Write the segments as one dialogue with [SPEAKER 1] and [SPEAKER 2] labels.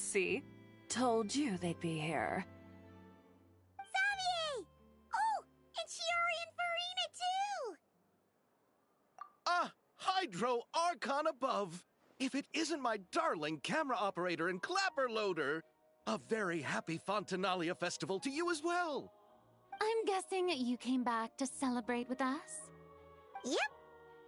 [SPEAKER 1] See? Told you they'd be here.
[SPEAKER 2] Xavier! Oh, and Shiori and Farina too!
[SPEAKER 3] Ah, Hydro Archon above! If it isn't my darling camera operator and clapper loader! A very happy Fontinalia festival to you as well!
[SPEAKER 4] I'm guessing you came back to celebrate with us?
[SPEAKER 2] Yep,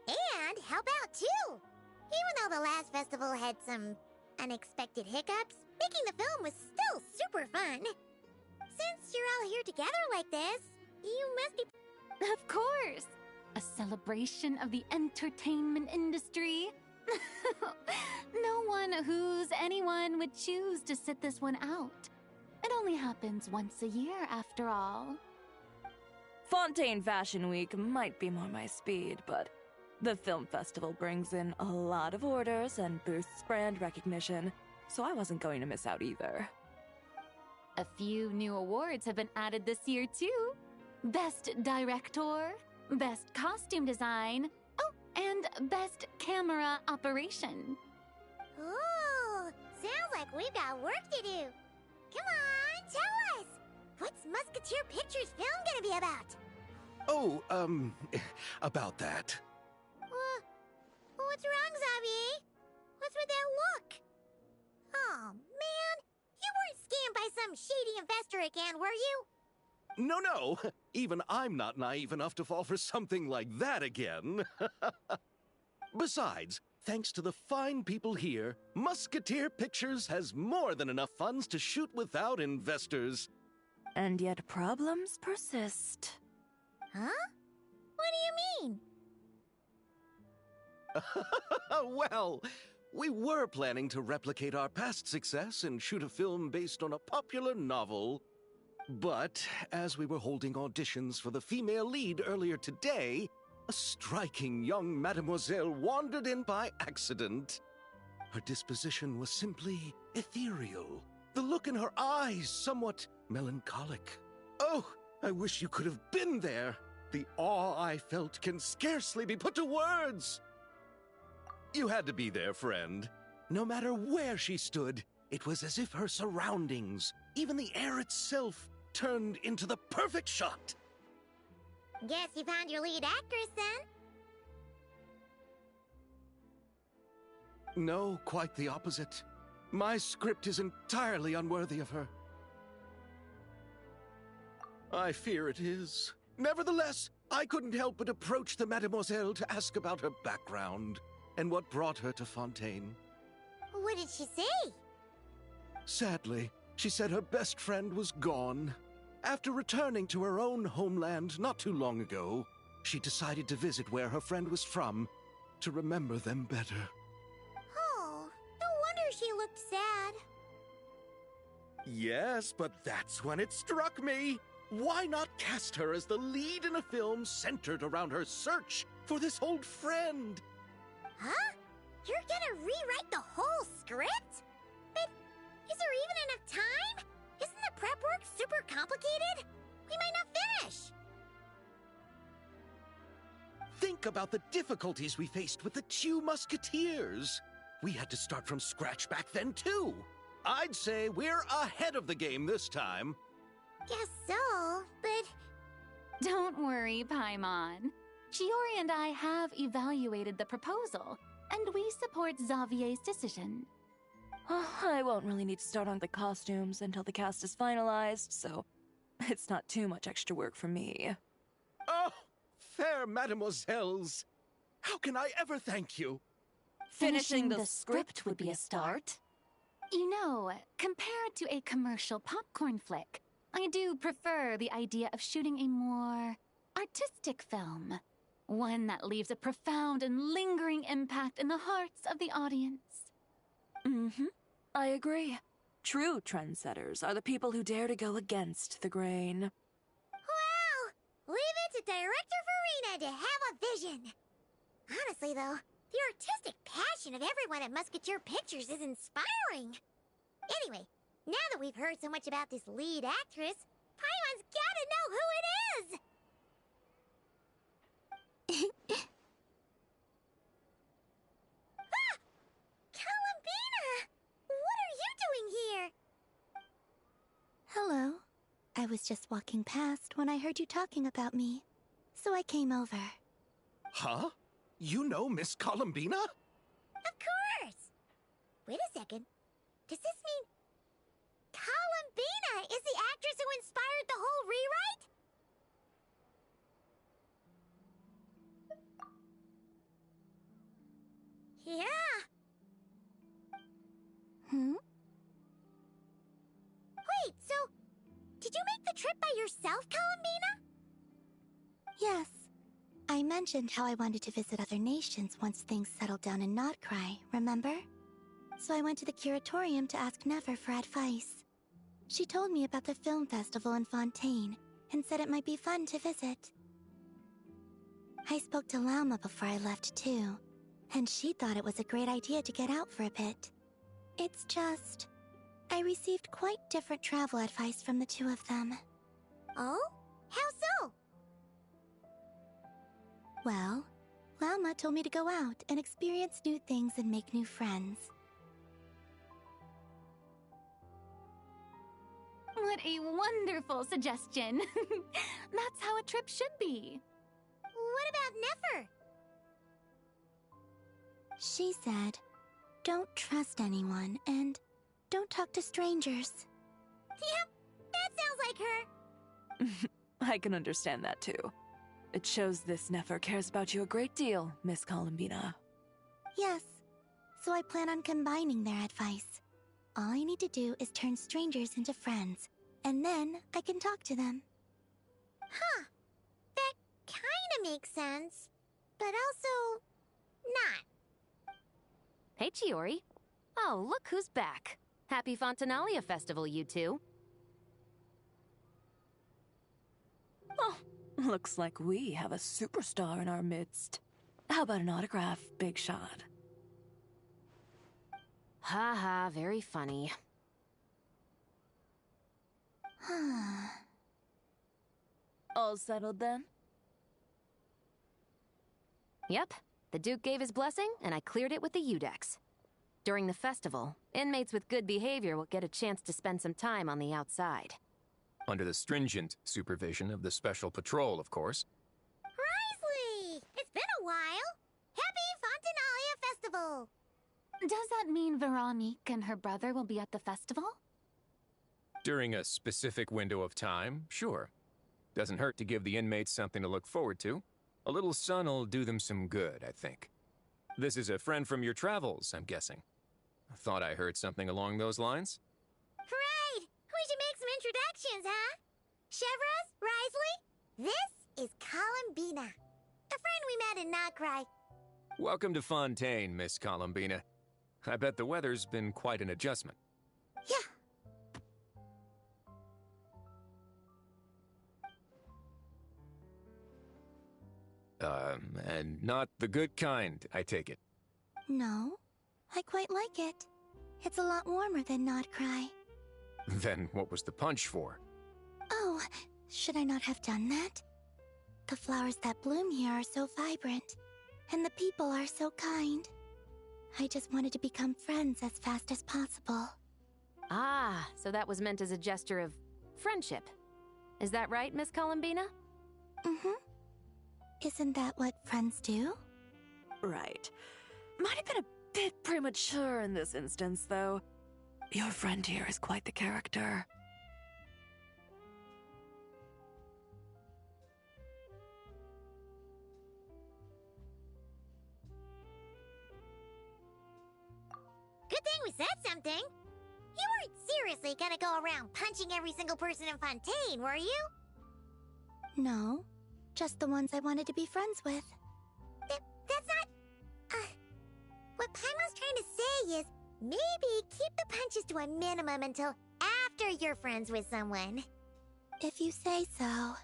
[SPEAKER 2] and help out too! Even though the last festival had some unexpected hiccups, making the film was still super fun. Since you're all here together like this, you must be...
[SPEAKER 4] Of course! A celebration of the entertainment industry. No one who's anyone would choose to sit this one out. It only happens once a year, after all.
[SPEAKER 1] Fontaine Fashion Week might be more my speed, but the film festival brings in a lot of orders and boosts brand recognition, so I wasn't going to miss out either.
[SPEAKER 4] A few new awards have been added this year, too. Best Director, Best Costume Design, oh, and Best Camera Operation.
[SPEAKER 2] Ooh, sounds like we've got work to do. Come on, tell us! What's Musketeer Pictures film gonna be about?
[SPEAKER 3] Oh, about that.
[SPEAKER 2] What's wrong, Xavier? What's with that look? Oh, man. You weren't scammed by some shady investor again, were you?
[SPEAKER 3] No. Even I'm not naive enough to fall for something like that again. Besides, thanks to the fine people here, Musketeer Pictures has more than enough funds to shoot without investors.
[SPEAKER 1] And yet problems persist.
[SPEAKER 2] Huh? What do you mean?
[SPEAKER 3] Well, we were planning to replicate our past success and shoot a film based on a popular novel. But as we were holding auditions for the female lead earlier today, a striking young mademoiselle wandered in by accident. Her disposition was simply ethereal, the look in her eyes somewhat melancholic. Oh, I wish you could have been there. The awe I felt can scarcely be put to words. You had to be there, friend. No matter where she stood, it was as if her surroundings, even the air itself, turned into the perfect shot.
[SPEAKER 2] Guess you found your lead actress, then?
[SPEAKER 3] No, quite the opposite. My script is entirely unworthy of her. I fear it is. Nevertheless, I couldn't help but approach the mademoiselle to ask about her background and what brought her to Fontaine.
[SPEAKER 2] What did she say?
[SPEAKER 3] Sadly, she said her best friend was gone. After returning to her own homeland not too long ago, she decided to visit where her friend was from to remember them better.
[SPEAKER 2] Oh, no wonder she looked sad.
[SPEAKER 3] Yes, but that's when it struck me. Why not cast her as the lead in a film centered around her search for this old friend?
[SPEAKER 2] Huh? You're gonna rewrite the whole script? But is there even enough time? Isn't the prep work super complicated? We might not finish.
[SPEAKER 3] Think about the difficulties we faced with the two Musketeers. We had to start from scratch back then, too. I'd say we're ahead of the game this time.
[SPEAKER 2] Guess so, but...
[SPEAKER 4] Don't worry, Paimon. Shiori and I have evaluated the proposal, and we support Xavier's decision.
[SPEAKER 1] I won't really need to start on the costumes until the cast is finalized, so it's not too much extra work for me.
[SPEAKER 3] Oh, fair mademoiselles. How can I ever thank you?
[SPEAKER 4] Finishing the script would be a start. You know, compared to a commercial popcorn flick, I do prefer the idea of shooting a more artistic film. One that leaves a profound and lingering impact in the hearts of the audience.
[SPEAKER 1] I agree. True trendsetters are the people who dare to go against the grain.
[SPEAKER 2] Wow! Leave it to Director Farina to have a vision. Honestly, though, the artistic passion of everyone at Musketeer Pictures is inspiring. Anyway, now that we've heard so much about this lead actress, Paimon's gotta know who it is! Ah! Columbina! What are you doing here?
[SPEAKER 5] Hello. I was just walking past when I heard you talking about me, so I came over.
[SPEAKER 3] Huh? You know Miss Columbina?
[SPEAKER 2] Of course! Wait a second. Does this mean Columbina is the actress who inspired the whole rewrite? Yeah.
[SPEAKER 5] Hmm?
[SPEAKER 2] Wait, so did you make the trip by yourself, Columbina?
[SPEAKER 5] Yes. I mentioned how I wanted to visit other nations once things settled down in Notcry, remember? So I went to the curatorium to ask Never for advice. She told me about the film festival in Fontaine and said it might be fun to visit. I spoke to Lauma before I left too, and she thought it was a great idea to get out for a bit. It's just, I received quite different travel advice from the two of them.
[SPEAKER 2] Oh? How so?
[SPEAKER 5] Well, Lauma told me to go out and experience new things and make new friends.
[SPEAKER 4] What a wonderful suggestion. That's how a trip should be.
[SPEAKER 2] What about Nefer?
[SPEAKER 5] She said, don't trust anyone and don't talk to strangers.
[SPEAKER 2] Yep, that sounds like her.
[SPEAKER 1] I can understand that too. It shows this Nefer cares about you a great deal, Miss Columbina.
[SPEAKER 5] Yes, so I plan on combining their advice. All I need to do is turn strangers into friends, and then I can talk to them.
[SPEAKER 2] Huh. That kinda makes sense, but also not.
[SPEAKER 6] Hey, Chiori. Oh, look who's back. Happy Fontinalia Festival, you two.
[SPEAKER 1] Oh, looks like we have a superstar in our midst. How about an autograph, Big Shot?
[SPEAKER 6] Ha ha, very funny.
[SPEAKER 1] All settled then?
[SPEAKER 6] Yep, the Duke gave his blessing, and I cleared it with the Udex. During the festival, inmates with good behavior will get a chance to spend some time on the outside.
[SPEAKER 7] Under the stringent supervision of the Special Patrol, of course.
[SPEAKER 2] Risley! It's been a while! Happy Fontinalia Festival!
[SPEAKER 4] Does that mean Veronique and her brother will be at the festival?
[SPEAKER 7] During a specific window of time, sure. Doesn't hurt to give the inmates something to look forward to. A little sun'll do them some good, I think. This is a friend from your travels, I'm guessing. Thought I heard something along those lines.
[SPEAKER 2] Right! We should make some introductions, huh? Chevros, Risley, this is Columbina, a friend we met in Notcry.
[SPEAKER 7] Welcome to Fontaine, Miss Columbina. I bet the weather's been quite an adjustment.
[SPEAKER 2] Yeah.
[SPEAKER 7] And not the good kind, I take it.
[SPEAKER 5] No, I quite like it. It's a lot warmer than Notcry.
[SPEAKER 7] Then what was the punch for?
[SPEAKER 5] Oh, should I not have done that? The flowers that bloom here are so vibrant, and the people are so kind. I just wanted to become friends as fast as possible.
[SPEAKER 6] Ah, so that was meant as a gesture of friendship. Is that right, Miss Columbina?
[SPEAKER 5] Mm-hmm. Isn't that what friends do?
[SPEAKER 1] Right. Might have been a bit premature in this instance, though. Your friend here is quite the character.
[SPEAKER 2] Good thing we said something. You weren't seriously gonna go around punching every single person in Fontaine, were you?
[SPEAKER 5] No, just the ones I wanted to be friends with.
[SPEAKER 2] That's not... What Paimon's trying to say is, maybe keep the punches to a minimum until after you're friends with someone.
[SPEAKER 5] If you say so.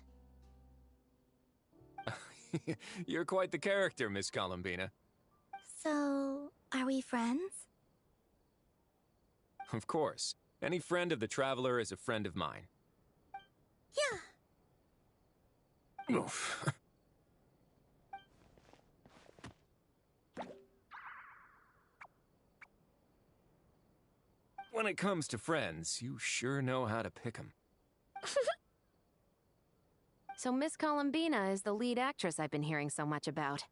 [SPEAKER 7] You're quite the character, Miss Columbina.
[SPEAKER 5] So, are we friends?
[SPEAKER 7] Of course. Any friend of the Traveler is a friend of mine.
[SPEAKER 2] Yeah.
[SPEAKER 7] Oof. when it comes to friends, you sure know how to pick 'em.
[SPEAKER 6] So Miss Columbina is the lead actress I've been hearing so much about.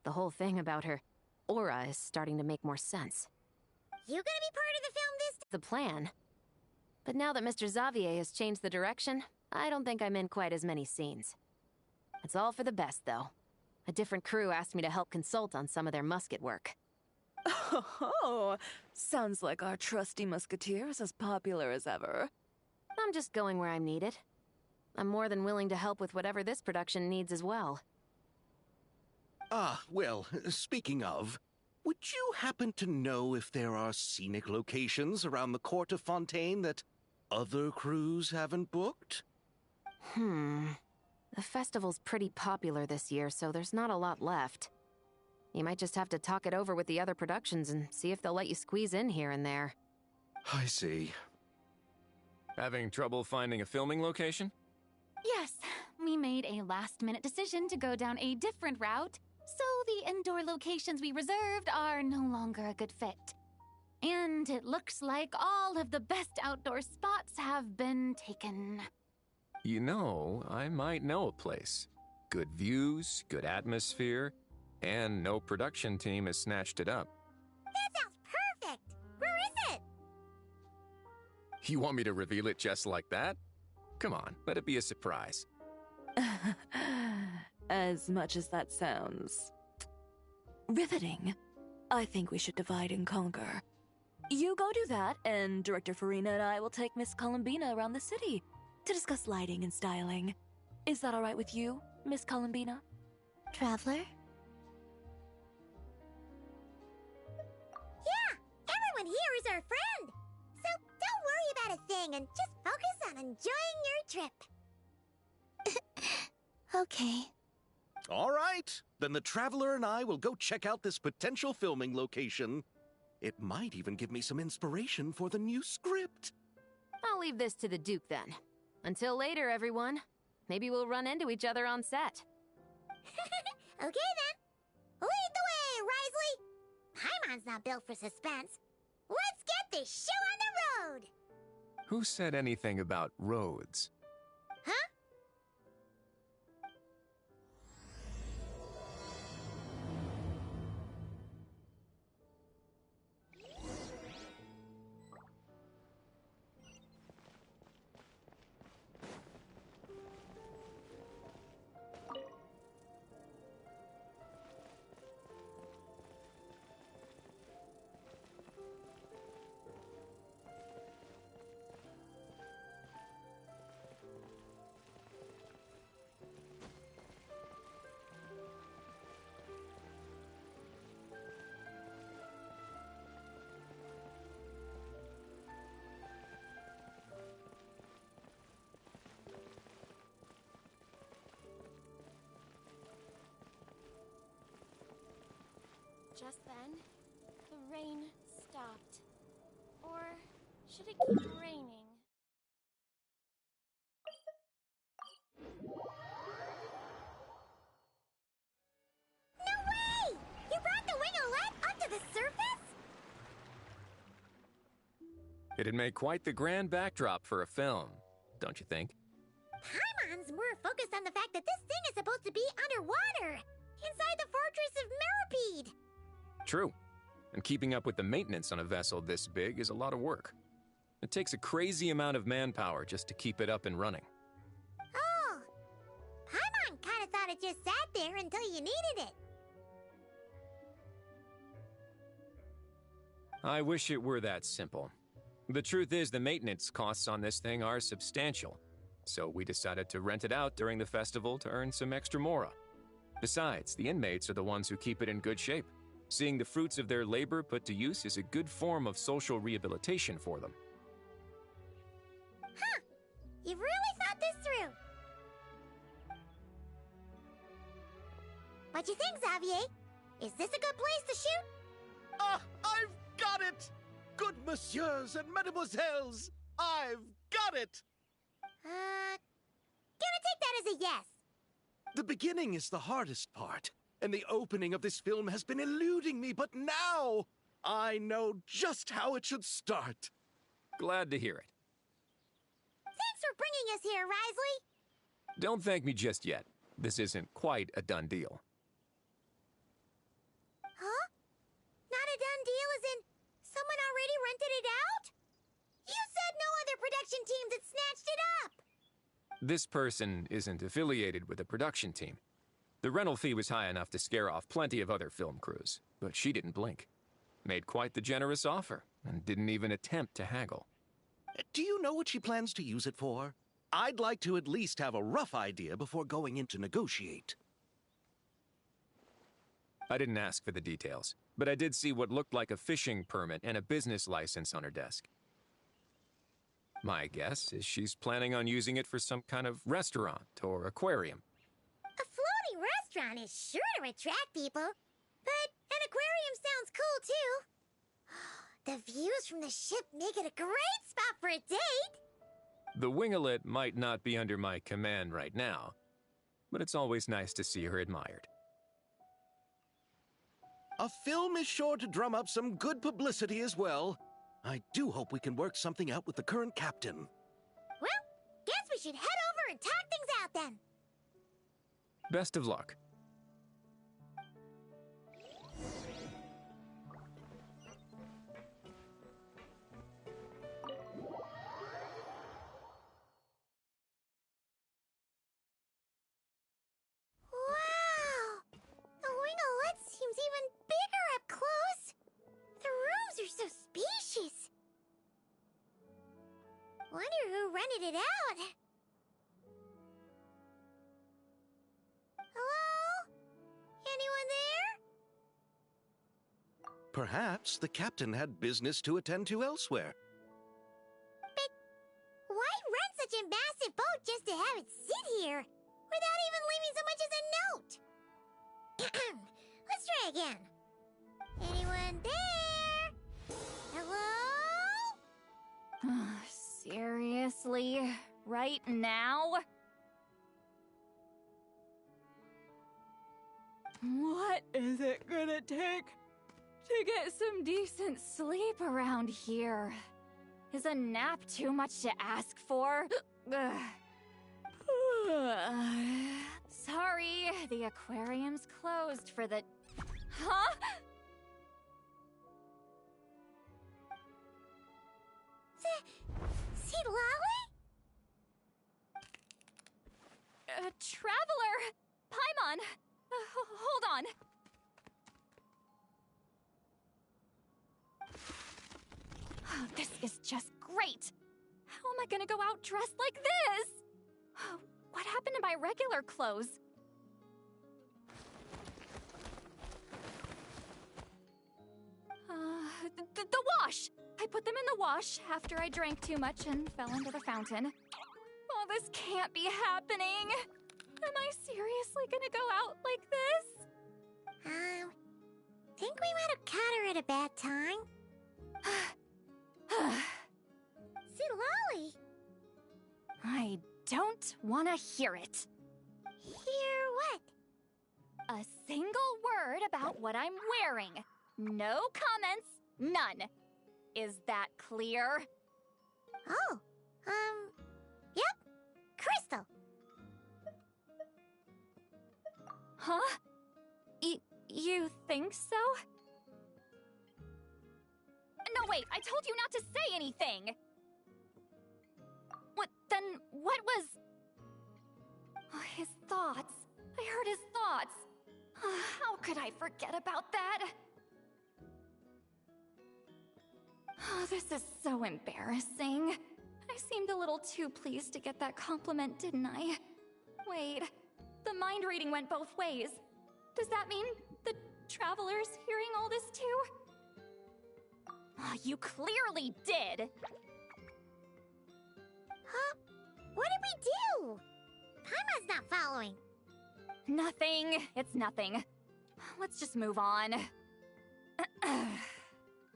[SPEAKER 6] The whole thing about her aura is starting to make more sense.
[SPEAKER 2] You gonna be part of the film this
[SPEAKER 6] The plan. But now that Mr. Xavier has changed the direction, I don't think I'm in quite as many scenes. It's all for the best, though. A different crew asked me to help consult on some of their musket work.
[SPEAKER 1] Oh, sounds like our trusty musketeer is as popular as ever.
[SPEAKER 6] I'm just going where I'm needed. I'm more than willing to help with whatever this production needs as well.
[SPEAKER 3] Ah, well, speaking of, would you happen to know if there are scenic locations around the court of Fontaine that other crews haven't booked?
[SPEAKER 6] The festival's pretty popular this year, so there's not a lot left. You might just have to talk it over with the other productions and see if they'll let you squeeze in here and there.
[SPEAKER 3] I see.
[SPEAKER 7] Having trouble finding a filming location?
[SPEAKER 4] Yes, we made a last-minute decision to go down a different route, so the indoor locations we reserved are no longer a good fit. And it looks like all of the best outdoor spots have been taken.
[SPEAKER 7] You know, I might know a place. Good views, good atmosphere, and no production team has snatched it up.
[SPEAKER 2] That sounds perfect! Where is it?
[SPEAKER 7] You want me to reveal it just like that? Come on, let it be a surprise.
[SPEAKER 1] As much as that sounds riveting, I think we should divide and conquer. You go do that, and Director Farina and I will take Miss Columbina around the city to discuss lighting and styling. Is that all right with you, Miss Columbina?
[SPEAKER 5] Traveler?
[SPEAKER 2] Yeah, everyone here is our friend. So don't worry about a thing and just focus on enjoying your trip.
[SPEAKER 5] Okay.
[SPEAKER 3] All right, then the Traveler and I will go check out this potential filming location. It might even give me some inspiration for the new script.
[SPEAKER 6] I'll leave this to the Duke then. Until later, everyone. Maybe we'll run into each other on set.
[SPEAKER 2] Okay then. Lead the way, Risley. Paimon's not built for suspense. Let's get this show on the road.
[SPEAKER 7] Who said anything about roads?
[SPEAKER 2] Huh?
[SPEAKER 8] Just then, the rain stopped. Or should it keep raining?
[SPEAKER 2] No way! You brought the wingolette up to the surface?
[SPEAKER 7] It'd make quite the grand backdrop for a film, don't you think?
[SPEAKER 2] Paimon's more focused on the fact that this thing is supposed to be underwater, inside the Fortress of Mirapede.
[SPEAKER 7] True. And keeping up with the maintenance on a vessel this big is a lot of work. It takes a crazy amount of manpower just to keep it up and running.
[SPEAKER 2] Oh, Paimon kind of thought it just sat there until you needed it.
[SPEAKER 7] I wish it were that simple. The truth is the maintenance costs on this thing are substantial, so we decided to rent it out during the festival to earn some extra mora. Besides, the inmates are the ones who keep it in good shape. Seeing the fruits of their labor put to use is a good form of social rehabilitation for them.
[SPEAKER 2] Huh, you've really thought this through. What you think, Xavier? Is this a good place to shoot?
[SPEAKER 3] Ah, I've got it! Good messieurs and mesdemoiselles, I've got it!
[SPEAKER 2] Gonna take that as a yes.
[SPEAKER 3] The beginning is the hardest part, and the opening of this film has been eluding me, but now I know just how it should start.
[SPEAKER 7] Glad to hear it.
[SPEAKER 2] Thanks for bringing us here, Risley.
[SPEAKER 7] Don't thank me just yet. This isn't quite a done deal.
[SPEAKER 2] Huh? Not a done deal as in someone already rented it out? You said no other production teams had snatched it up!
[SPEAKER 7] This person isn't affiliated with a production team. The rental fee was high enough to scare off plenty of other film crews, but she didn't blink. Made quite the generous offer, and didn't even attempt to haggle.
[SPEAKER 3] Do you know what she plans to use it for? I'd like to at least have a rough idea before going in to negotiate.
[SPEAKER 7] I didn't ask for the details, but I did see what looked like a fishing permit and a business license on her desk. My guess is she's planning on using it for some kind of restaurant or aquarium.
[SPEAKER 2] A floating restaurant is sure to attract people, but an aquarium sounds cool too. The views from the ship make it a great spot for a date.
[SPEAKER 7] The winglet might not be under my command right now, but it's always nice to see her admired.
[SPEAKER 3] A film is sure to drum up some good publicity as well. I do hope we can work something out with the current captain.
[SPEAKER 2] Well, guess we should head over and talk things out then.
[SPEAKER 7] Best of luck.
[SPEAKER 2] Wow! The winglet seems even bigger up close. The rooms are so spacious. Wonder who rented it out. Hello? Anyone there?
[SPEAKER 3] Perhaps the captain had business to attend to elsewhere.
[SPEAKER 2] But why rent such a massive boat just to have it sit here without even leaving so much as a note? Let's try again. Anyone there? Hello?
[SPEAKER 4] Seriously? Right now? What is it gonna take to get some decent sleep around here? Is a nap too much to ask for? Sorry, the aquarium's closed for the... Huh?
[SPEAKER 2] Lolly?
[SPEAKER 4] Traveler! Paimon! Hold on. Oh, this is just great! How am I gonna go out dressed like this? What happened to my regular clothes? The wash! I put them in the wash after I drank too much and fell into the fountain. Oh, this can't be happening! Am I seriously gonna go out like this?
[SPEAKER 2] Think we might have caught her at a bad time. Lolly!
[SPEAKER 4] I don't want to hear it.
[SPEAKER 2] Hear what?
[SPEAKER 4] A single word about what I'm wearing. No comments, none. Is that clear?
[SPEAKER 2] Oh, yep. Crystal.
[SPEAKER 4] Huh? You think so? No, wait, I told you not to say anything! What was... Oh, his thoughts. I heard his thoughts. How could I forget about that? Oh, this is so embarrassing. I seemed a little too pleased to get that compliment, didn't I? Wait, the mind reading went both ways. Does that mean the Traveler's hearing all this too? Oh, you clearly did!
[SPEAKER 2] Huh? What did we do? Paimon's not following.
[SPEAKER 4] Nothing. It's nothing. Let's just move on.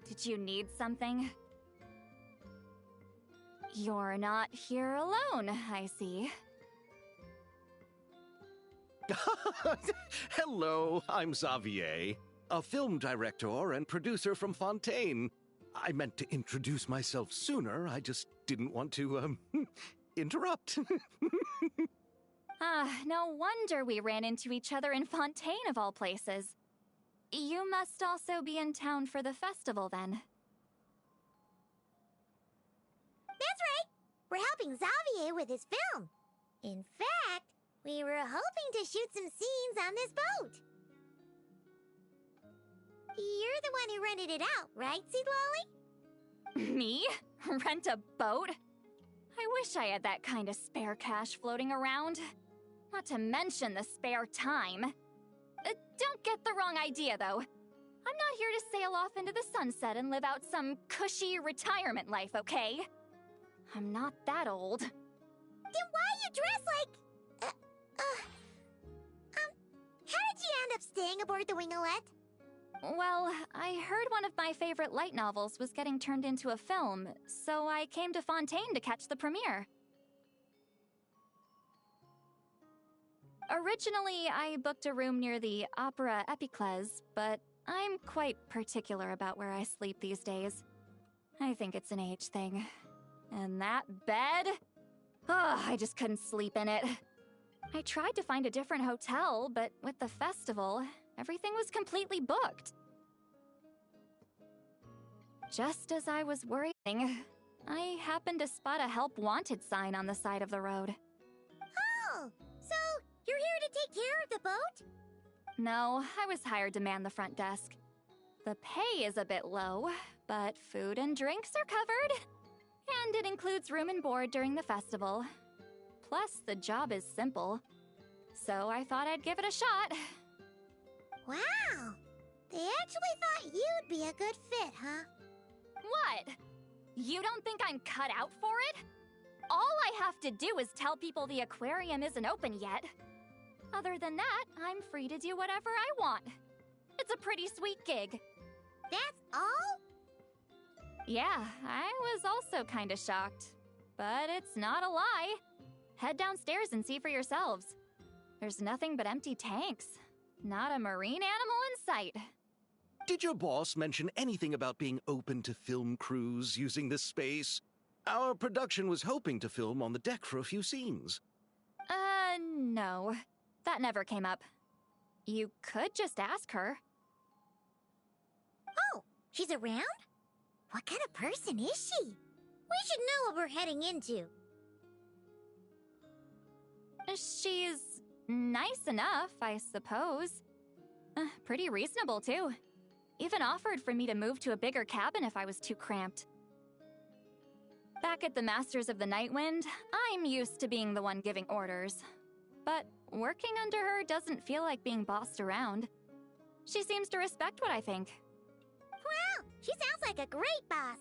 [SPEAKER 4] Did you need something? You're not here alone, I see.
[SPEAKER 3] Hello, I'm Xavier. a film director and producer from Fontaine. I meant to introduce myself sooner, I just didn't want to, interrupt.
[SPEAKER 9] No wonder we ran into each other in Fontaine of all places. You must also be in town for the festival, then.
[SPEAKER 2] That's right! We're helping Xavier with his film. In fact, we were hoping to shoot some scenes on this boat. You're the one who rented it out, right, Seed Lolly?
[SPEAKER 9] Me? Rent a boat? I wish I had that kind of spare cash floating around. Not to mention the spare time. Don't get the wrong idea, though. I'm not here to sail off into the sunset and live out some cushy retirement life, okay? I'm not that old.
[SPEAKER 2] Then why you dress like... how did you end up staying aboard the Wingolette?
[SPEAKER 9] Well, I heard one of my favorite light novels was getting turned into a film, so I came to Fontaine to catch the premiere. Originally, I booked a room near the Opera Epicles, but I'm quite particular about where I sleep these days. I think it's an age thing. And that bed? Oh, I just couldn't sleep in it. I tried to find a different hotel, but with the festival, everything was completely booked. Just as I was worrying, I happened to spot a help wanted sign on the side of the road.
[SPEAKER 2] Oh, so you're here to take care of the boat?
[SPEAKER 9] No, I was hired to man the front desk. The pay is a bit low, but food and drinks are covered. And it includes room and board during the festival. Plus, the job is simple. So I thought I'd give it a shot.
[SPEAKER 2] Wow! They actually thought you'd be a good fit, huh?
[SPEAKER 9] What? You don't think I'm cut out for it? All I have to do is tell people the aquarium isn't open yet. Other than that, I'm free to do whatever I want. It's a pretty sweet gig.
[SPEAKER 2] That's all?
[SPEAKER 9] Yeah, I was also kinda shocked. But it's not a lie. Head downstairs and see for yourselves. There's nothing but empty tanks. Not a marine animal in sight.
[SPEAKER 3] Did your boss mention anything about being open to film crews using this space? Our production was hoping to film on the deck for a few scenes.
[SPEAKER 9] No. That never came up. You could just ask her.
[SPEAKER 2] Oh, she's around? What kind of person is she? We should know what we're heading into.
[SPEAKER 9] She's nice enough, I suppose. Pretty reasonable, too. Even offered for me to move to a bigger cabin if I was too cramped. Back at the Masters of the Nightwind, I'm used to being the one giving orders. But working under her doesn't feel like being bossed around. She seems to respect what I think.
[SPEAKER 2] Wow, she sounds like a great boss.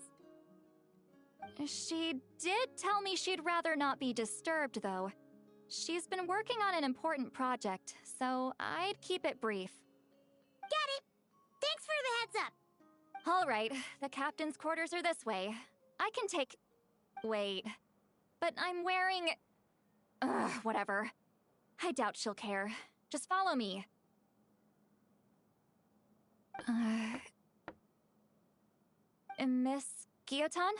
[SPEAKER 9] She did tell me she'd rather not be disturbed, though. She's been working on an important project, so I'd keep it brief.
[SPEAKER 2] Got it. Thanks for the heads up.
[SPEAKER 9] All right, the captain's quarters are this way. I can take... Wait. But I'm wearing... whatever. I doubt she'll care. Just follow me. Miss Guillotin?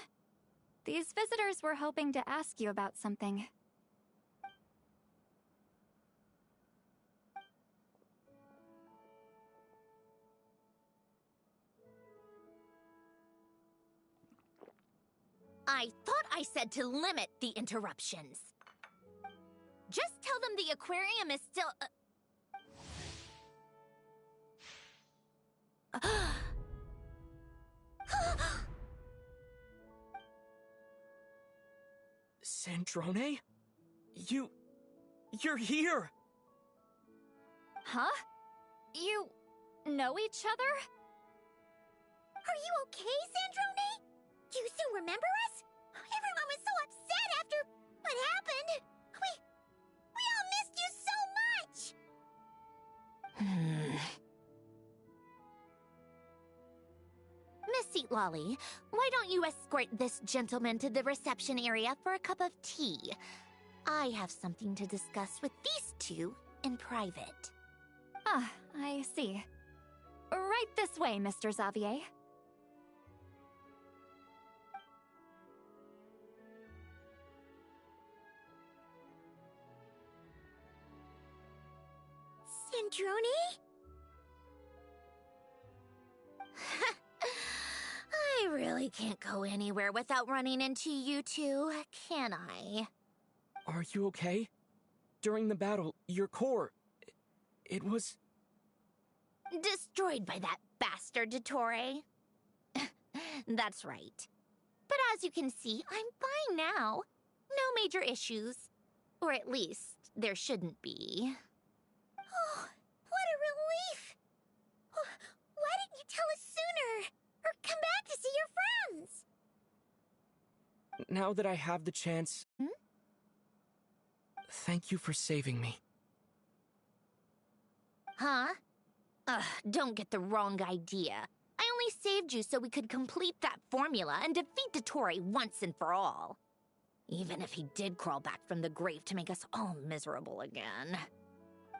[SPEAKER 9] These visitors were hoping to ask you about something.
[SPEAKER 10] I thought I said to limit the interruptions. Just tell them the aquarium is still...
[SPEAKER 11] Sandrone? You're here!
[SPEAKER 9] Huh? You know each other?
[SPEAKER 2] Are you okay, Sandrone? Do you still remember us? Everyone was so upset after what happened. We all missed you so much.
[SPEAKER 10] Miss Seat Lolly, why don't you escort this gentleman to the reception area for a cup of tea? I have something to discuss with these two in private.
[SPEAKER 9] Ah, I see. Right this way, Mr. Xavier.
[SPEAKER 2] Centrone?
[SPEAKER 10] I really can't go anywhere without running into you two, can I?
[SPEAKER 11] Are you okay? During the battle, your core... it was...
[SPEAKER 10] Destroyed by that bastard Dottore. That's right. But as you can see, I'm fine now. No major issues. Or at least, there shouldn't be.
[SPEAKER 2] Oh, what a relief! Oh, why didn't you tell us sooner? Or come back to see your friends?
[SPEAKER 11] Now that I have the chance... Thank you for saving me.
[SPEAKER 10] Huh? Don't get the wrong idea. I only saved you so we could complete that formula and defeat Dottore once and for all. Even if he did crawl back from the grave to make us all miserable again.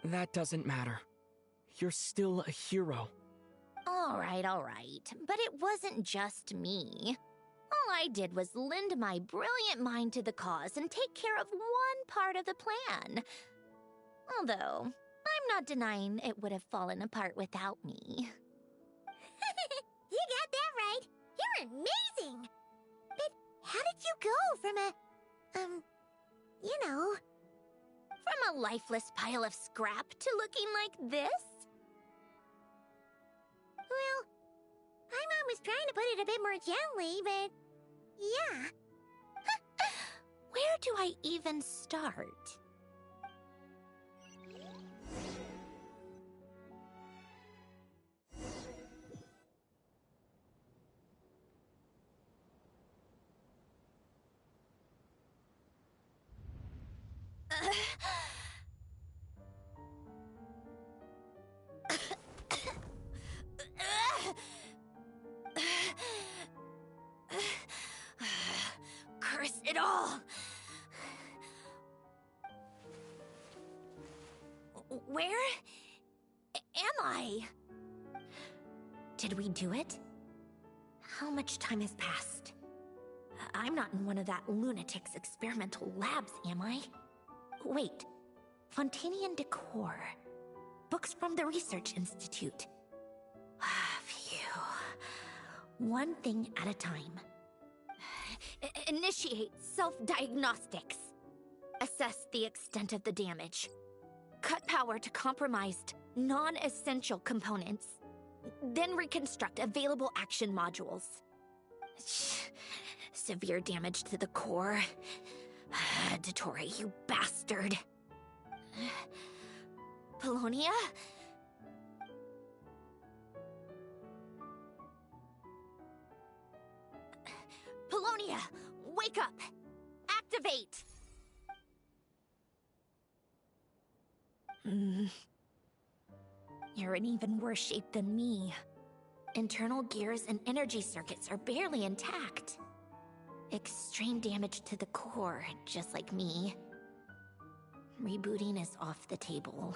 [SPEAKER 11] That doesn't matter. You're still a hero.
[SPEAKER 10] All right. But it wasn't just me. All I did was lend my brilliant mind to the cause and take care of one part of the plan. Although, I'm not denying it would have fallen apart without me.
[SPEAKER 2] You got that right. You're amazing. But how did you go from a...
[SPEAKER 10] From a lifeless pile of scrap to looking like this?
[SPEAKER 2] Well, my mom was trying to put it a bit more gently, but... yeah.
[SPEAKER 10] Where do I even start? Curse it all! Where am I? Did we do it? How much time has passed? I'm not in one of that lunatic's experimental labs, am I? Wait, Fontanian decor. Books from the Research Institute. Phew. One thing at a time. Initiate self-diagnostics. Assess the extent of the damage. Cut power to compromised, non-essential components. Then reconstruct available action modules. Severe damage to the core. Dottore, you bastard. Polonia? Polonia, wake up! Activate! You're in even worse shape than me. Internal gears and energy circuits are barely intact. Extreme damage to the core, just like me. Rebooting is off the table.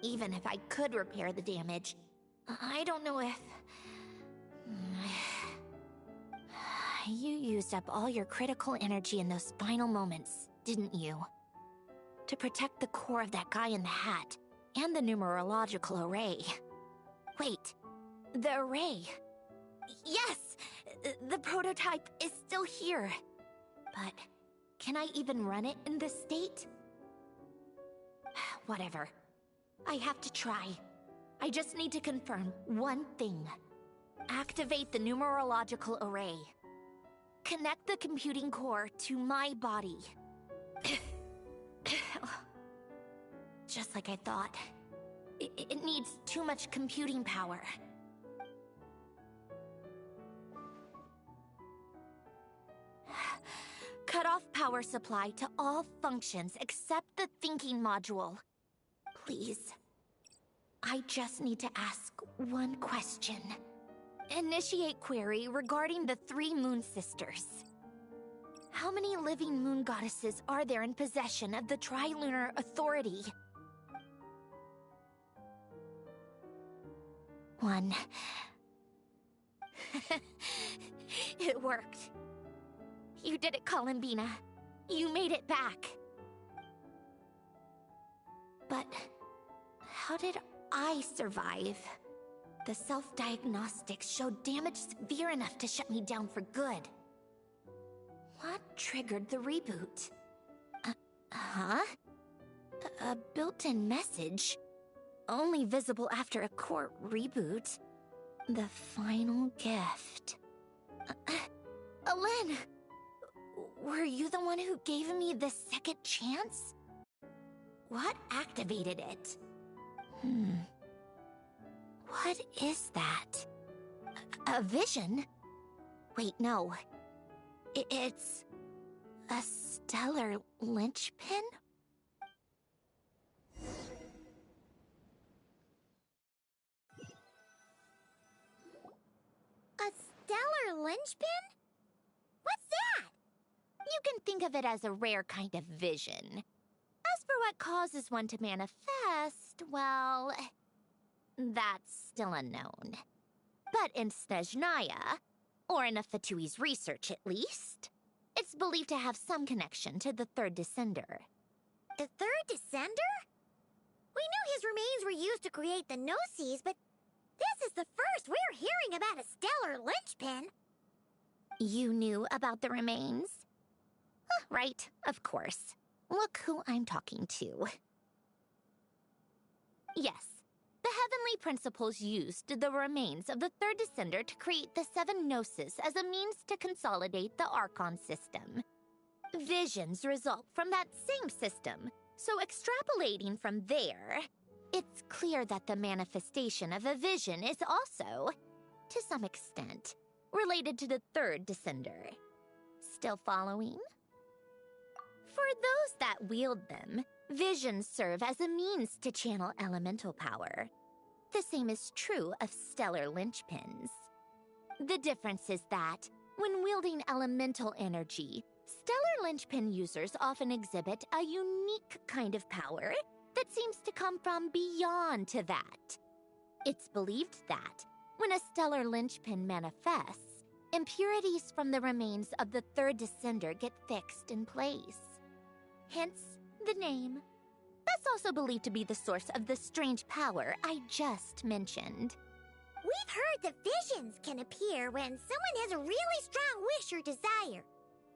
[SPEAKER 10] Even if I could repair the damage, I don't know if... You used up all your critical energy in those final moments, didn't you? To protect the core of that guy in the hat, and the numerological array. Wait, the array. Yes! The prototype is still here. But can I even run it in this state? Whatever. I have to try. I just need to confirm one thing. Activate the numerological array. Connect the computing core to my body. Just like I thought. It needs too much computing power. Cut off power supply to all functions except the thinking module. Please. I just need to ask one question. Initiate query regarding the 3 Moon Sisters. How many living moon goddesses are there in possession of the Trilunar Authority? one. It worked. You did it, Columbina. You made it back. But how did I survive? The self-diagnostics showed damage severe enough to shut me down for good. What triggered the reboot? Huh? A built-in message? Only visible after a core reboot. The final gift. Alen! Were you the one who gave me the second chance? What activated it? What is that? A vision? Wait, no. It's a stellar linchpin?
[SPEAKER 2] A stellar linchpin? What's that?
[SPEAKER 10] You can think of it as a rare kind of vision. As for what causes one to manifest, well, that's still unknown. But in Snezhnaya, or in Afatui's research at least, it's believed to have some connection to the third descender.
[SPEAKER 2] The third descender? We knew his remains were used to create the Gnosis, but this is the first we're hearing about a stellar linchpin.
[SPEAKER 10] You knew about the remains? Right, of course. Look who I'm talking to. Yes, the Heavenly Principles used the remains of the third descender to create the seven Gnosis as a means to consolidate the Archon system. Visions result from that same system, so extrapolating from there, it's clear that the manifestation of a vision is also, to some extent, related to the third descender. Still following? For those that wield them, visions serve as a means to channel elemental power. The same is true of stellar linchpins. The difference is that, when wielding elemental energy, stellar linchpin users often exhibit a unique kind of power that seems to come from beyond to that. It's believed that, when a stellar linchpin manifests, impurities from the remains of the third descender get fixed in place. Hence, the name. That's also believed to be the source of the strange power I just mentioned.
[SPEAKER 2] We've heard that visions can appear when someone has a really strong wish or desire.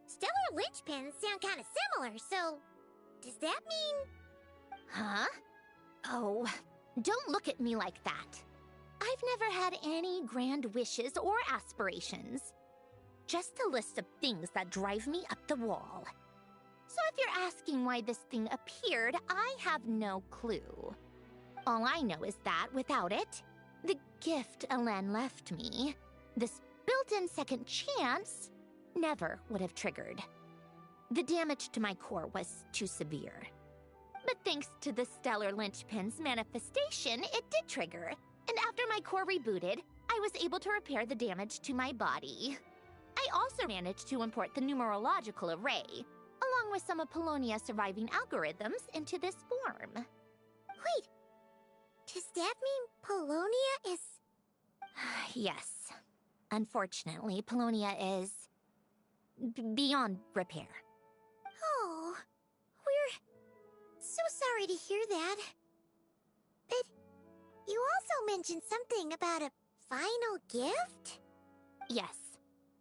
[SPEAKER 2] Stellar linchpins sound kind of similar, so does that mean...
[SPEAKER 10] Huh? Oh, don't look at me like that. I've never had any grand wishes or aspirations. Just a list of things that drive me up the wall. So if you're asking why this thing appeared, I have no clue. All I know is that without it, the gift Alen left me, this built-in second chance, never would have triggered. The damage to my core was too severe. But thanks to the stellar linchpin's manifestation, it did trigger. And after my core rebooted, I was able to repair the damage to my body. I also managed to import the numerological array, along with some of Polonia's surviving algorithms, into this form.
[SPEAKER 2] Wait, does that mean Polonia is...
[SPEAKER 10] Yes. Unfortunately, Polonia is... beyond repair.
[SPEAKER 2] Oh, we're so sorry to hear that. But you also mentioned something about a final gift?
[SPEAKER 10] Yes.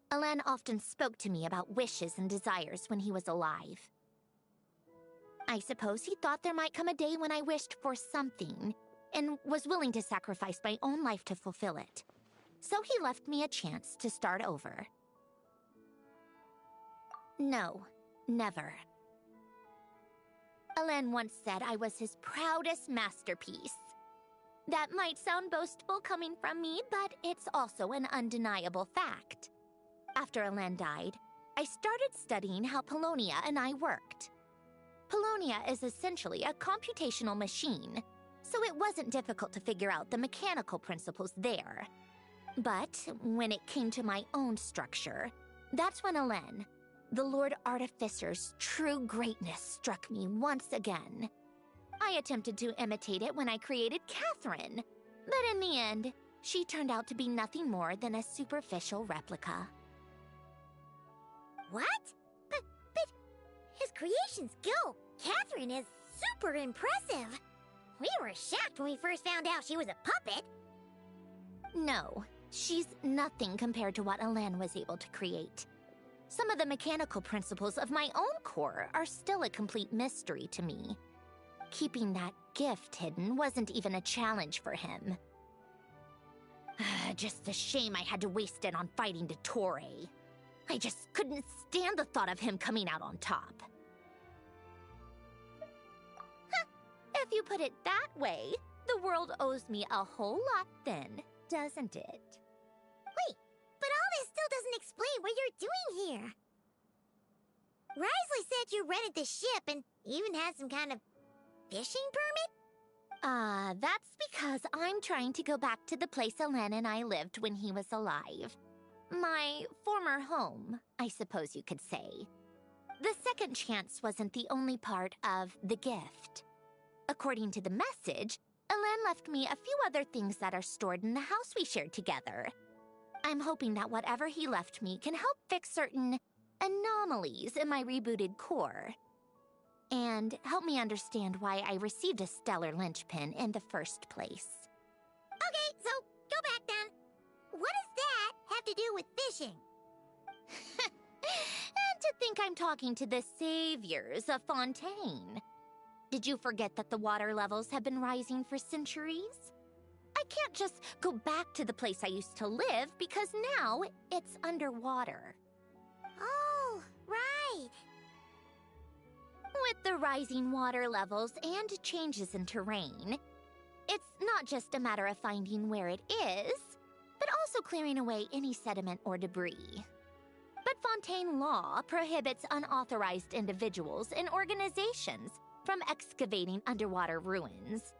[SPEAKER 10] Alen often spoke to me about wishes and desires when he was alive. I suppose he thought there might come a day when I wished for something, and was willing to sacrifice my own life to fulfill it. So he left me a chance to start over. No, never. Alen once said I was his proudest masterpiece. That might sound boastful coming from me, but it's also an undeniable fact. After Alen died, I started studying how Polonia and I worked. Polonia is essentially a computational machine, so it wasn't difficult to figure out the mechanical principles there. But when it came to my own structure, that's when Alen, the Lord Artificer's true greatness, struck me once again. I attempted to imitate it when I created Catherine, but in the end, she turned out to be nothing more than a superficial replica.
[SPEAKER 2] What? But his creation skill, Catherine, is super impressive. We were shocked when we first found out she was a puppet.
[SPEAKER 10] No, she's nothing compared to what Elen was able to create. Some of the mechanical principles of my own core are still a complete mystery to me. Keeping that gift hidden wasn't even a challenge for him. Just a shame I had to waste it on fighting Dottore. I just couldn't stand the thought of him coming out on top. If you put it that way, the world owes me a whole lot then, doesn't it?
[SPEAKER 2] Wait, but all this still doesn't explain what you're doing here. Risley said you rented the ship and even had some kind of fishing permit?
[SPEAKER 10] That's because I'm trying to go back to the place Elen and I lived when he was alive. My former home, I suppose you could say. The second chance wasn't the only part of the gift. According to the message, Elen left me a few other things that are stored in the house we shared together. I'm hoping that whatever he left me can help fix certain anomalies in my rebooted core. And help me understand why I received a stellar linchpin in the first place.
[SPEAKER 2] Okay, so go back then. What does that have to do with fishing?
[SPEAKER 10] And to think I'm talking to the saviors of Fontaine. Did you forget that the water levels have been rising for centuries? I can't just go back to the place I used to live because now it's underwater.
[SPEAKER 2] Oh, right.
[SPEAKER 10] With the rising water levels and changes in terrain, it's not just a matter of finding where it is, but also clearing away any sediment or debris. But Fontaine law prohibits unauthorized individuals and organizations from excavating underwater ruins.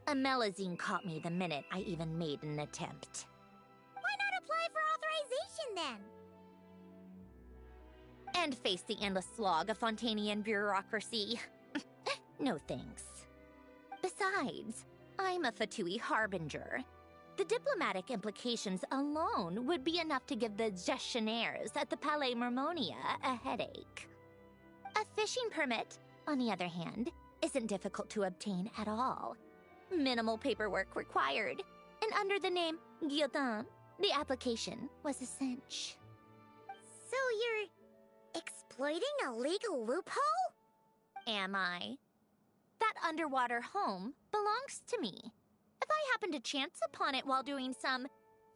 [SPEAKER 10] A Melazine caught me the minute I even made an attempt.
[SPEAKER 2] Why not apply for authorization then?
[SPEAKER 10] And face the endless slog of Fontanian bureaucracy. No thanks. Besides, I'm a Fatui harbinger. The diplomatic implications alone would be enough to give the gestionnaires at the Palais Mermonia a headache. A fishing permit, on the other hand, isn't difficult to obtain at all. Minimal paperwork required, and under the name Guillotin, the application was a cinch.
[SPEAKER 2] So you're exploiting a legal loophole?
[SPEAKER 10] Am I? That underwater home belongs to me. If I happen to chance upon it while doing some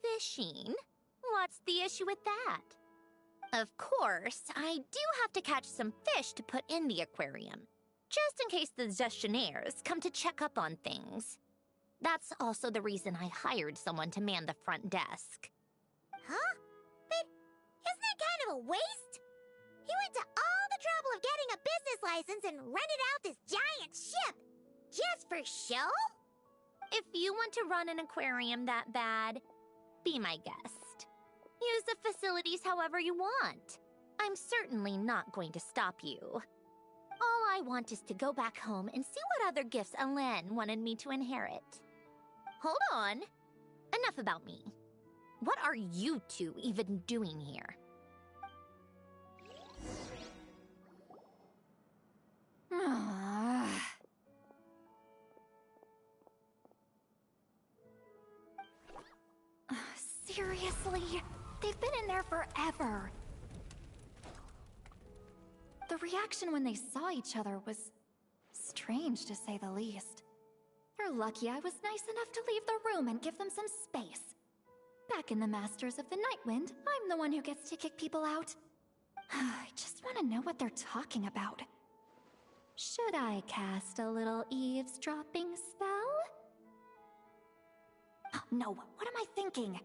[SPEAKER 10] fishing, what's the issue with that? Of course, I do have to catch some fish to put in the aquarium, just in case the gestionnaires come to check up on things. That's also the reason I hired someone to man the front desk.
[SPEAKER 2] Huh? But isn't that kind of a waste? He went to all the trouble of getting a business license and rented out this giant ship, just for show?
[SPEAKER 10] If you want to run an aquarium that bad, be my guest. Use the facilities however you want. I'm certainly not going to stop you. All I want is to go back home and see what other gifts Elen wanted me to inherit. Hold on. Enough about me. What are you two even doing here?
[SPEAKER 9] Seriously? They've been in there forever. The reaction when they saw each other was strange, to say the least. They're lucky I was nice enough to leave the room and give them some space. Back in the Masters of the Nightwind, I'm the one who gets to kick people out. I just want to know what they're talking about. Should I cast a little eavesdropping spell? Oh, no, what am I thinking?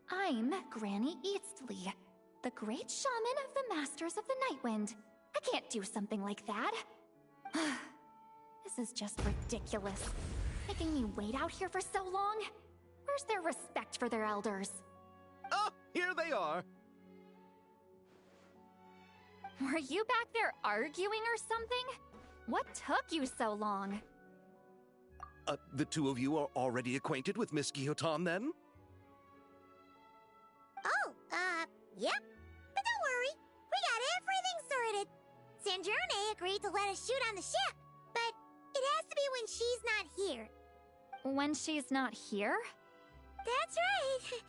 [SPEAKER 9] I'm Granny Eastley, the great shaman of the Masters of the Nightwind. I can't do something like that. This is just ridiculous. Making me wait out here for so long? Where's their respect for their elders?
[SPEAKER 3] Oh, here they are.
[SPEAKER 9] Were you back there arguing or something? What took you so long?
[SPEAKER 3] The two of you are already acquainted with Miss Guillotin, then?
[SPEAKER 2] Yep, but don't worry. We got everything sorted. Sandrone agreed to let us shoot on the ship, but it has to be when she's not here.
[SPEAKER 9] When she's not here?
[SPEAKER 2] That's right.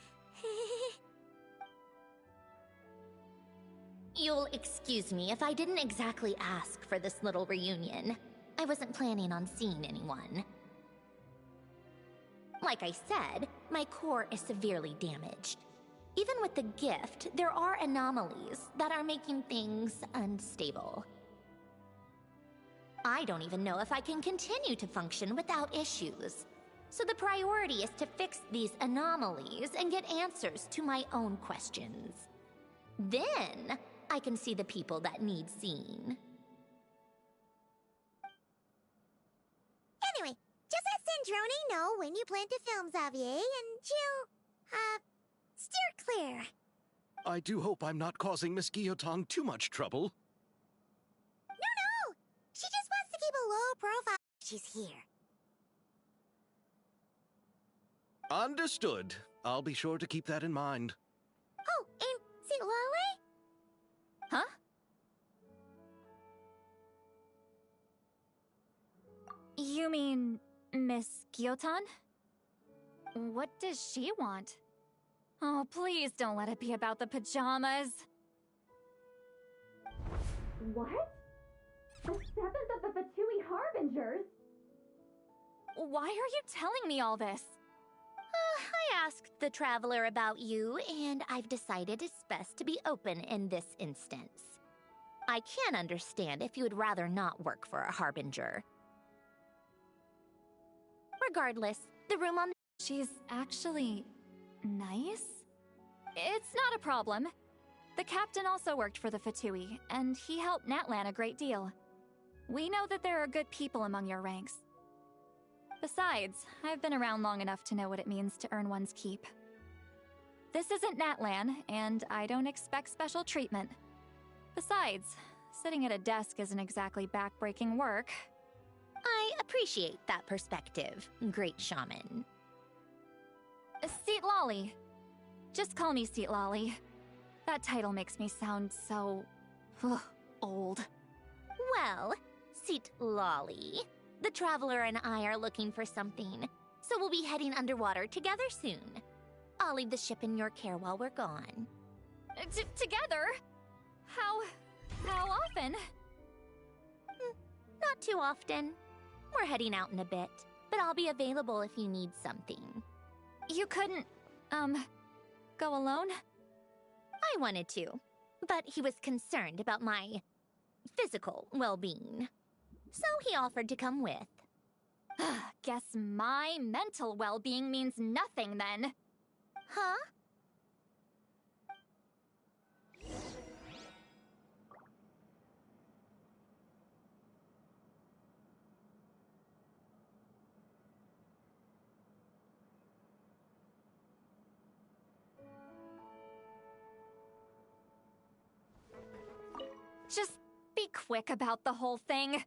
[SPEAKER 10] You'll excuse me if I didn't exactly ask for this little reunion. I wasn't planning on seeing anyone. Like I said, my core is severely damaged. Even with the gift, there are anomalies that are making things unstable. I don't even know if I can continue to function without issues. So the priority is to fix these anomalies and get answers to my own questions. Then, I can see the people that need seeing.
[SPEAKER 2] Anyway, just let Sandrone know when you plan to film Xavier, and she'll, steer clear.
[SPEAKER 3] I do hope I'm not causing Miss Guillotin too much trouble.
[SPEAKER 2] No! She just wants to keep a low profile when she's here.
[SPEAKER 3] Understood. I'll be sure to keep that in mind.
[SPEAKER 2] Oh, and St. Lale?
[SPEAKER 9] Huh? You mean Miss Guillotin? What does she want? Oh, please don't let it be about the pajamas.
[SPEAKER 8] What? The 7th of the Fatui Harbingers?
[SPEAKER 9] Why are you telling me all this?
[SPEAKER 10] I asked the Traveler about you, and I've decided it's best to be open in this instance. I can understand if you would rather not work for a Harbinger. Regardless, the room on the...
[SPEAKER 9] She's actually nice? It's not a problem. The captain also worked for the Fatui, and he helped Natlan a great deal. We know that there are good people among your ranks. Besides, I've been around long enough to know what it means to earn one's keep. This isn't Natlan, and I don't expect special treatment. Besides, sitting at a desk isn't exactly backbreaking work.
[SPEAKER 10] I appreciate that perspective, great shaman.
[SPEAKER 9] Seat Lolly. Just call me Seat Lolly. That title makes me sound so... old.
[SPEAKER 10] Well, Seat Lolly, the Traveler and I are looking for something, so we'll be heading underwater together soon. I'll leave the ship in your care while we're gone.
[SPEAKER 9] Together? How often?
[SPEAKER 10] Not too often. We're heading out in a bit, but I'll be available if you need something.
[SPEAKER 9] You couldn't, go alone?
[SPEAKER 10] I wanted to, but he was concerned about my physical well-being. So he offered to come with.
[SPEAKER 9] Guess my mental well-being means nothing then.
[SPEAKER 10] Huh?
[SPEAKER 9] Just be quick about the whole thing,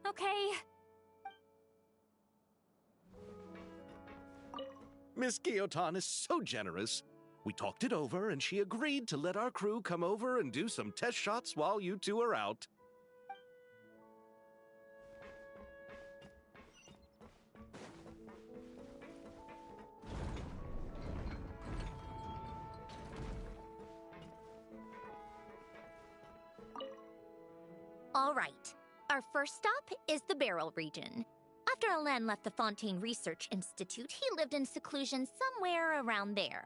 [SPEAKER 9] okay?
[SPEAKER 3] Miss Guillotin is so generous. We talked it over, and she agreed to let our crew come over and do some test shots while you two are out.
[SPEAKER 10] All right. Our first stop is the Barrel region. After Alain left the Fontaine Research Institute, he lived in seclusion somewhere around there.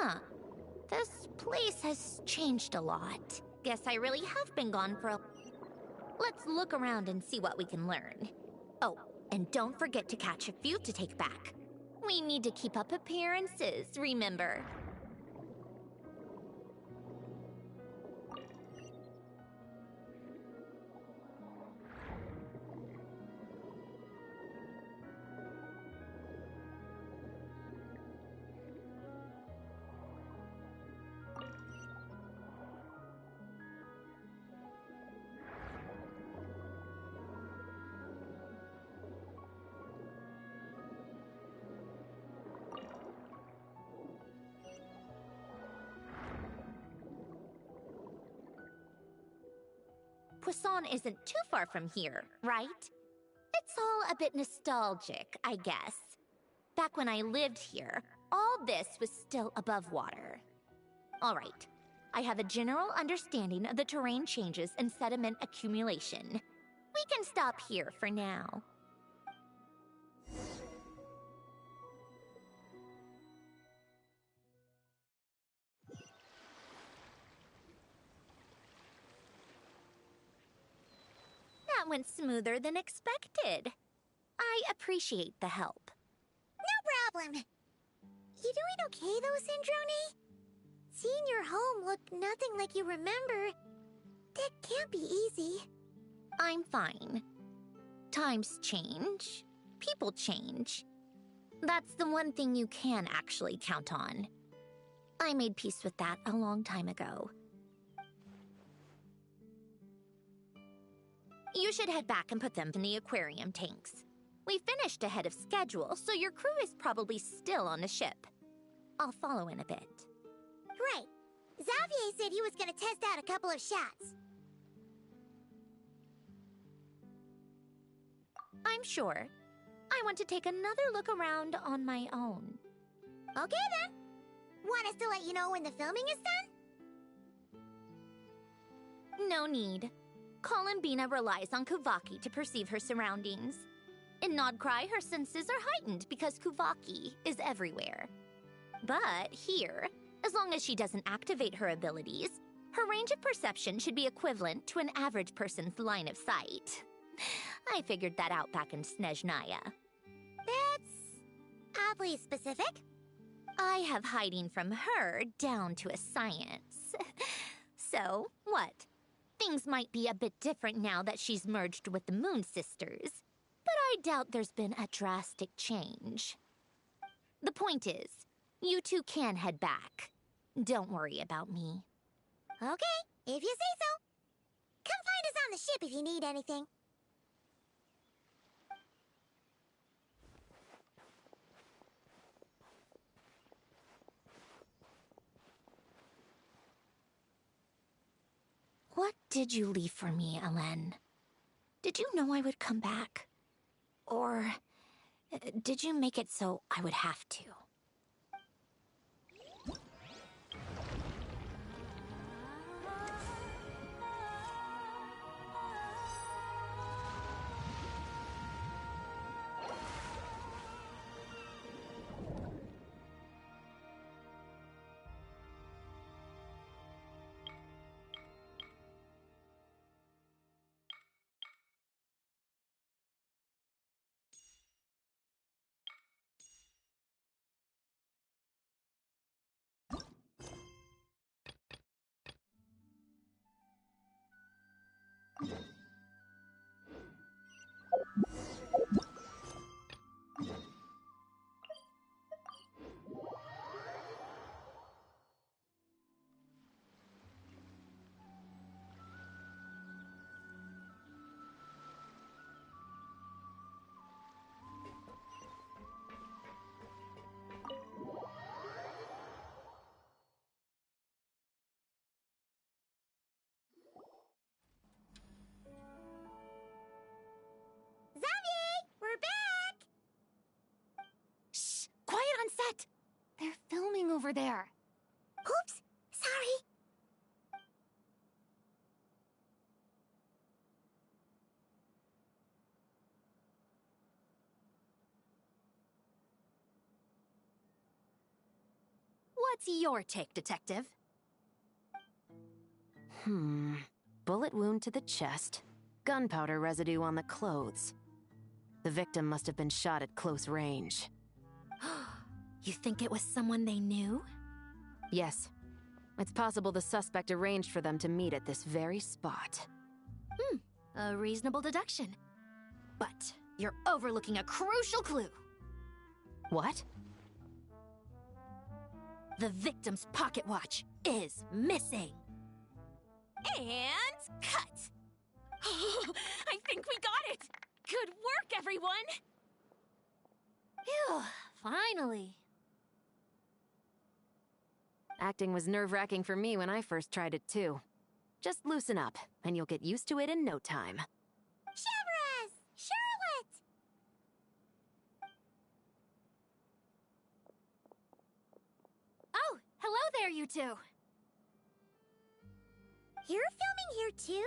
[SPEAKER 10] Huh. This place has changed a lot. Guess I really have been gone for a... Let's look around and see what we can learn. Oh, and don't forget to catch a few to take back. We need to keep up appearances, remember? Poisson isn't too far from here, right? It's all a bit nostalgic, I guess. Back when I lived here, all this was still above water. All right, I have a general understanding of the terrain changes and sediment accumulation. We can stop here for now. That went smoother than expected. I appreciate the help.
[SPEAKER 2] No problem. You doing okay though, Syndrome? Seeing your home look nothing like you remember, that can't be easy.
[SPEAKER 10] I'm fine. Times change. People change. That's the one thing you can actually count on. I made peace with that a long time ago. You should head back and put them in the aquarium tanks. We finished ahead of schedule, so your crew is probably still on the ship. I'll follow in a bit.
[SPEAKER 2] Right. Xavier said he was gonna test out a couple of shots.
[SPEAKER 10] I'm sure. I want to take another look around on my own.
[SPEAKER 2] Okay then. Want us to let you know when the filming is done?
[SPEAKER 10] No need. Columbina relies on Kuvaki to perceive her surroundings. In Nodcry, her senses are heightened because Kuvaki is everywhere. But here, as long as she doesn't activate her abilities, her range of perception should be equivalent to an average person's line of sight. I figured that out back in Snezhnaya.
[SPEAKER 2] That's oddly specific.
[SPEAKER 10] I have hiding from her down to a science. So, what? Things might be a bit different now that she's merged with the Moon Sisters, but I doubt there's been a drastic change. The point is, you two can head back. Don't worry about me.
[SPEAKER 2] Okay, if you say so. Come find us on the ship if you need anything.
[SPEAKER 10] What did you leave for me, Elen? Did you know I would come back? Or did you make it so I would have to?
[SPEAKER 4] set! They're filming over there.
[SPEAKER 2] Oops! Sorry!
[SPEAKER 6] What's your take, Detective? Bullet wound to the chest. Gunpowder residue on the clothes. The victim must have been shot at close range.
[SPEAKER 10] You think it was someone they knew?
[SPEAKER 6] Yes. It's possible the suspect arranged for them to meet at this very spot.
[SPEAKER 10] A reasonable deduction. But you're overlooking a crucial clue.
[SPEAKER 6] What?
[SPEAKER 10] The victim's pocket watch is missing.
[SPEAKER 9] And cut! I think we got it! Good work, everyone!
[SPEAKER 10] Phew, finally.
[SPEAKER 6] Acting was nerve-wracking for me when I first tried it too. Just loosen up, and you'll get used to it in no time.
[SPEAKER 2] Severus! Charlotte!
[SPEAKER 9] Oh, hello there, you two.
[SPEAKER 2] You're filming here too?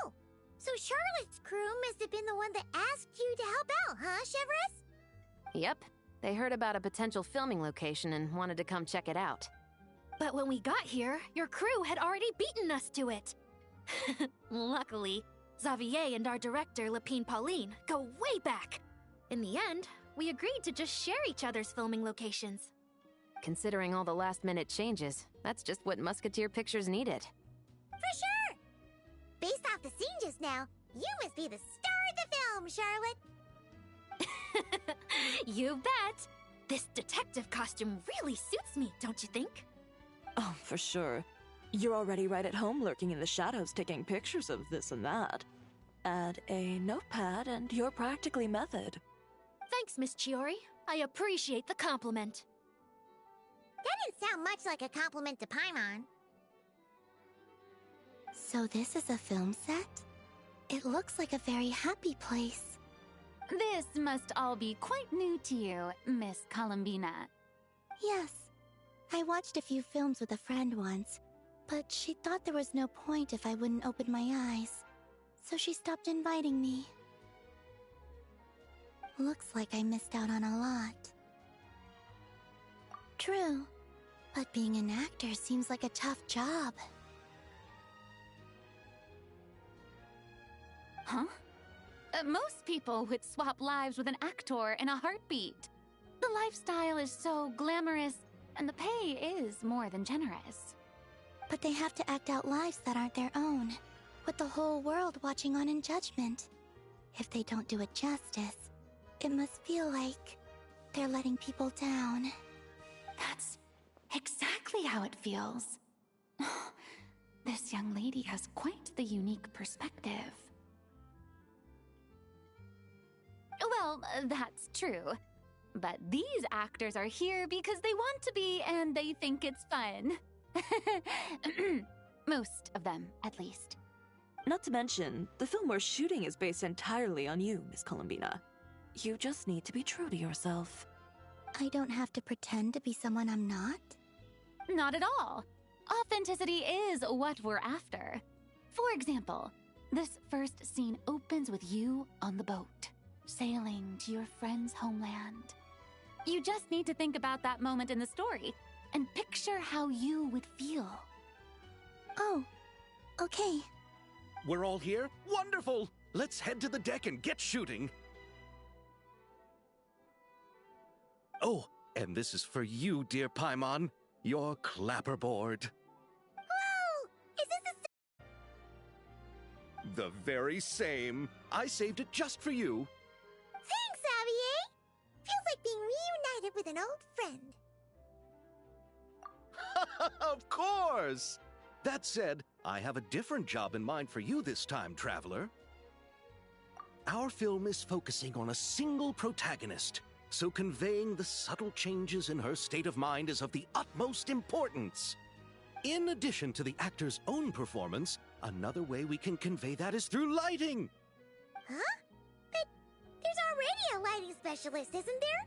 [SPEAKER 2] Oh, so Charlotte's crew must have been the one that asked you to help out, huh, Severus?
[SPEAKER 6] Yep, they heard about a potential filming location and wanted to come check it out.
[SPEAKER 9] But when we got here, your crew had already beaten us to it. Luckily, Xavier and our director, Lapine Pauline, go way back. In the end, we agreed to just share each other's filming locations.
[SPEAKER 6] Considering all the last-minute changes, that's just what Musketeer Pictures needed.
[SPEAKER 2] For sure! Based off the scene just now, you must be the star of the film, Charlotte!
[SPEAKER 9] You bet! This detective costume really suits me, don't you think?
[SPEAKER 1] Oh, for sure. You're already right at home lurking in the shadows taking pictures of this and that. Add a notepad and you're practically method.
[SPEAKER 9] Thanks, Miss Chiori. I appreciate the compliment.
[SPEAKER 2] That didn't sound much like a compliment to Paimon.
[SPEAKER 5] So this is a film set? It looks like a very happy place.
[SPEAKER 4] This must all be quite new to you, Miss Columbina.
[SPEAKER 5] Yes. I watched a few films with a friend once, but she thought there was no point if I wouldn't open my eyes. So she stopped inviting me. Looks like I missed out on a lot. True, but being an actor seems like a tough job.
[SPEAKER 4] Huh? Most people would swap lives with an actor in a heartbeat. The lifestyle is so glamorous, and the pay is more than generous.
[SPEAKER 5] But they have to act out lives that aren't their own, with the whole world watching on in judgment. If they don't do it justice, it must feel like they're letting people down.
[SPEAKER 4] That's exactly how it feels. This young lady has quite the unique perspective. Well, that's true. But these actors are here because they want to be and they think it's fun. Most of them, at least.
[SPEAKER 1] Not to mention, the film we're shooting is based entirely on you, Miss Columbina. You just need to be true to yourself.
[SPEAKER 5] I don't have to pretend to be someone I'm not?
[SPEAKER 4] Not at all. Authenticity is what we're after. For example, this first scene opens with you on the boat, sailing to your friend's homeland. You just need to think about that moment in the story and picture how you would feel.
[SPEAKER 5] Oh, okay.
[SPEAKER 3] We're all here? Wonderful! Let's head to the deck and get shooting. Oh, and this is for you, dear Paimon. Your clapperboard.
[SPEAKER 2] Whoa! Is this
[SPEAKER 3] The very same. I saved it just for you.
[SPEAKER 2] Thanks, Xavier! Feels like being reunited with an old friend.
[SPEAKER 3] Of course! That said, I have a different job in mind for you this time, Traveler. Our film is focusing on a single protagonist, so conveying the subtle changes in her state of mind is of the utmost importance. In addition to the actor's own performance, another way we can convey that is through lighting.
[SPEAKER 2] Huh? But there's already a lighting specialist, isn't there?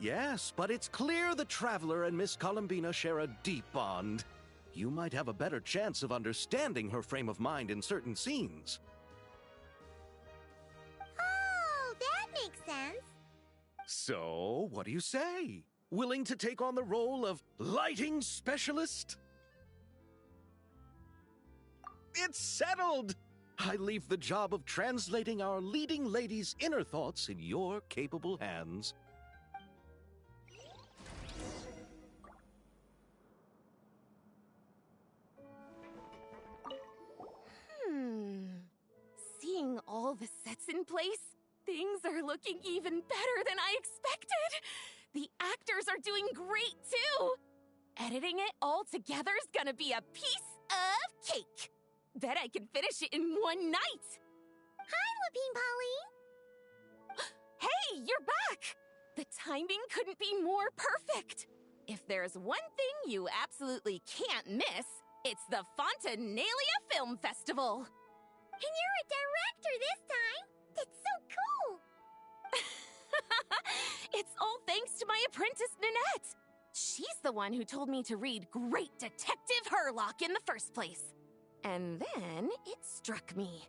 [SPEAKER 3] Yes, but it's clear the Traveler and Miss Columbina share a deep bond. You might have a better chance of understanding her frame of mind in certain scenes.
[SPEAKER 2] Oh, that makes sense.
[SPEAKER 3] So, what do you say? Willing to take on the role of lighting specialist? It's settled! I leave the job of translating our leading lady's inner thoughts in your capable hands.
[SPEAKER 9] Seeing all the sets in place, things are looking even better than I expected. The actors are doing great too. Editing it all together is gonna be a piece of cake. Bet I can finish it in one night.
[SPEAKER 2] Hi, Lapine Pauline.
[SPEAKER 9] Hey, you're back. The timing couldn't be more perfect. If there's one thing you absolutely can't miss,
[SPEAKER 12] It's the Fontinalia Film Festival!
[SPEAKER 2] And you're a director this time! That's so cool!
[SPEAKER 12] It's all thanks to my apprentice, Ninette! She's the one who told me to read Great Detective Herlock in the first place. And then it struck me.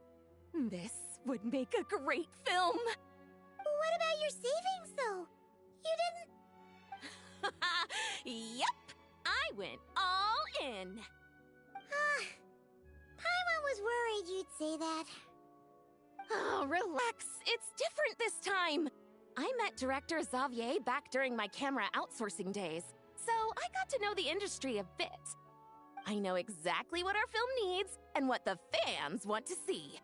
[SPEAKER 12] This would make a great film!
[SPEAKER 2] What about your savings, though? You didn't...
[SPEAKER 12] Yep! I went all in!
[SPEAKER 2] Paimon was worried you'd say that.
[SPEAKER 12] Oh, relax. It's different this time. I met director Xavier back during my camera outsourcing days, so I got to know the industry a bit. I know exactly what our film needs and what the fans want to see.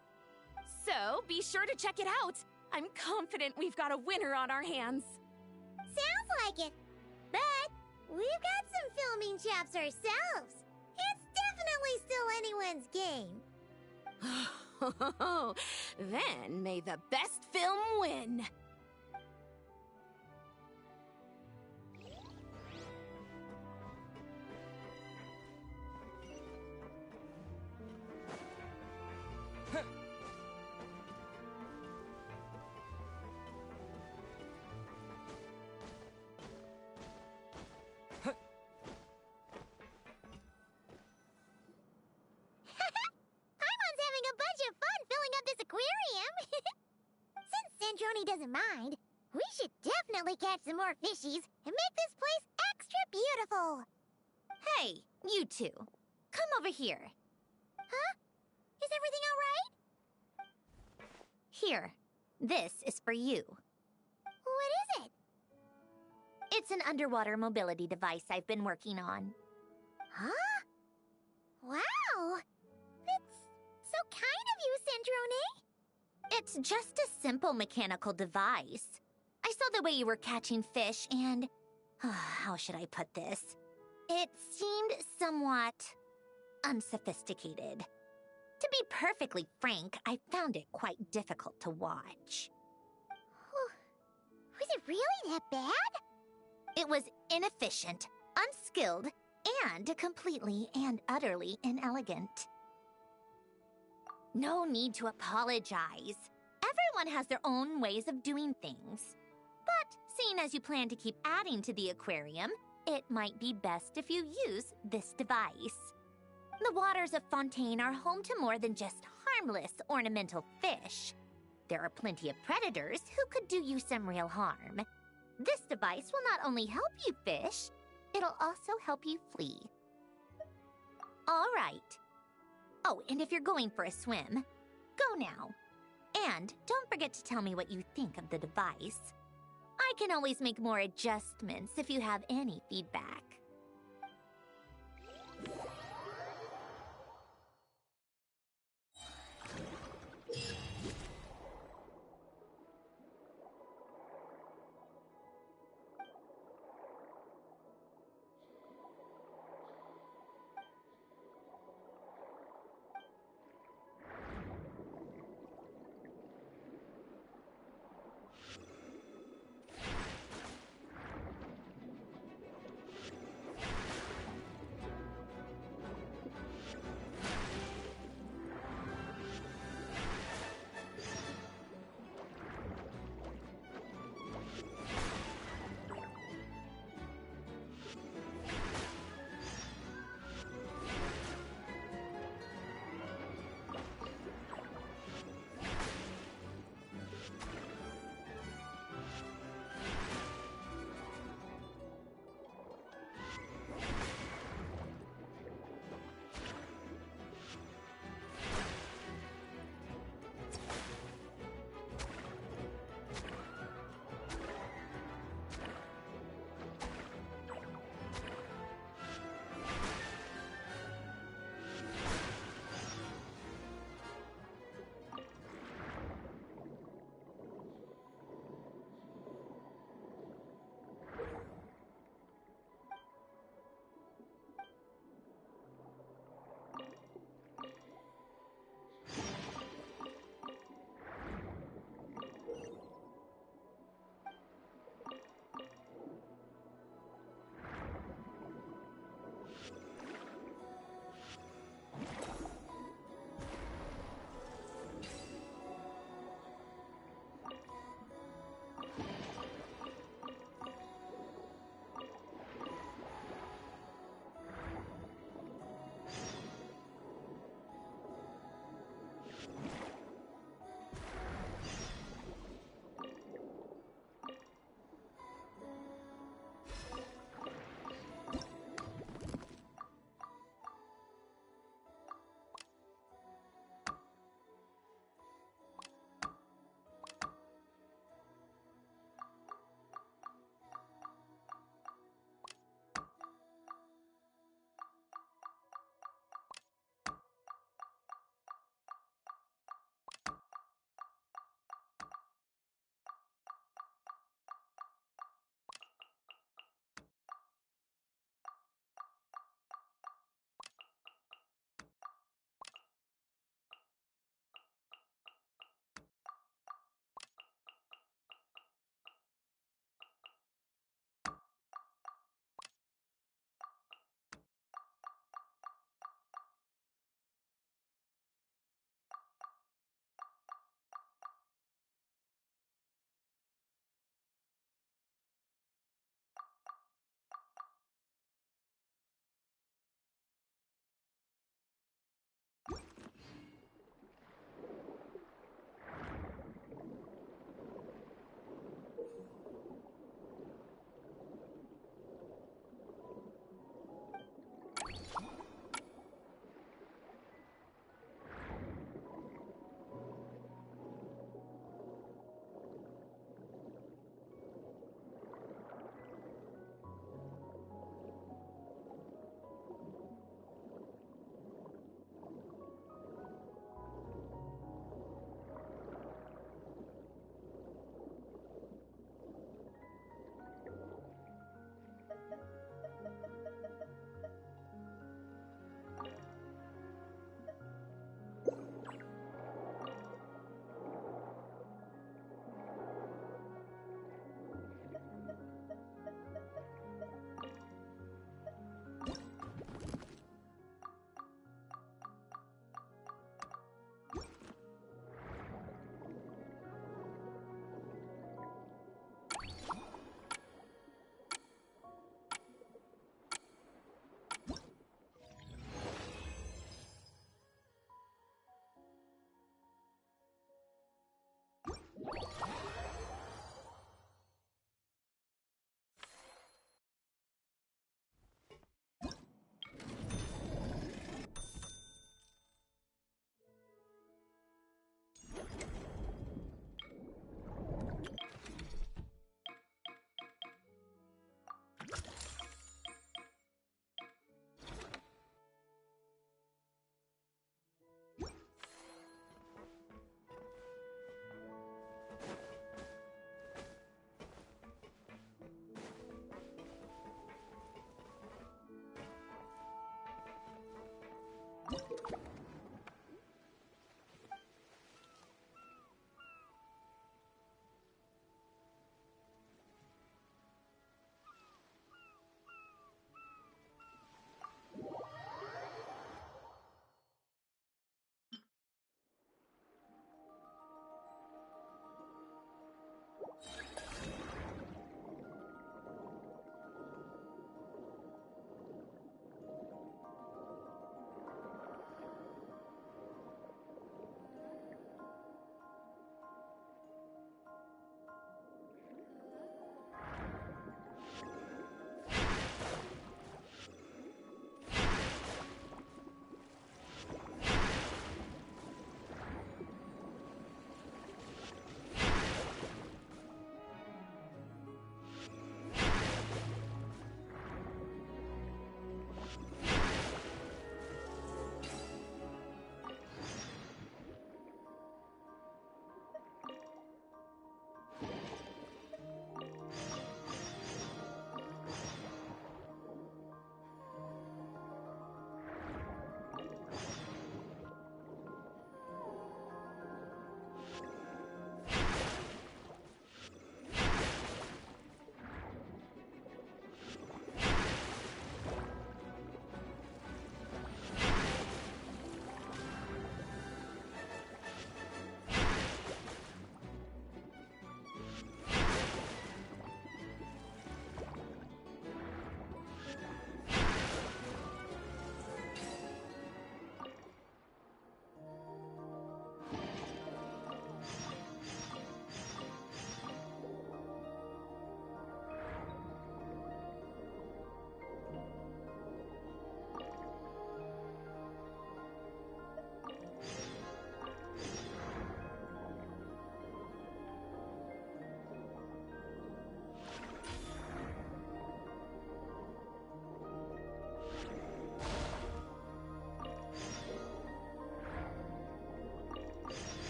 [SPEAKER 12] So be sure to check it out. I'm confident we've got a winner on our hands.
[SPEAKER 2] Sounds like it. But we've got some filming chops ourselves. It's definitely still anyone's game.
[SPEAKER 12] Then may the best film win.
[SPEAKER 2] Centroni doesn't mind, we should definitely catch some more fishies and make this place extra beautiful.
[SPEAKER 10] Hey, you two. Come over here.
[SPEAKER 2] Huh? Is everything all right?
[SPEAKER 10] Here. This is for you.
[SPEAKER 2] What is it?
[SPEAKER 10] It's an underwater mobility device I've been working on.
[SPEAKER 2] Huh? Wow! That's so kind of you, Centrone.
[SPEAKER 10] It's just a simple mechanical device. I saw the way you were catching fish and... how should I put this? It seemed somewhat... unsophisticated. To be perfectly frank, I found it quite difficult to watch.
[SPEAKER 2] Was it really that bad?
[SPEAKER 10] It was inefficient, unskilled, and completely and utterly inelegant. No need to apologize. Everyone has their own ways of doing things. But seeing as you plan to keep adding to the aquarium, it might be best if you use this device. The waters of Fontaine are home to more than just harmless ornamental fish. There are plenty of predators who could do you some real harm. This device will not only help you fish, it'll also help you flee. All right. Oh, and if you're going for a swim, go now. And don't forget to tell me what you think of the device. I can always make more adjustments if you have any feedback.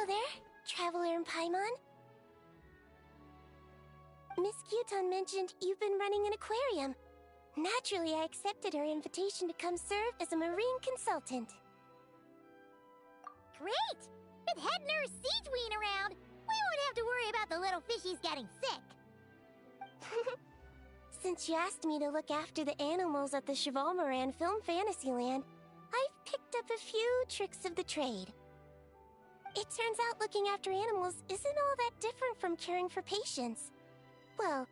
[SPEAKER 2] Hello there, Traveler and Paimon. Miss Kyuton mentioned you've been running an aquarium. Naturally, I accepted her invitation to come serve as a marine consultant.
[SPEAKER 13] Great! With head nurse Siegeween around, we won't have to worry about the little fishies getting sick.
[SPEAKER 2] Since you asked me to look after the animals at the Chevalmoran Film Fantasyland, I've picked up a few tricks of the trade. It turns out looking after animals isn't all that different from caring for patients. Well,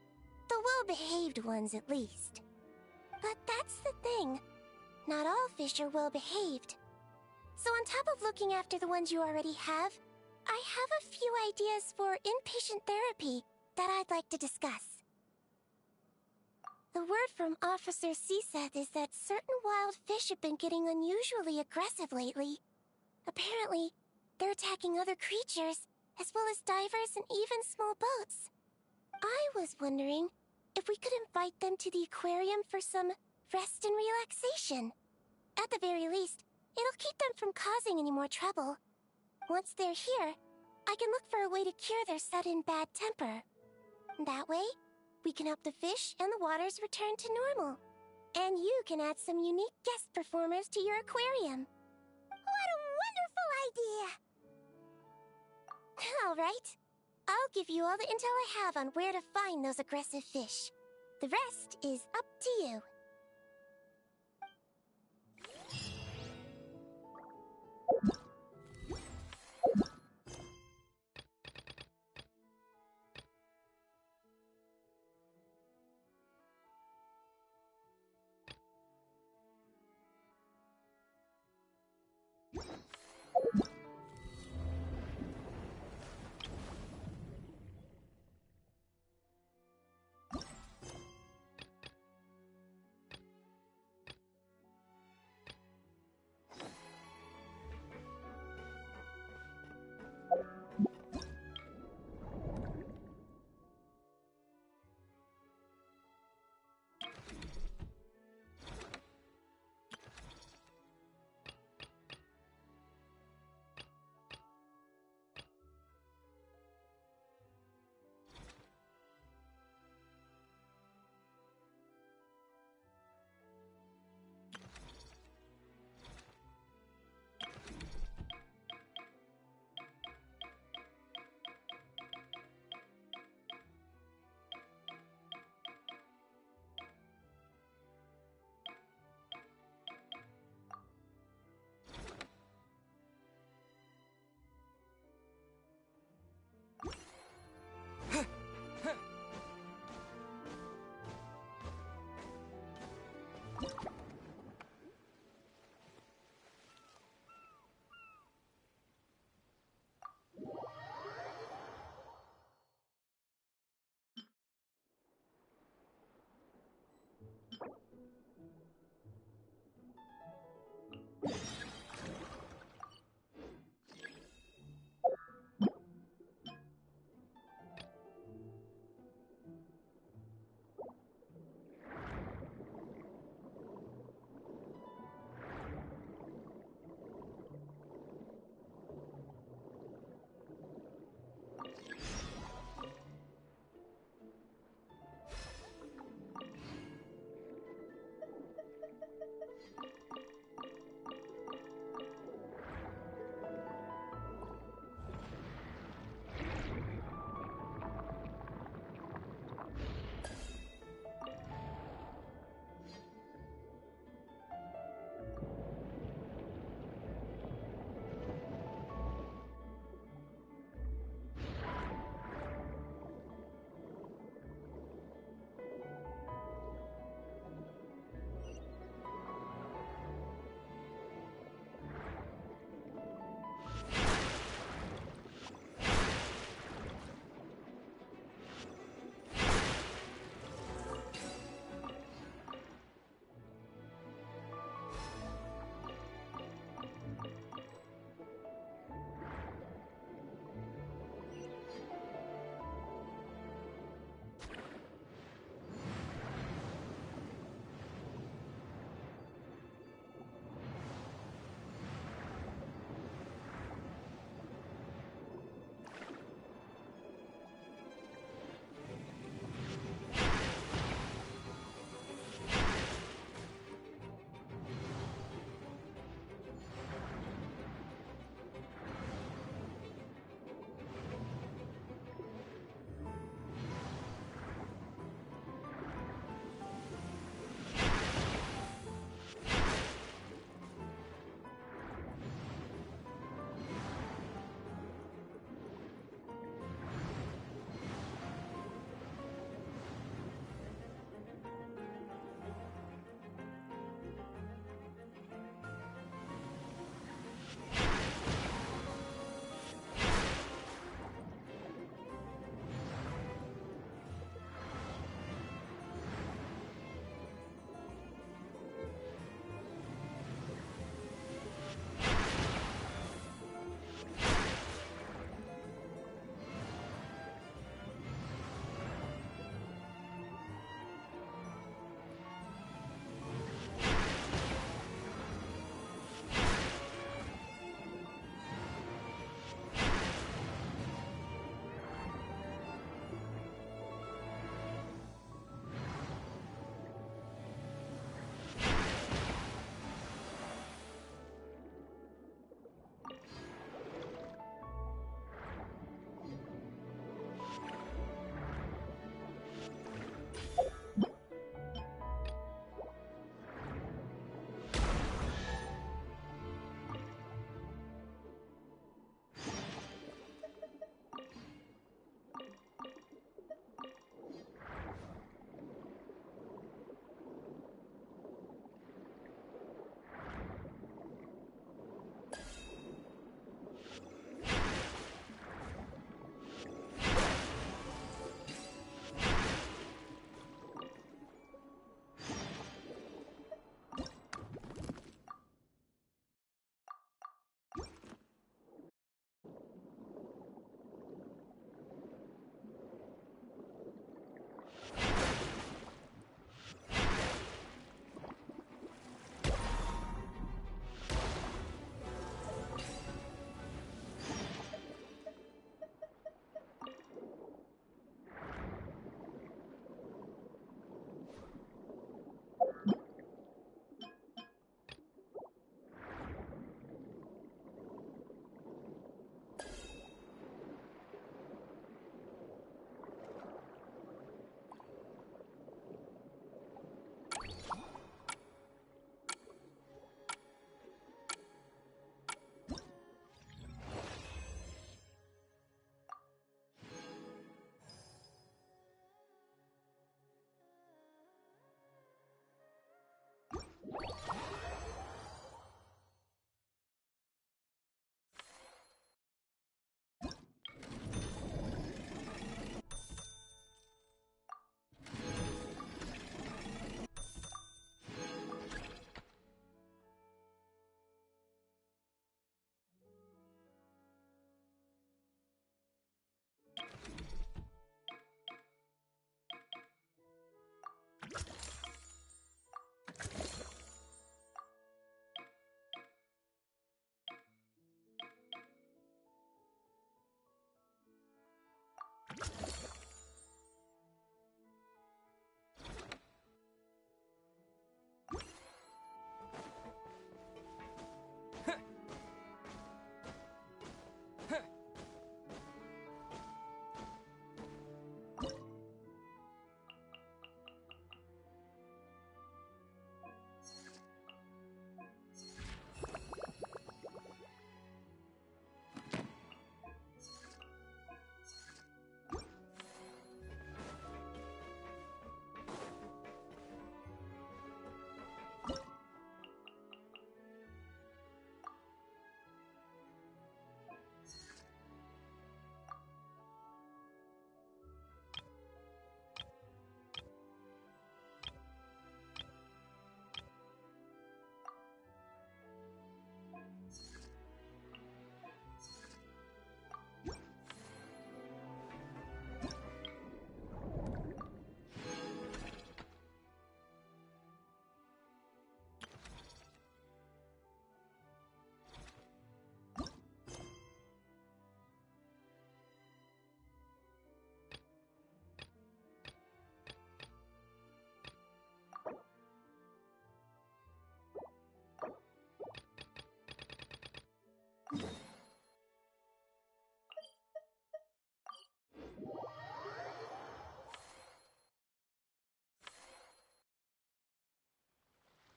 [SPEAKER 2] the well-behaved ones at least. But that's the thing. Not all fish are well-behaved. So on top of looking after the ones you already have, I have a few ideas for inpatient therapy that I'd like to discuss. The word from Officer Seaseth is that certain wild fish have been getting unusually aggressive lately. Apparently, they're attacking other creatures, as well as divers and even small boats. I was wondering if we could invite them to the aquarium for some rest and relaxation. At the very least, it'll keep them from causing any more trouble. Once they're here, I can look for a way to cure their sudden bad temper. That way, we can help the fish and the waters return to normal. And you can add some unique guest performers to your aquarium.
[SPEAKER 13] What a wonderful idea!
[SPEAKER 2] All right. I'll give you all the intel I have on where to find those aggressive fish. The rest is up to you.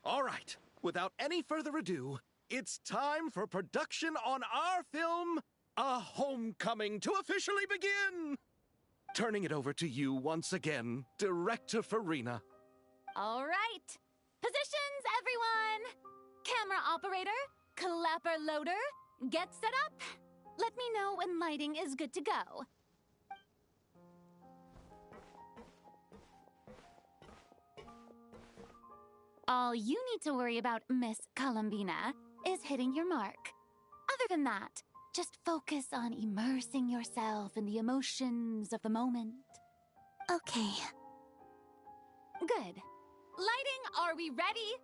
[SPEAKER 3] All right, without any further ado, it's time for production on our film, A Homecoming, to officially begin! Turning it over to you once again, Director Farina.
[SPEAKER 4] All right. Positions, everyone! Camera operator, clapper loader, get set up. Let me know when lighting is good to go. All you need to worry about, Miss Columbina, is hitting your mark. Other than that, just focus on immersing yourself in the emotions of the moment.
[SPEAKER 5] Okay.
[SPEAKER 4] Good. Lighting, are we ready?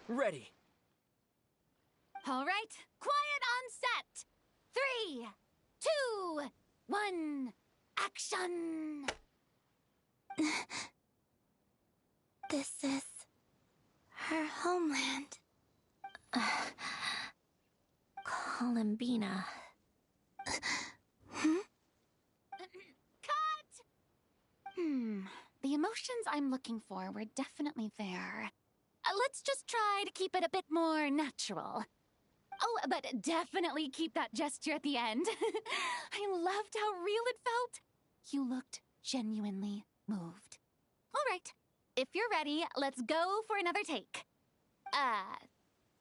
[SPEAKER 11] Ready.
[SPEAKER 4] All right, quiet on set. 3, 2, 1, action!
[SPEAKER 5] This is her homeland.
[SPEAKER 10] Columbina.
[SPEAKER 4] Cut! The emotions I'm looking for were definitely there. Let's just try to keep it a bit more natural. Oh, but definitely keep that gesture at the end. I loved how real it felt. You looked genuinely moved. All right, if you're ready, let's go for another take.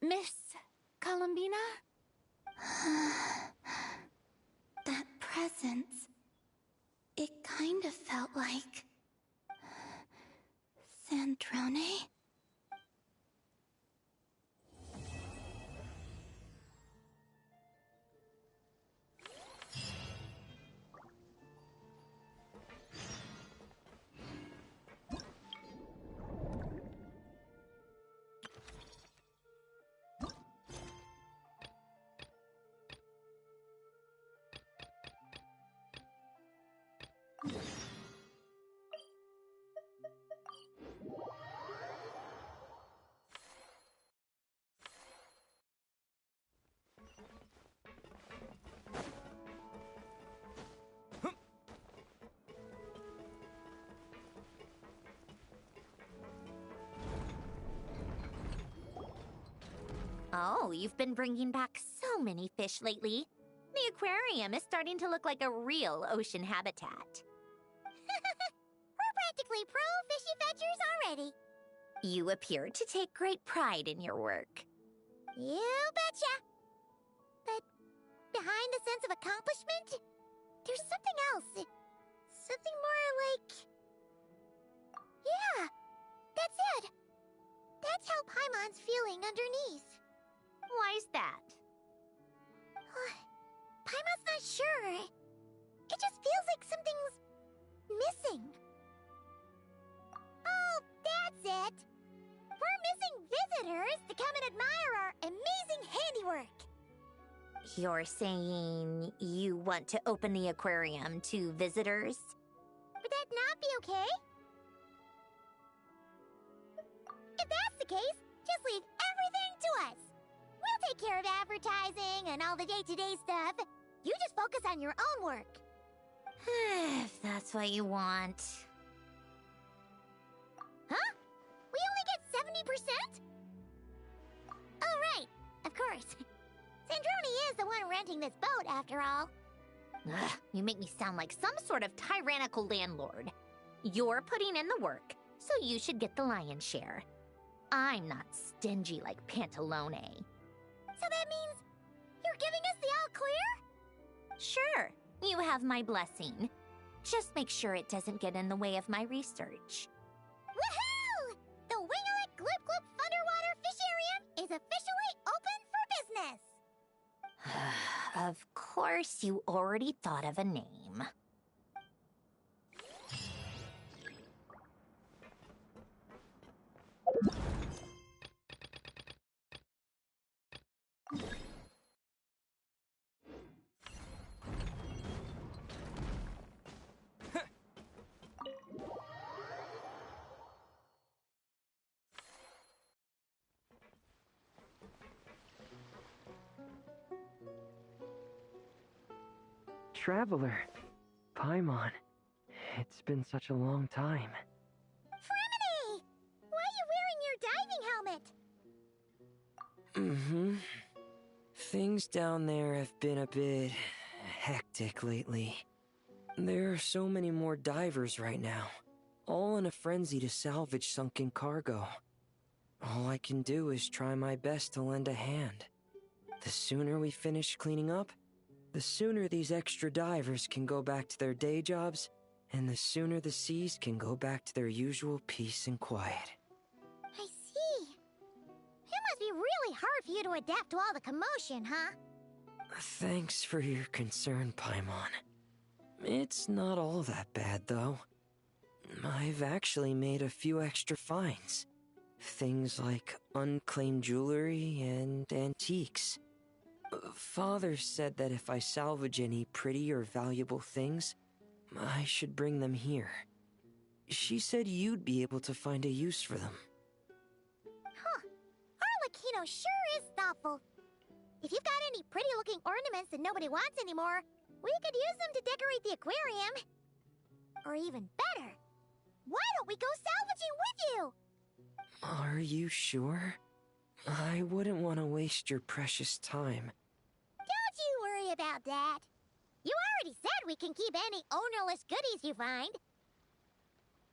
[SPEAKER 4] Miss Columbina?
[SPEAKER 5] That presence, it kind of felt like Sandrone.
[SPEAKER 10] Oh, you've been bringing back so many fish lately. The aquarium is starting to look like a real ocean habitat.
[SPEAKER 2] We're practically pro fishy fetchers already.
[SPEAKER 10] You appear to take great pride in your work.
[SPEAKER 2] You betcha. But behind the sense of accomplishment, there's something else. Something more like... Yeah, that's it. That's how Paimon's feeling underneath.
[SPEAKER 10] Why's that?
[SPEAKER 2] Paimon's not sure. It just feels like something's missing. Oh, that's it. We're missing visitors to come and admire our amazing handiwork.
[SPEAKER 10] You're saying you want to open the aquarium to visitors?
[SPEAKER 2] Would that not be okay? If that's the case, just leave everything to us. We'll take care of advertising and all the day-to-day stuff. You just focus on your own work.
[SPEAKER 10] If that's what you want.
[SPEAKER 2] Huh? We only get 70%? Oh, right. Of course. Sandrone is the one renting this boat, after all.
[SPEAKER 10] Ugh, you make me sound like some sort of tyrannical landlord. You're putting in the work, so you should get the lion's share. I'm not stingy like Pantalone.
[SPEAKER 2] So that means you're giving us the all clear?
[SPEAKER 10] Sure, you have my blessing. Just make sure it doesn't get in the way of my research.
[SPEAKER 2] Woohoo! is officially open for business!
[SPEAKER 10] Of course, you already thought of a name.
[SPEAKER 14] Traveler, Paimon, it's been such a long time.
[SPEAKER 2] Fremini! Why are you wearing your diving helmet?
[SPEAKER 14] Things down there have been a bit hectic lately. There are so many more divers right now, all in a frenzy to salvage sunken cargo. All I can do is try my best to lend a hand. The sooner we finish cleaning up, the sooner these extra divers can go back to their day jobs, and the sooner the seas can go back to their usual peace and quiet.
[SPEAKER 2] I see. It must be really hard for you to adapt to all the commotion, huh?
[SPEAKER 14] Thanks for your concern, Paimon. It's not all that bad, though. I've actually made a few extra finds. Things like unclaimed jewelry and antiques. Father said that if I salvage any pretty or valuable things, I should bring them here. She said you'd be able to find a use for them.
[SPEAKER 2] Huh. Arlecchino sure is thoughtful. If you've got any pretty-looking ornaments that nobody wants anymore, we could use them to decorate the aquarium. Or even better, why don't we go salvaging with you?
[SPEAKER 14] Are you sure? I wouldn't want to waste your precious time.
[SPEAKER 2] Don't you worry about that. You already said we can keep any ownerless goodies you find.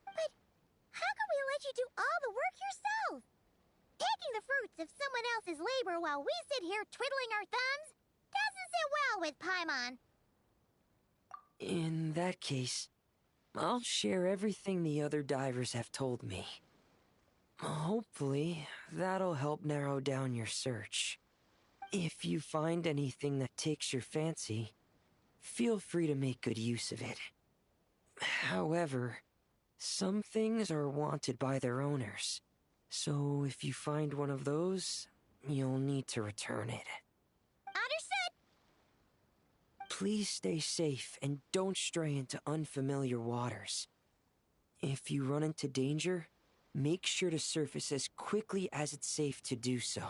[SPEAKER 2] But how can we let you do all the work yourself? Taking the fruits of someone else's labor while we sit here twiddling our thumbs doesn't sit well with Paimon.
[SPEAKER 14] In that case, I'll share everything the other divers have told me. Hopefully, that'll help narrow down your search. If you find anything that takes your fancy, feel free to make good use of it. However, some things are wanted by their owners, so if you find one of those, you'll need to return it.
[SPEAKER 2] Understood!
[SPEAKER 14] Please stay safe and don't stray into unfamiliar waters. If you run into danger, make sure to surface as quickly as it's safe to do so.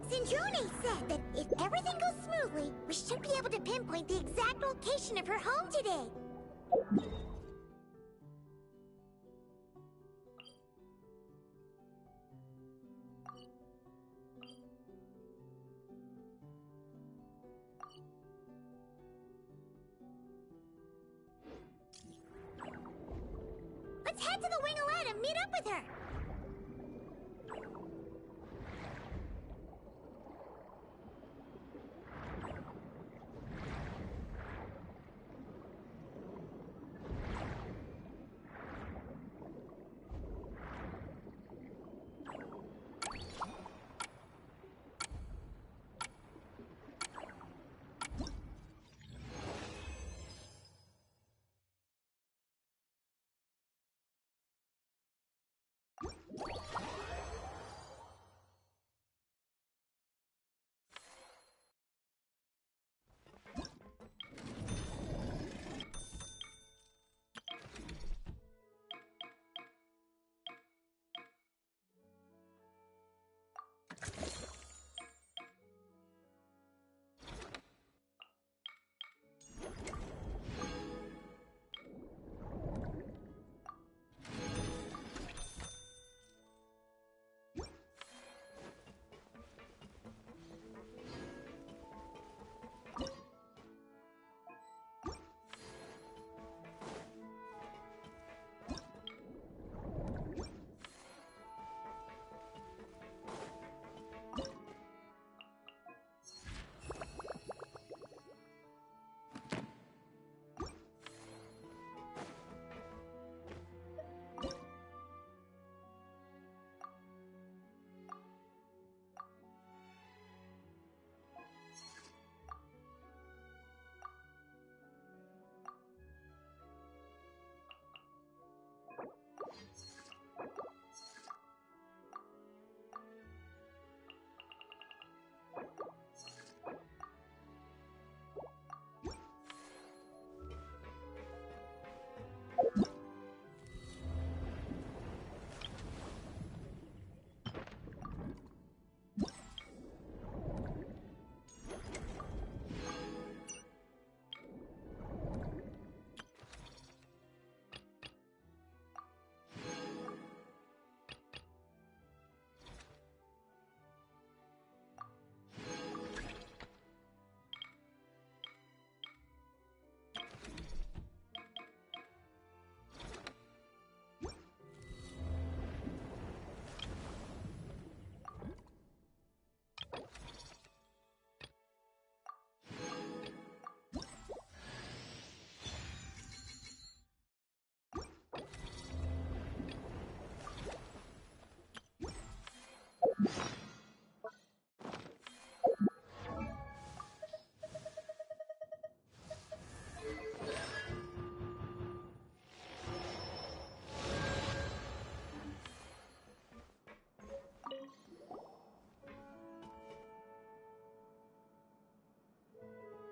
[SPEAKER 2] Sindrone said that if everything goes smoothly, we should be able to pinpoint the exact location of her home today. Let's head to the Wing-O-Lette and meet up with her.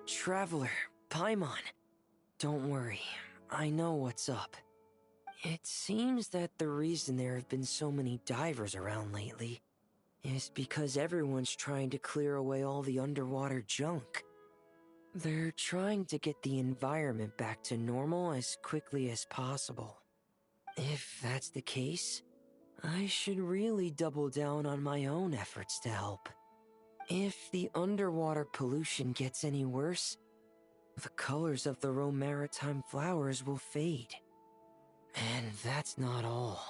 [SPEAKER 14] Traveler, Paimon. Don't worry, I know what's up. It seems that the reason there have been so many divers around lately is because everyone's trying to clear away all the underwater junk. They're trying to get the environment back to normal as quickly as possible. If that's the case, I should really double down on my own efforts to help. If the underwater pollution gets any worse, the colors of the Rome maritime flowers will fade. And that's not all.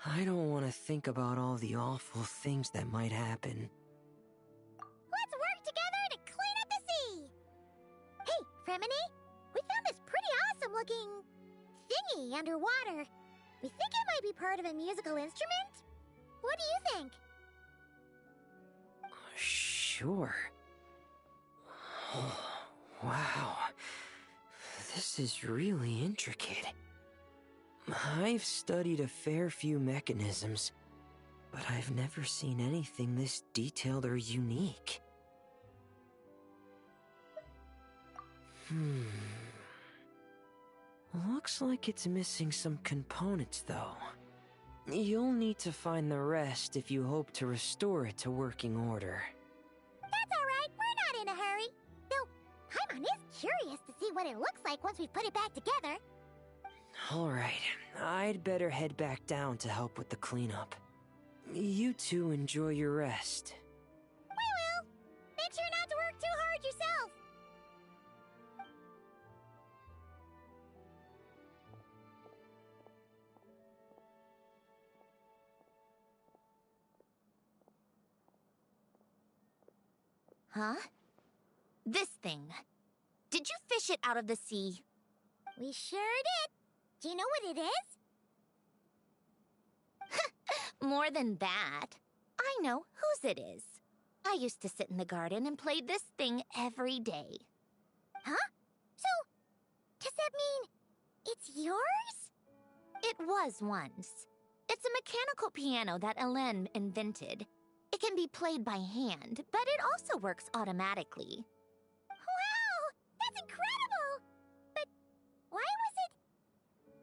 [SPEAKER 14] I don't want to think about all the awful things that might happen.
[SPEAKER 2] Let's work together to clean up the sea! Hey, Fremini, we found this pretty awesome looking thingy underwater. We think it might be part of a musical instrument? What do you think?
[SPEAKER 14] Sure. Oh, wow. This is really intricate. I've studied a fair few mechanisms, but I've never seen anything this detailed or unique. Looks like it's missing some components, though. You'll need to find the rest if you hope to restore it to working order.
[SPEAKER 2] That's alright, we're not in a hurry. Though, Paimon is curious to see what it looks like once we put it back together.
[SPEAKER 14] Alright, I'd better head back down to help with the cleanup. You two enjoy your rest.
[SPEAKER 2] We will! Make sure not to work too hard yourself!
[SPEAKER 10] Huh? This thing. Did you fish it out of the sea?
[SPEAKER 2] We sure did! Do you know what it is?
[SPEAKER 10] More than that. I know whose it is. I used to sit in the garden and play this thing every day.
[SPEAKER 2] Huh? So, does that mean it's yours?
[SPEAKER 10] It was once. It's a mechanical piano that Hélène invented. It can be played by hand, but it also works automatically.
[SPEAKER 2] Wow! That's incredible! But why was it...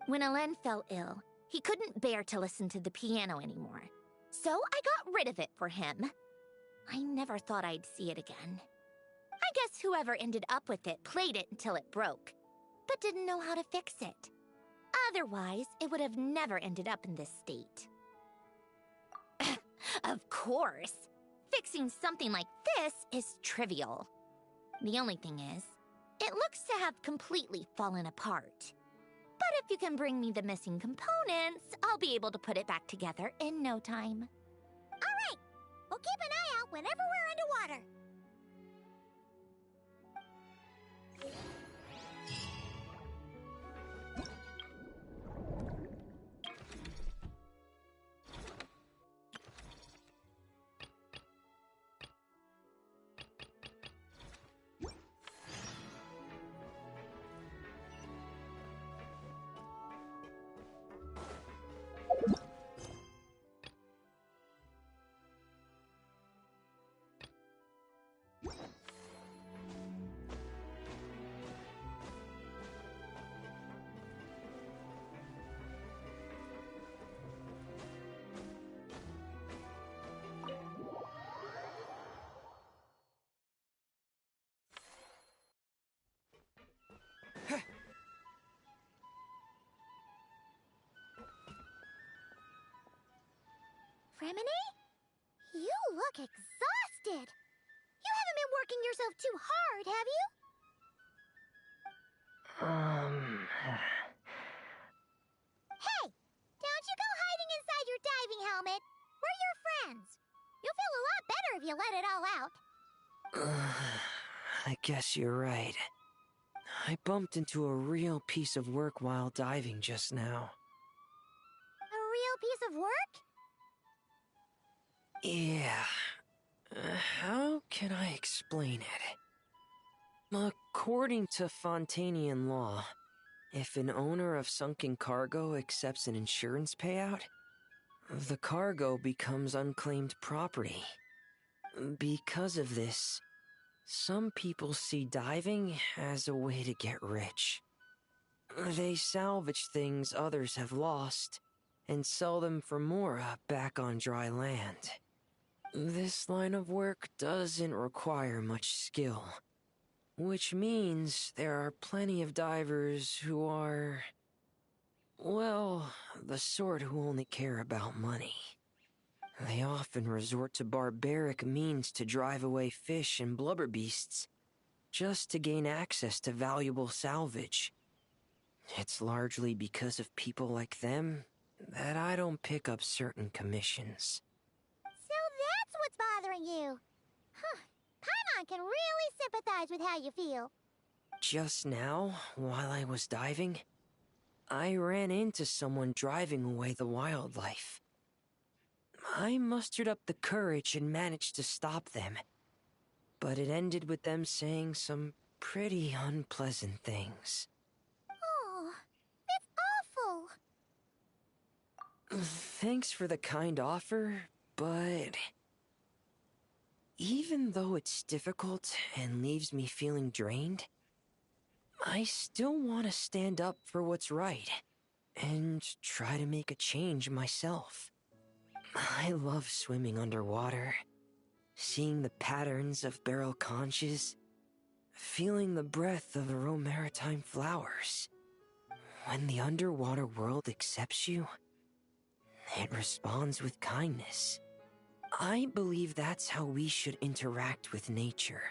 [SPEAKER 10] When Hélène fell ill, he couldn't bear to listen to the piano anymore. So I got rid of it for him. I never thought I'd see it again. I guess whoever ended up with it played it until it broke, but didn't know how to fix it. Otherwise, it would have never ended up in this state. Of course! Fixing something like this is trivial. The only thing is, it looks to have completely fallen apart. But if you can bring me the missing components, I'll be able to put it back together in no time.
[SPEAKER 2] Alright! We'll keep an eye out whenever we're underwater. Fremini? You look exhausted. You haven't been working yourself too hard, have you? Hey! Don't you go hiding inside your diving helmet. We're your friends. You'll feel a lot better if you let it all out.
[SPEAKER 14] I guess you're right. I bumped into a real piece of work while diving just now.
[SPEAKER 2] A real piece of work?
[SPEAKER 14] Yeah. How can I explain it? According to Fontanian law, if an owner of sunken cargo accepts an insurance payout, the cargo becomes unclaimed property. Because of this, Some people see diving as a way to get rich. They salvage things others have lost and sell them for more back on dry land. This line of work doesn't require much skill, which means there are plenty of divers who are, well, the sort who only care about money. They often resort to barbaric means to drive away fish and blubber beasts, just to gain access to valuable salvage. It's largely because of people like them that I don't pick up certain commissions.
[SPEAKER 13] So that's what's bothering you. Huh. Paimon can really sympathize with how you feel.
[SPEAKER 14] Just now, while I was diving, I ran into someone driving away the wildlife. I mustered up the courage and managed to stop them, but it ended with them saying some pretty unpleasant things.
[SPEAKER 13] Oh, that's awful.
[SPEAKER 14] Thanks for the kind offer, but even though it's difficult and leaves me feeling drained, I still want to stand up for what's right and try to make a change myself. I love swimming underwater, seeing the patterns of barrel conches, feeling the breath of the maritime flowers. When the underwater world accepts you, it responds with kindness. I believe that's how we should interact with nature,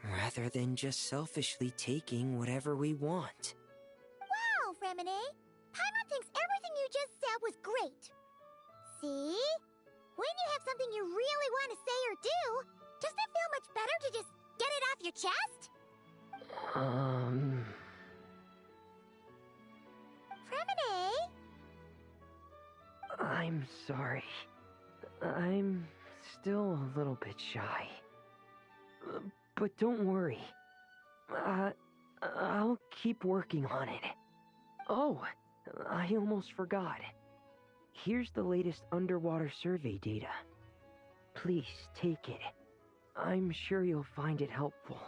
[SPEAKER 14] rather than just selfishly taking whatever we want.
[SPEAKER 13] Wow, Remine! Paimon thinks everything you just said was great. See? When you have something you really want to say or do, doesn't it feel much better to just get it off your chest? Remine?
[SPEAKER 14] I'm sorry. I'm still a little bit shy. But don't worry. I'll keep working on it. Oh, I almost forgot. Here's the latest underwater survey data. Please take it. I'm sure you'll find it helpful.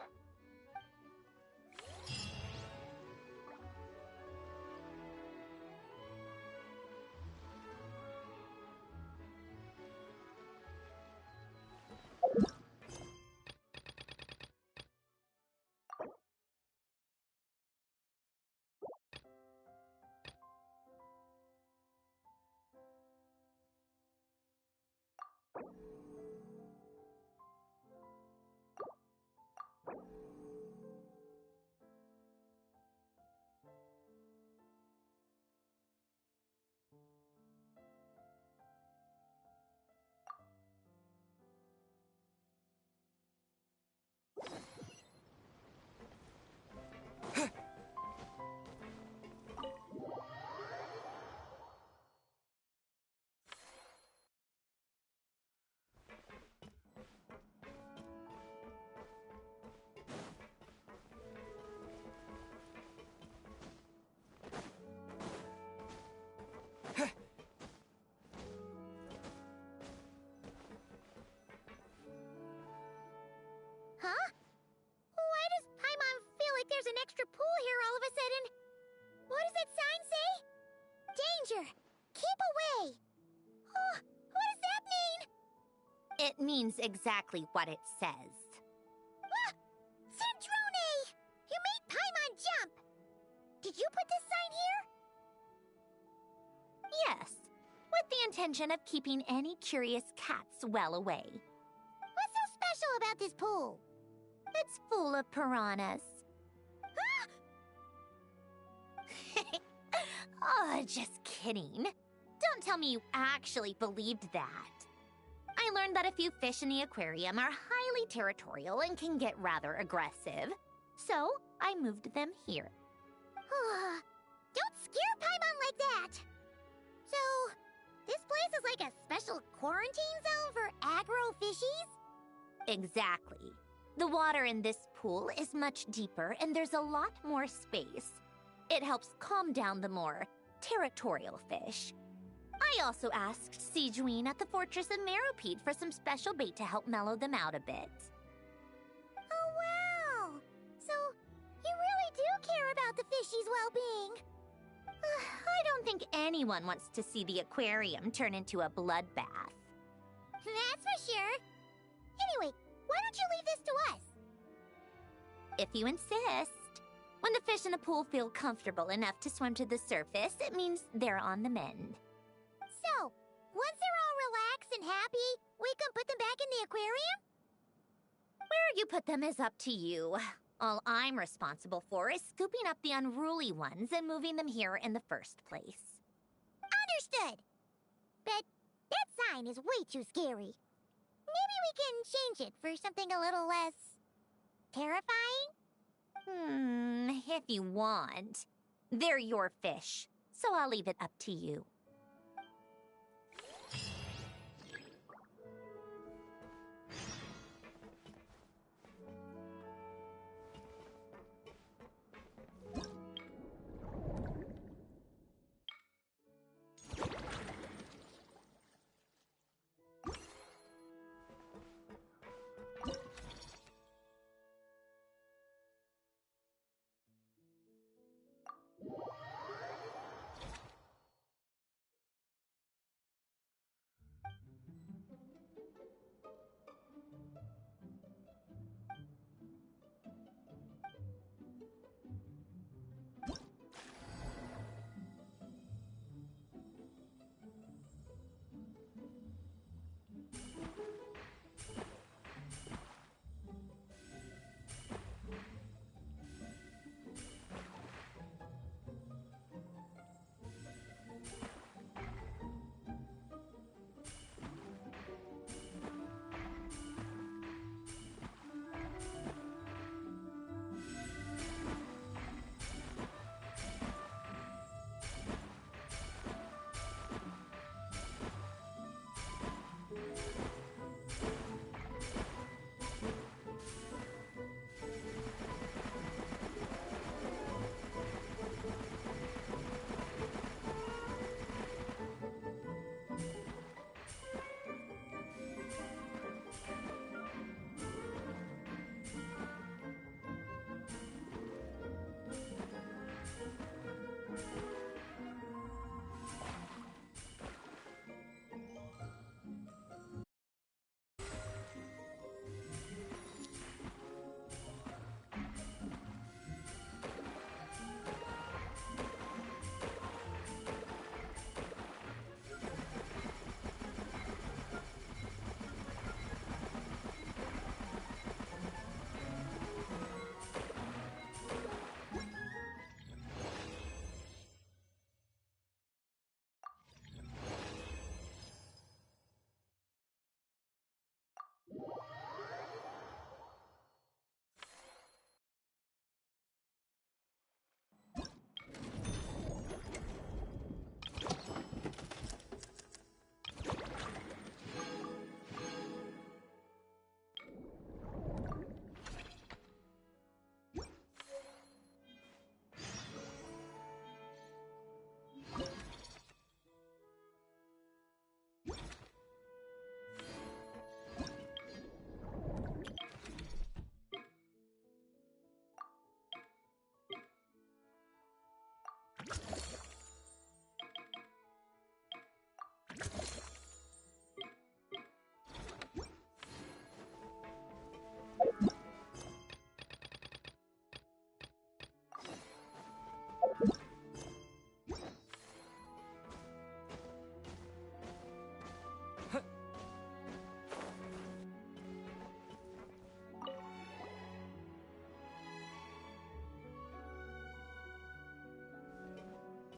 [SPEAKER 13] Huh? Why does Paimon feel like there's an extra pool here all of a sudden? What does that sign say? Danger! Keep away! Oh, what does that mean?
[SPEAKER 10] It means exactly what it says.
[SPEAKER 13] Ah! Cendrone! You made Paimon jump! Did you put this sign here?
[SPEAKER 10] Yes, with the intention of keeping any curious cats well away.
[SPEAKER 13] What's so special about this pool?
[SPEAKER 10] It's full of piranhas. Oh, just kidding. Don't tell me you actually believed that. I learned that a few fish in the aquarium are highly territorial and can get rather aggressive. So, I moved them here.
[SPEAKER 13] Don't scare Paimon like that! So, this place is like a special quarantine zone for aggro fishies?
[SPEAKER 10] Exactly. The water in this pool is much deeper and there's a lot more space. It helps calm down the more territorial fish. I also asked Sijuin at the Fortress of Meropede for some special bait to help mellow them out a bit.
[SPEAKER 2] fishy's well-being.
[SPEAKER 10] I don't think anyone wants to see the aquarium turn into a bloodbath.
[SPEAKER 2] That's for sure. Anyway, why don't you leave this to us?
[SPEAKER 10] If you insist. When the fish in the pool feel comfortable enough to swim to the surface, it means they're on the mend.
[SPEAKER 2] So, once they're all relaxed and happy, we can put them back in the aquarium?
[SPEAKER 10] Where you put them is up to you. All I'm responsible for is scooping up the unruly ones and moving them here in the first place.
[SPEAKER 2] Understood. But that sign is way too scary. Maybe we can change it for something a little less terrifying?
[SPEAKER 10] If you want. They're your fish, so I'll leave it up to you.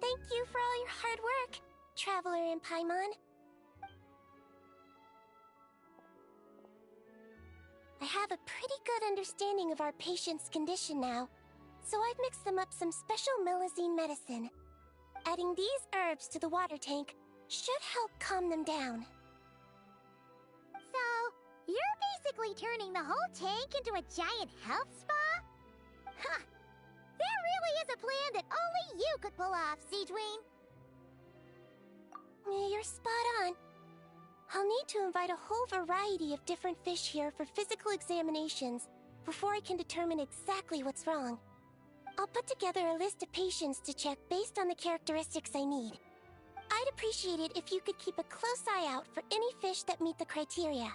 [SPEAKER 13] Thank you for all your hard work, Traveler in Paimon. I have a pretty good understanding of our patient's condition now, so I've mixed them up some special melazine medicine. Adding these herbs to the water tank should help calm them down.
[SPEAKER 2] So, you're basically turning the whole tank into a giant health spa? Huh. That really is a plan that only you could pull off, Seedwayne.
[SPEAKER 13] You're spot on. I'll need to invite a whole variety of different fish here for physical examinations before I can determine exactly what's wrong. I'll put together a list of patients to check based on the characteristics I need. I'd appreciate it if you could keep a close eye out for any fish that meet the criteria.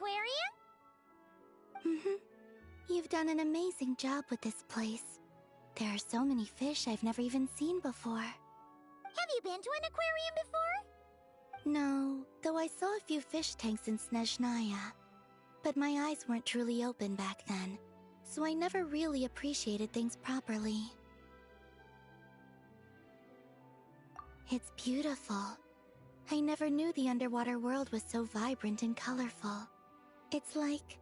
[SPEAKER 2] aquarium?
[SPEAKER 5] You've done an amazing job with this place. There are so many fish I've never even seen before.
[SPEAKER 2] Have you been to an aquarium before?
[SPEAKER 5] No, though I saw a few fish tanks in Snezhnaya. But my eyes weren't truly open back then, so I never really appreciated things properly. It's beautiful. I never knew the underwater world was so vibrant and colorful. It's like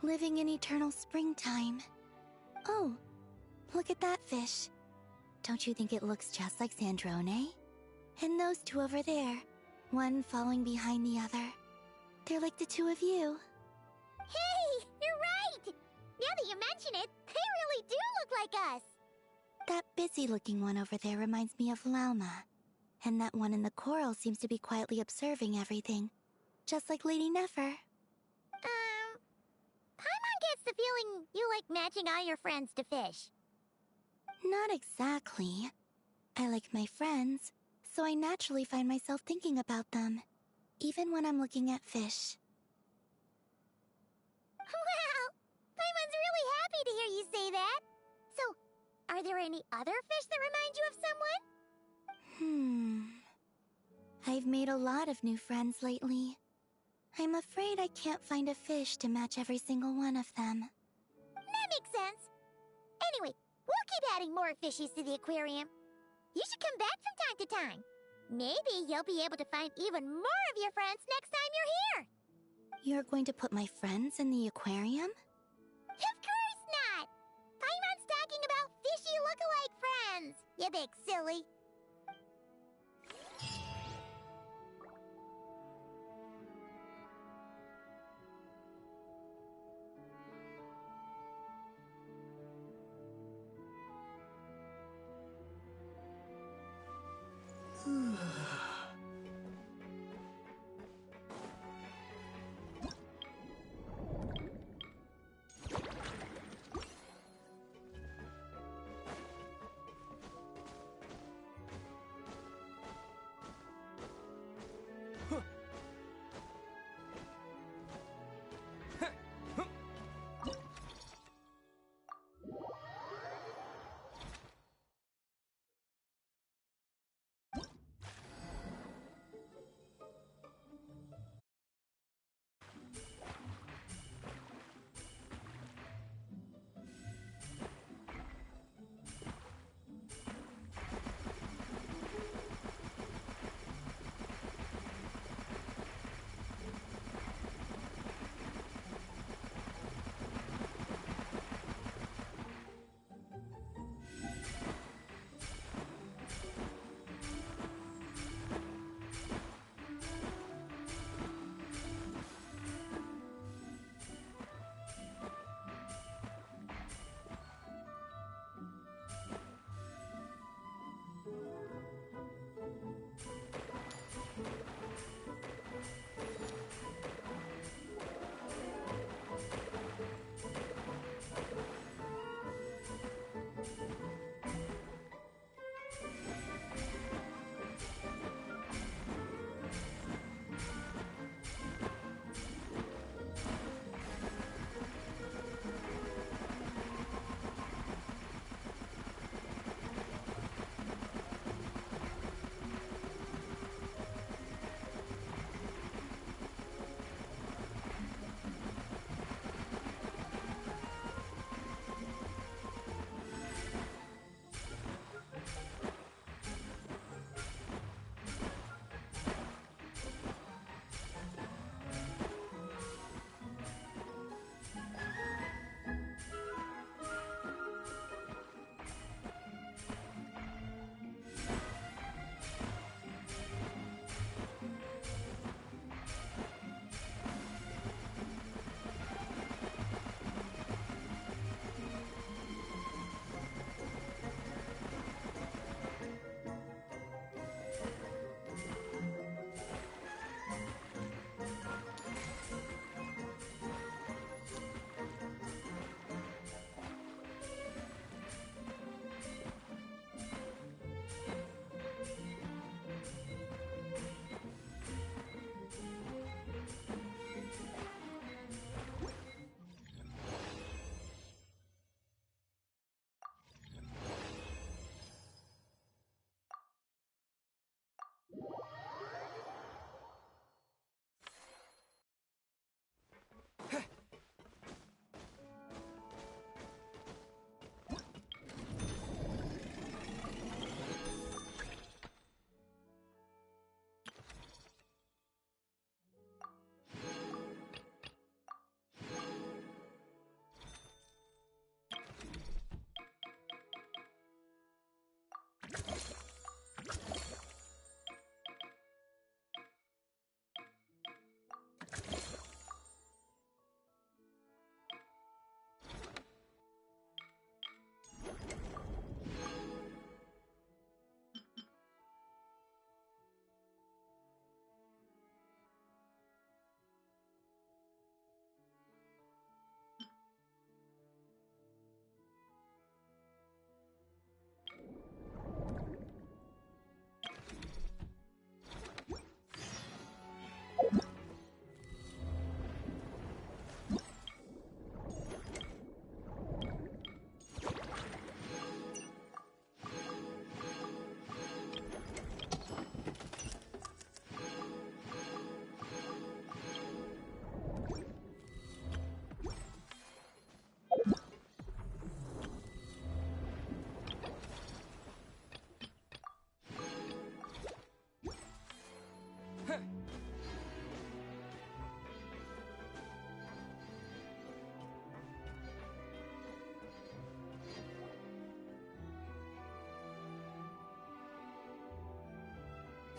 [SPEAKER 5] living in eternal springtime. Oh, look at that fish. Don't you think it looks just like Sandrone? And those two over there, one following behind the other. They're like the two of you.
[SPEAKER 2] Hey, you're right! Now that you mention it, they really do look like us!
[SPEAKER 5] That busy-looking one over there reminds me of Lauma. And that one in the coral seems to be quietly observing everything. Just like Lady Nefer.
[SPEAKER 2] Paimon gets the feeling you like matching all your friends to fish.
[SPEAKER 5] Not exactly. I like my friends, so I naturally find myself thinking about them. Even when I'm looking at fish.
[SPEAKER 2] Wow! Paimon's really happy to hear you say that. So, are there any other fish that remind you of someone?
[SPEAKER 5] I've made a lot of new friends lately. I'm afraid I can't find a fish to match every single one of them.
[SPEAKER 2] That makes sense. Anyway, we'll keep adding more fishies to the aquarium. You should come back from time to time. Maybe you'll be able to find even more of your friends next time you're here.
[SPEAKER 5] You're going to put my friends in the aquarium?
[SPEAKER 2] Of course not! Paimon's talking about fishy look-alike friends, you big silly.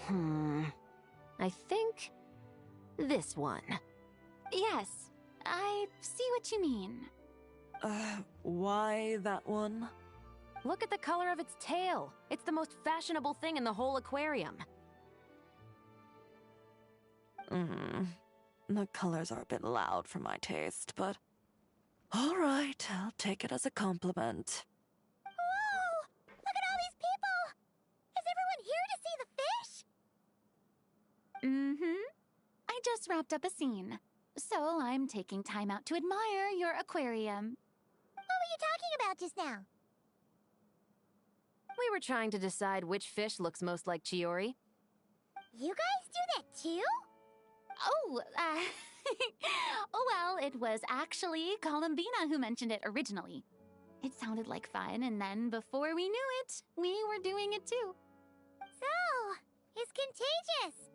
[SPEAKER 6] I think this one.
[SPEAKER 4] Yes, I see what you mean.
[SPEAKER 1] Why that one?
[SPEAKER 6] Look at the color of its tail. It's the most fashionable thing in the whole aquarium.
[SPEAKER 1] The colors are a bit loud for my taste, but... Alright, I'll take it as a compliment.
[SPEAKER 13] Whoa! Look at all these people! Is everyone here to see the fish?
[SPEAKER 4] I just wrapped up a scene, so I'm taking time out to admire your aquarium.
[SPEAKER 13] What were you talking about just now?
[SPEAKER 6] We were trying to decide which fish looks most like Chiori.
[SPEAKER 13] You guys do that too?
[SPEAKER 4] Oh, well, it was actually Columbina who mentioned it originally. It sounded like fun, and then before we knew it, we were doing it too.
[SPEAKER 13] So, it's contagious.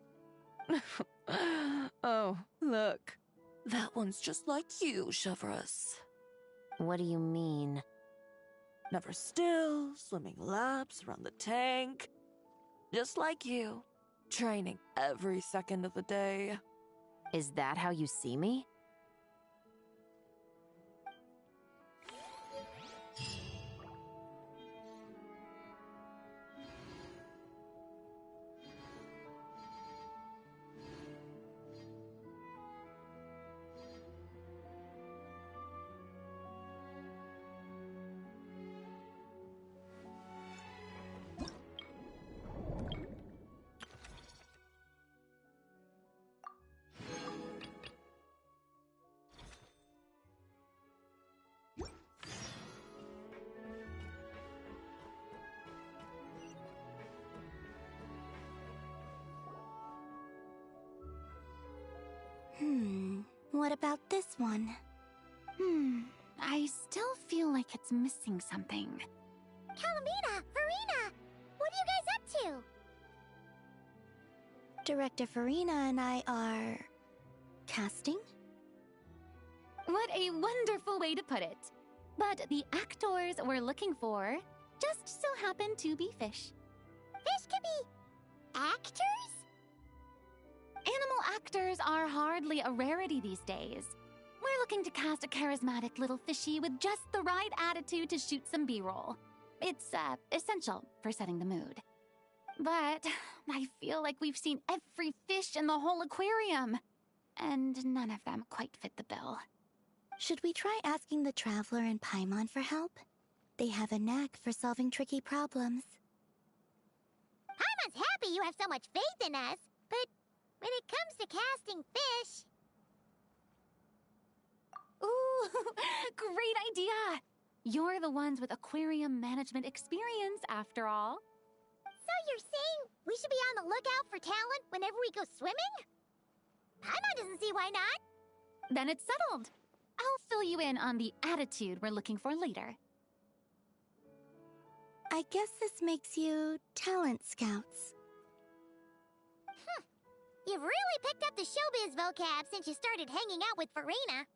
[SPEAKER 1] Oh, look. That one's just like you, Chevreuse.
[SPEAKER 6] What do you mean?
[SPEAKER 1] Never still, swimming laps around the tank. Just like you. Training every second of the day.
[SPEAKER 6] Is that how you see me?
[SPEAKER 5] What about this one?
[SPEAKER 4] I still feel like it's missing something.
[SPEAKER 13] Kalamina! Farina! What are you guys up to?
[SPEAKER 5] Director Farina and I are... casting?
[SPEAKER 4] What a wonderful way to put it. But the actors we're looking for just so happen to be fish.
[SPEAKER 13] Fish can be... actors?
[SPEAKER 4] Animal actors are hardly a rarity these days. We're looking to cast a charismatic little fishy with just the right attitude to shoot some B-roll. It's, essential for setting the mood. But I feel like we've seen every fish in the whole aquarium, and none of them quite fit the bill.
[SPEAKER 5] Should we try asking the Traveler and Paimon for help? They have a knack for solving tricky problems.
[SPEAKER 13] Paimon's happy you have so much faith in us, but when it comes to casting fish...
[SPEAKER 4] Ooh, great idea! You're the ones with aquarium management experience, after all.
[SPEAKER 13] So you're saying we should be on the lookout for talent whenever we go swimming? Paimon doesn't see why not.
[SPEAKER 4] Then it's settled. I'll fill you in on the attitude we're looking for later.
[SPEAKER 5] I guess this makes you talent scouts.
[SPEAKER 13] You've really picked up the showbiz vocab since you started hanging out with Farina.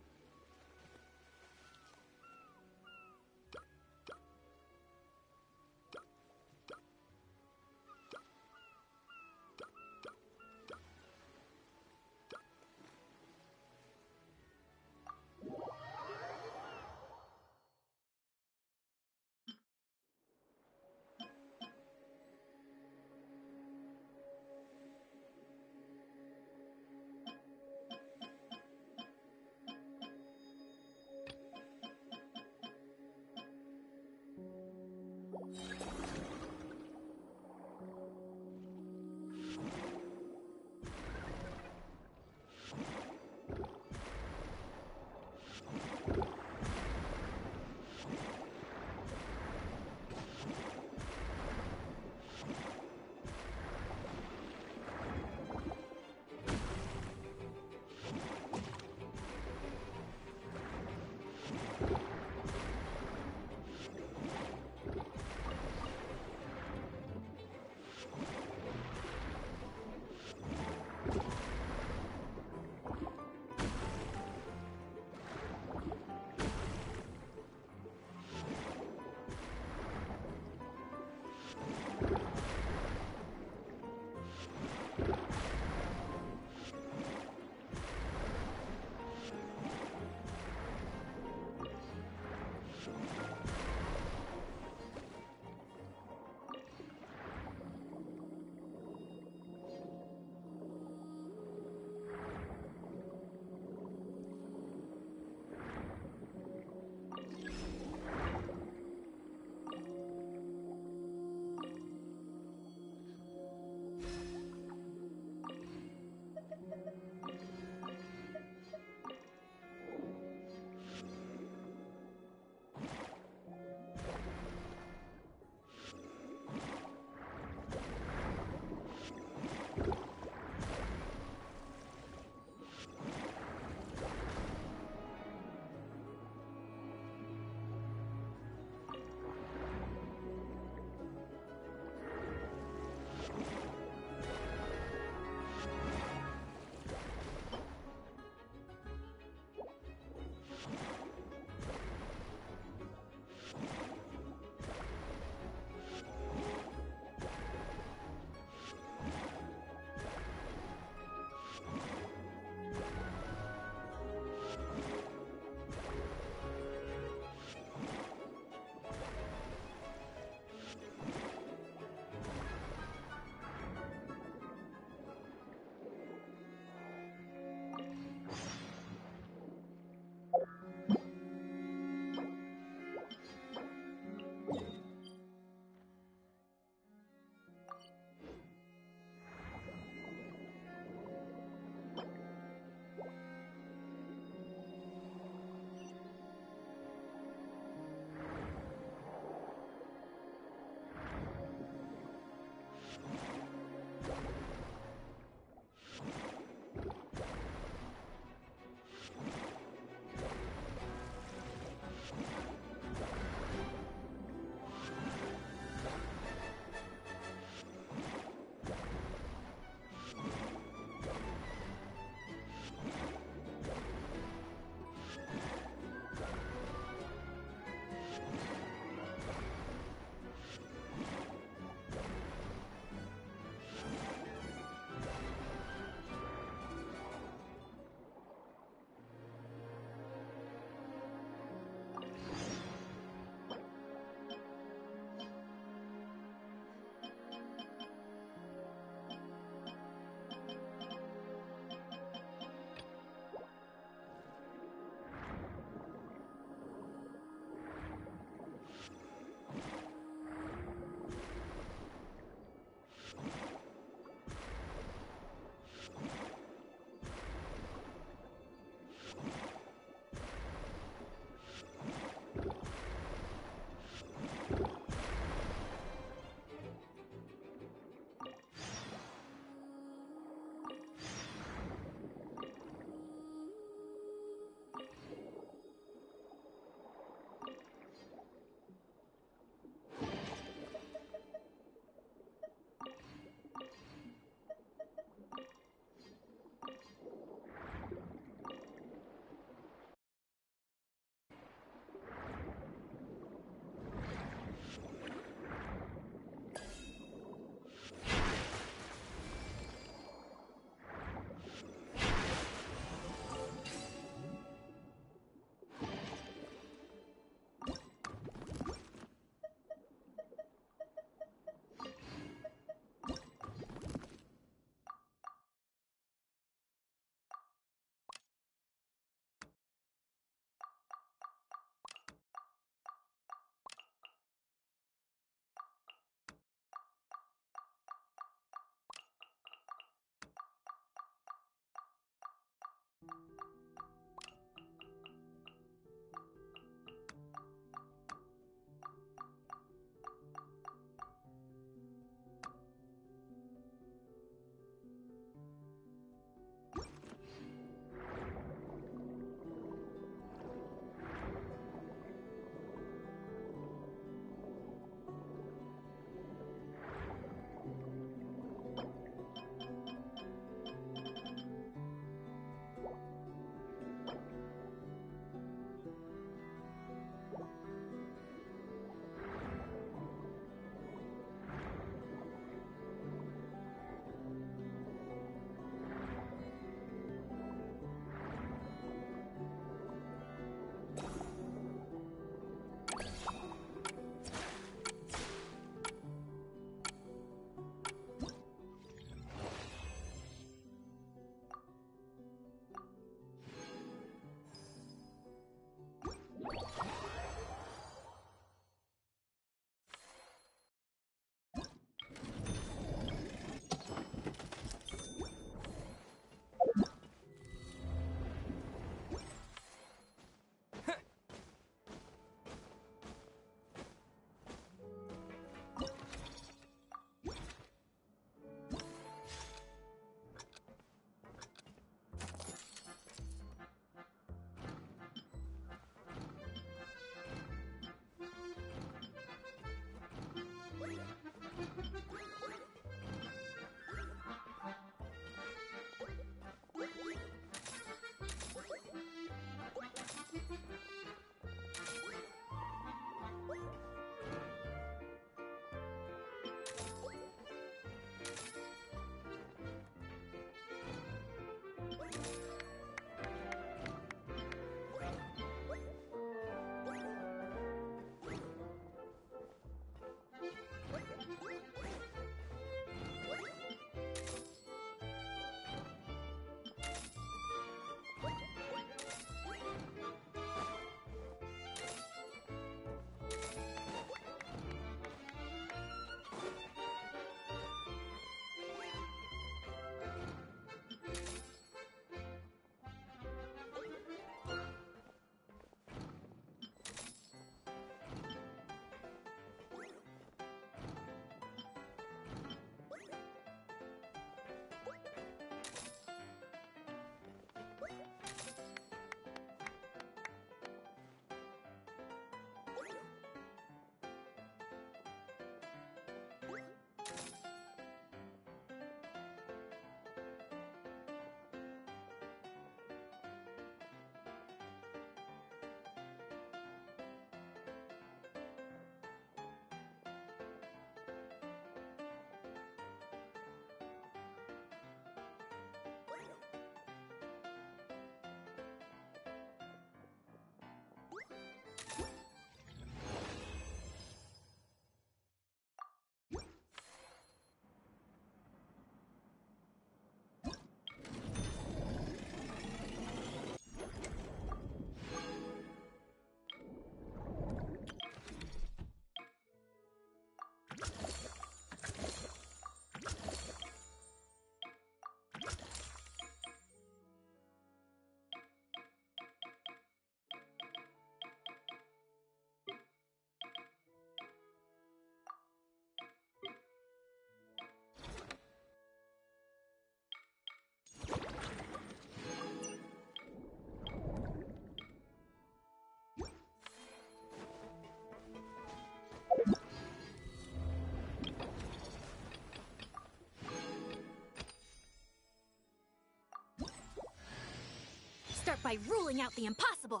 [SPEAKER 10] by ruling out the impossible.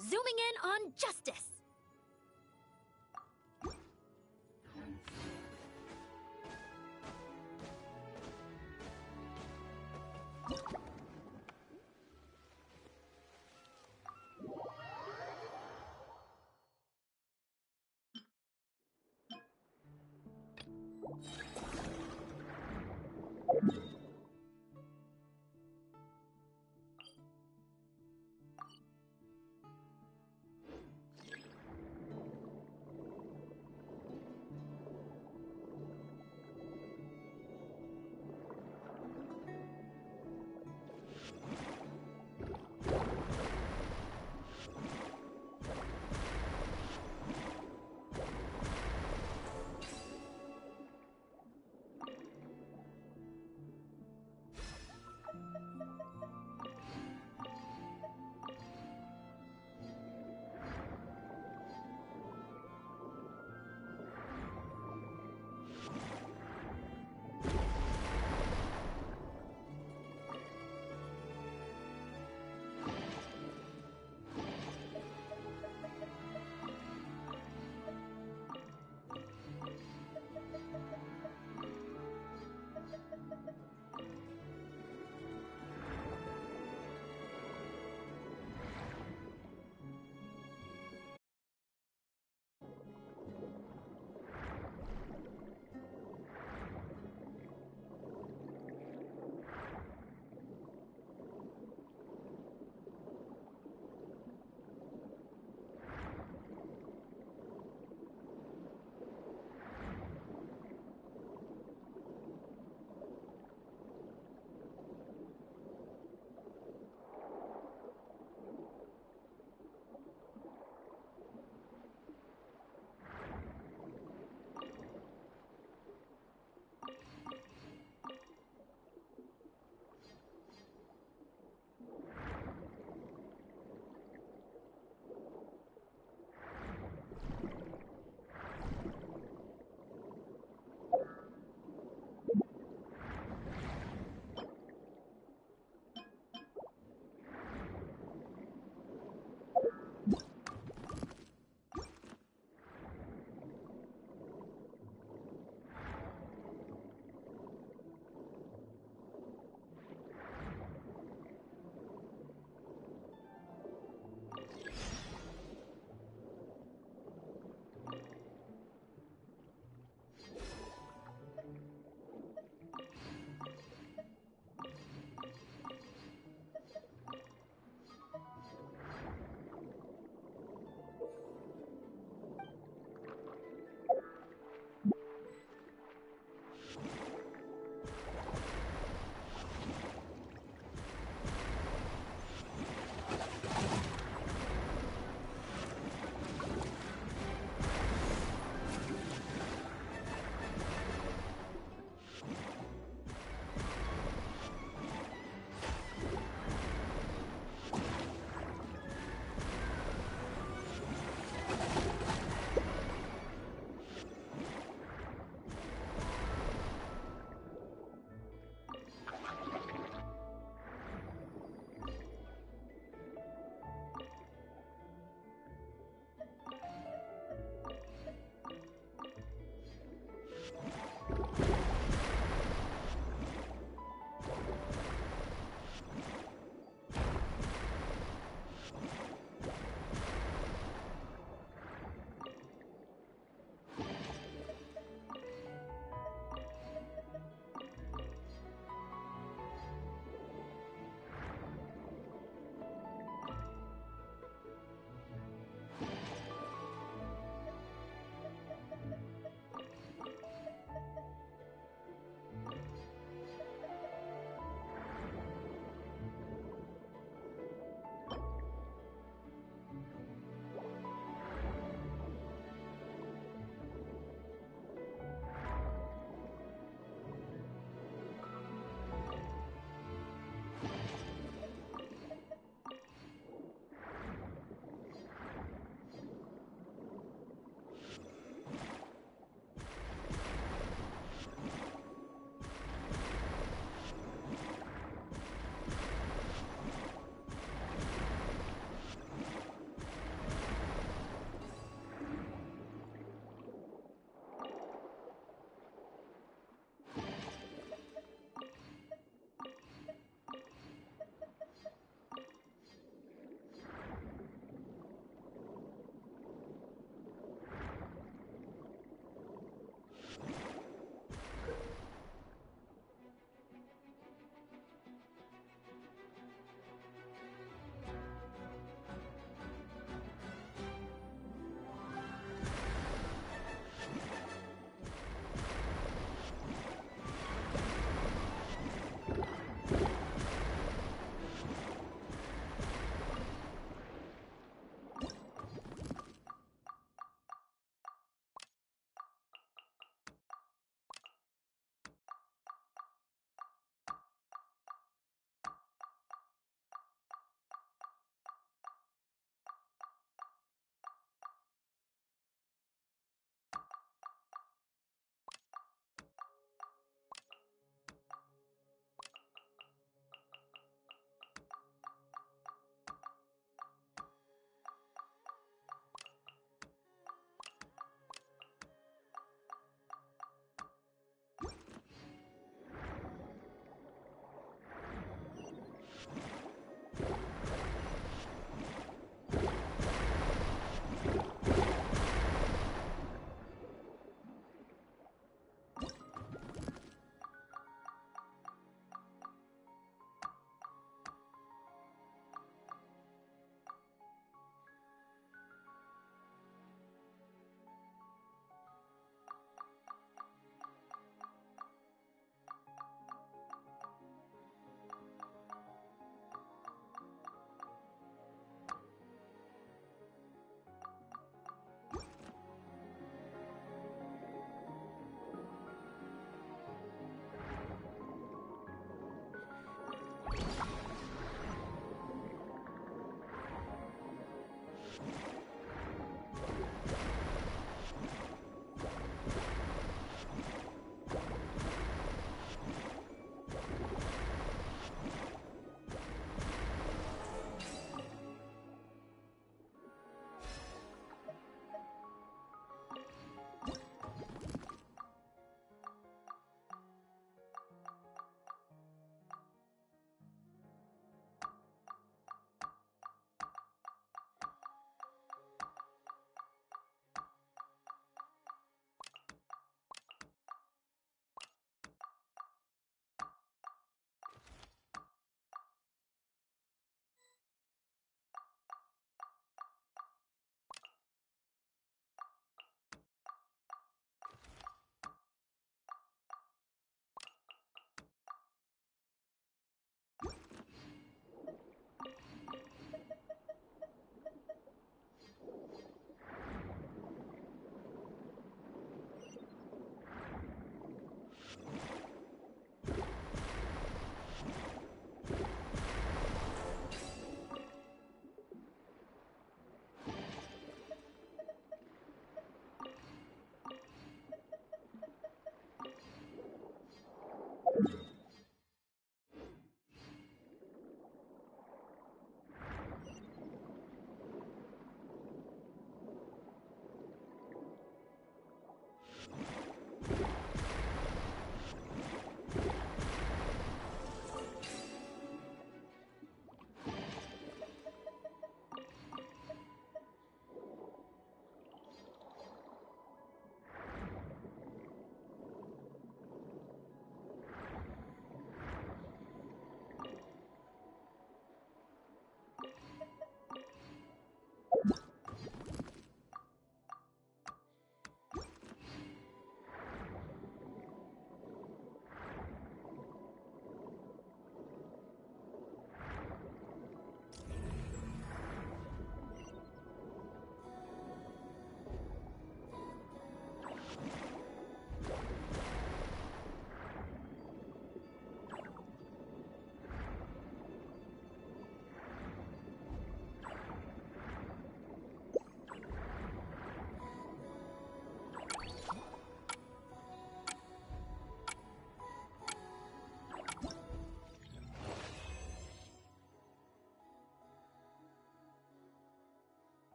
[SPEAKER 10] Zooming in on justice.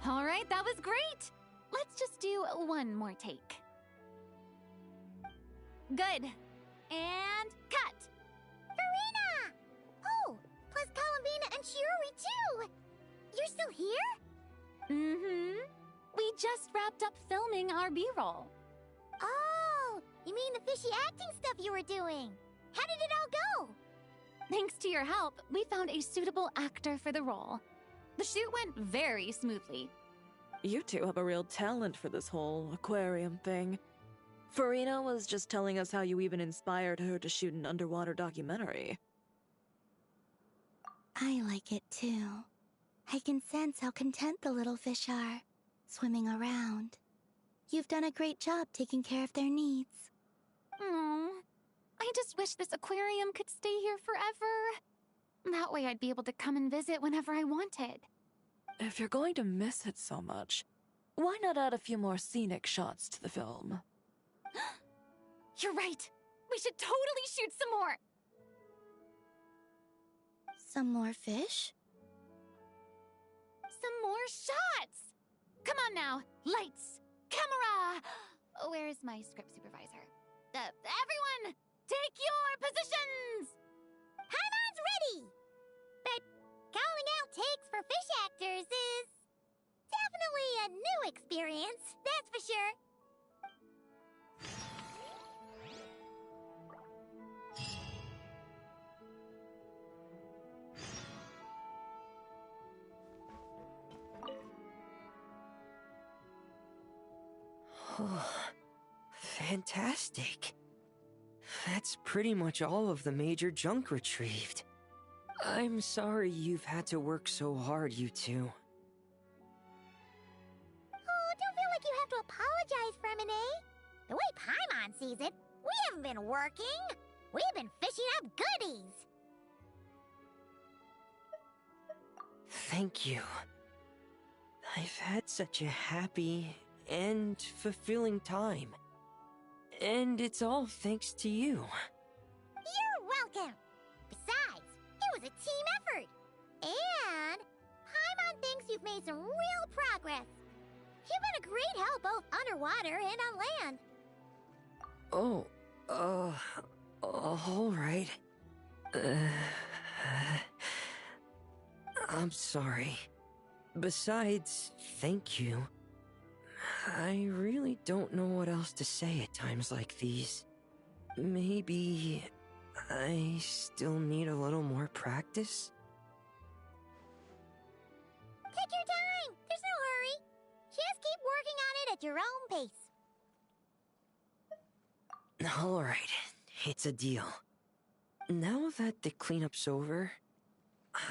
[SPEAKER 4] All right, that was great. Let's just do one more take. Good. And cut.
[SPEAKER 2] Farina! Oh, plus Columbina and Shiori too! You're still here?
[SPEAKER 4] Mm-hmm. We just wrapped up filming our B-roll.
[SPEAKER 2] Oh, you mean the fishy acting stuff you were doing? How did it all go?
[SPEAKER 4] Thanks to your help, we found a suitable actor for the role. The shoot went very smoothly.
[SPEAKER 1] You two have a real talent for this whole aquarium thing. Farina was just telling us how you even inspired her to shoot an underwater documentary.
[SPEAKER 5] I like it too. I can sense how content the little fish are, swimming around. You've done a great job taking care of their needs.
[SPEAKER 4] Aww. I just wish this aquarium could stay here forever. That way I'd be able to come and visit whenever I wanted.
[SPEAKER 1] If you're going to miss it so much, why not add a few more scenic shots to the film?
[SPEAKER 4] You're right. We should totally shoot some more.
[SPEAKER 5] Some more fish?
[SPEAKER 4] Some more shots! Come on now. Lights. Camera! Where's my script supervisor? Everyone, take your positions!
[SPEAKER 2] Paimon's ready! But calling out takes for fish actors is definitely a new experience, that's for sure.
[SPEAKER 14] Fantastic. That's pretty much all of the major junk retrieved. I'm sorry you've had to work so hard, you two.
[SPEAKER 2] Oh, don't feel like you have to apologize, Fremine. The way Paimon sees it, we haven't been working. We've been fishing up goodies.
[SPEAKER 14] Thank you. I've had such a happy and fulfilling time. And it's all thanks to you.
[SPEAKER 2] You're welcome. Besides, it was a team effort. And Paimon thinks you've made some real progress. You've been a great help both underwater and on land.
[SPEAKER 14] Oh, all right. I'm sorry. Besides, thank you. I really don't know what else to say at times like these. Maybe I still need a little more practice?
[SPEAKER 2] Take your time. There's no hurry. Just keep working on it at your own pace.
[SPEAKER 14] All right, it's a deal. Now that the cleanup's over,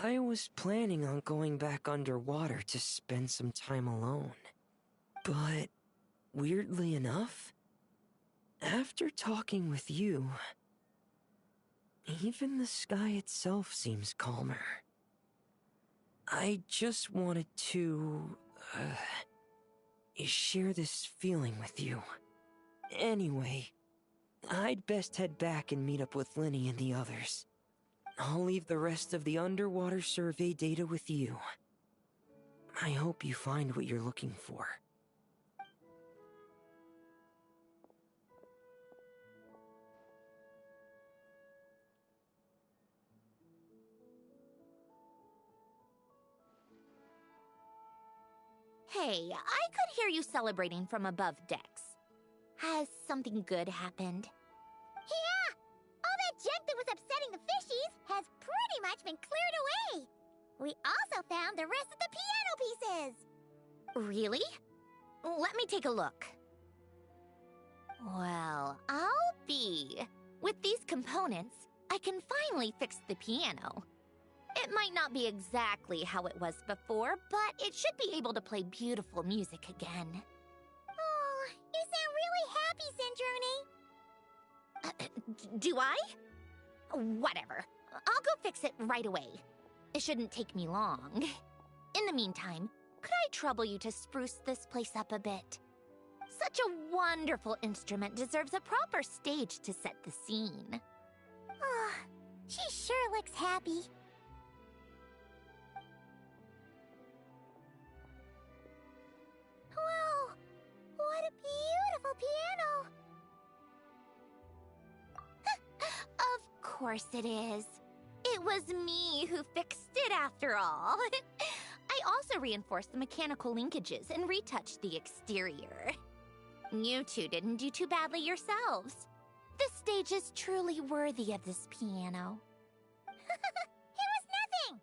[SPEAKER 14] I was planning on going back underwater to spend some time alone. But, weirdly enough, after talking with you, even the sky itself seems calmer. I just wanted to, share this feeling with you. Anyway, I'd best head back and meet up with Linny and the others. I'll leave the rest of the underwater survey data with you. I hope you find what you're looking for.
[SPEAKER 10] Hey, I could hear you celebrating from above decks. Has something good happened?
[SPEAKER 2] Yeah! All that junk that was upsetting the fishies has pretty much been cleared away. We also found the rest of the piano pieces.
[SPEAKER 10] Really? Let me take a look. Well, I'll be. With these components, I can finally fix the piano. It might not be exactly how it was before, but it should be able to play beautiful music again.
[SPEAKER 2] Oh, you sound really happy, Sandrone.
[SPEAKER 10] Do I? Whatever. I'll go fix it right away. It shouldn't take me long. In the meantime, could I trouble you to spruce this place up a bit? Such a wonderful instrument deserves a proper stage to set the scene.
[SPEAKER 2] Oh, she sure looks happy.
[SPEAKER 10] course it is. It was me who fixed it after all. I also reinforced the mechanical linkages and retouched the exterior. You two didn't do too badly yourselves. This stage is truly worthy of this piano.
[SPEAKER 13] It was nothing!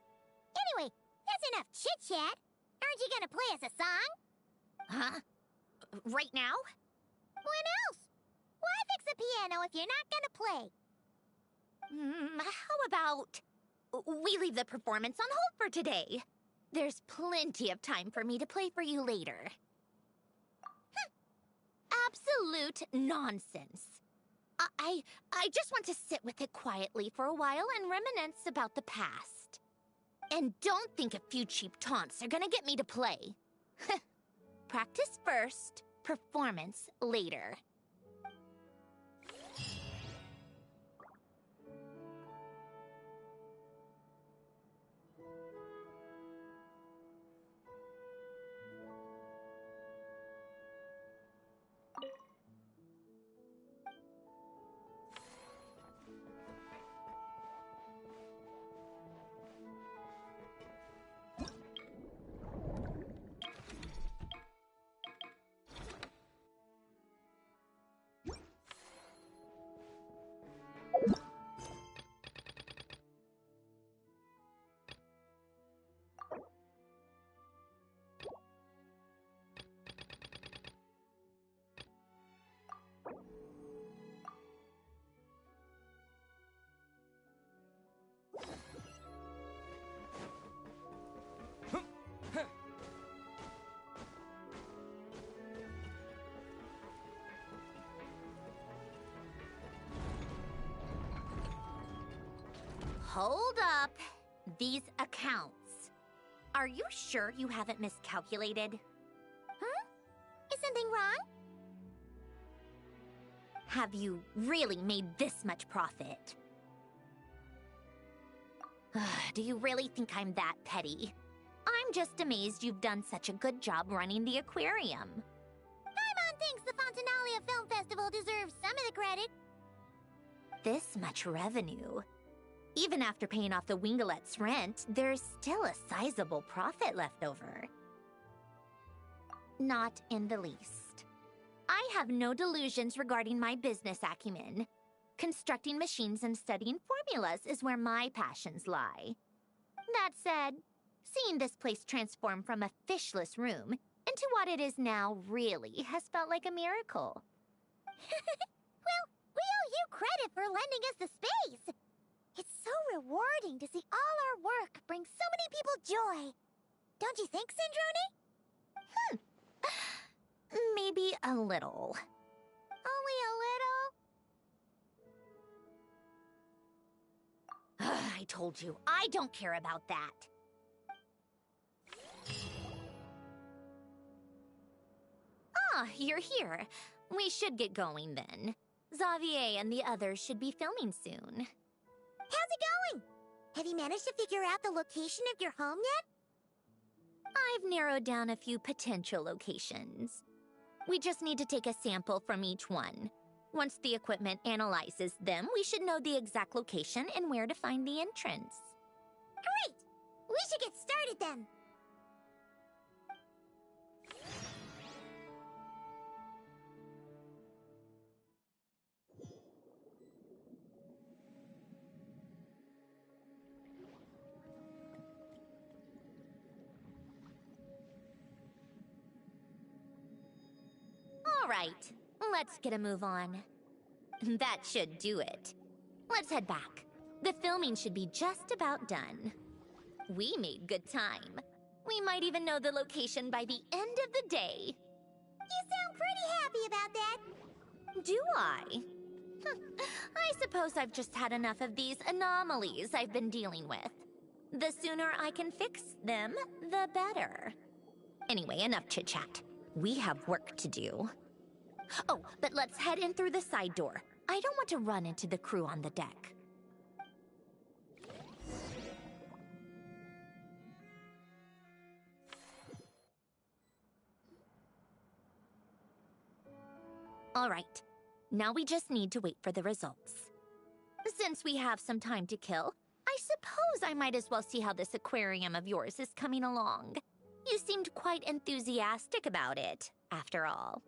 [SPEAKER 13] Anyway, that's enough chit-chat. Aren't you gonna play us a song?
[SPEAKER 10] Huh? Right now?
[SPEAKER 13] When else? Why fix the piano if you're not gonna play?
[SPEAKER 10] How about we leave the performance on hold for today? There's plenty of time for me to play for you later. Absolute nonsense. I just want to sit with it quietly for a while and reminisce about the past. And don't think a few cheap taunts are gonna get me to play. Practice first, performance later. Hold up. These accounts. Are you sure you haven't miscalculated?
[SPEAKER 13] Huh? Is something wrong?
[SPEAKER 10] Have you really made this much profit? Do you really think I'm that petty? I'm just amazed you've done such a good job running the aquarium.
[SPEAKER 13] Paimon thinks the Fontinalia Film Festival deserves some of the credit.
[SPEAKER 10] This much revenue. Even after paying off the Wingalet's rent, there's still a sizable profit left over. Not in the least. I have no delusions regarding my business acumen. Constructing machines and studying formulas is where my passions lie. That said, seeing this place transform from a fishless room into what it is now really has felt like a miracle.
[SPEAKER 13] Well, we owe you credit for lending us the space. It's so rewarding to see all our work bring so many people joy. Don't you think, Syndrone?
[SPEAKER 10] Maybe a little.
[SPEAKER 13] Only a little?
[SPEAKER 10] I told you, I don't care about that. Ah, you're here. We should get going then. Xavier and the others should be filming soon.
[SPEAKER 13] How's it going? Have you managed to figure out the location of your home yet?
[SPEAKER 10] I've narrowed down a few potential locations. We just need to take a sample from each one. Once the equipment analyzes them, we should know the exact location and where to find the entrance.
[SPEAKER 13] Great! We should get started then.
[SPEAKER 10] All right, let's get a move on. That should do it. Let's head back. The filming should be just about done. We made good time. We might even know the location by the end of the day.
[SPEAKER 13] You sound pretty happy about that.
[SPEAKER 10] Do I? I suppose I've just had enough of these anomalies I've been dealing with. The sooner I can fix them, the better. Anyway, enough chit-chat. We have work to do. Oh, but let's head in through the side door. I don't want to run into the crew on the deck. All right. Now we just need to wait for the results. Since we have some time to kill, I suppose I might as well see how this aquarium of yours is coming along. You seemed quite enthusiastic about it, after all.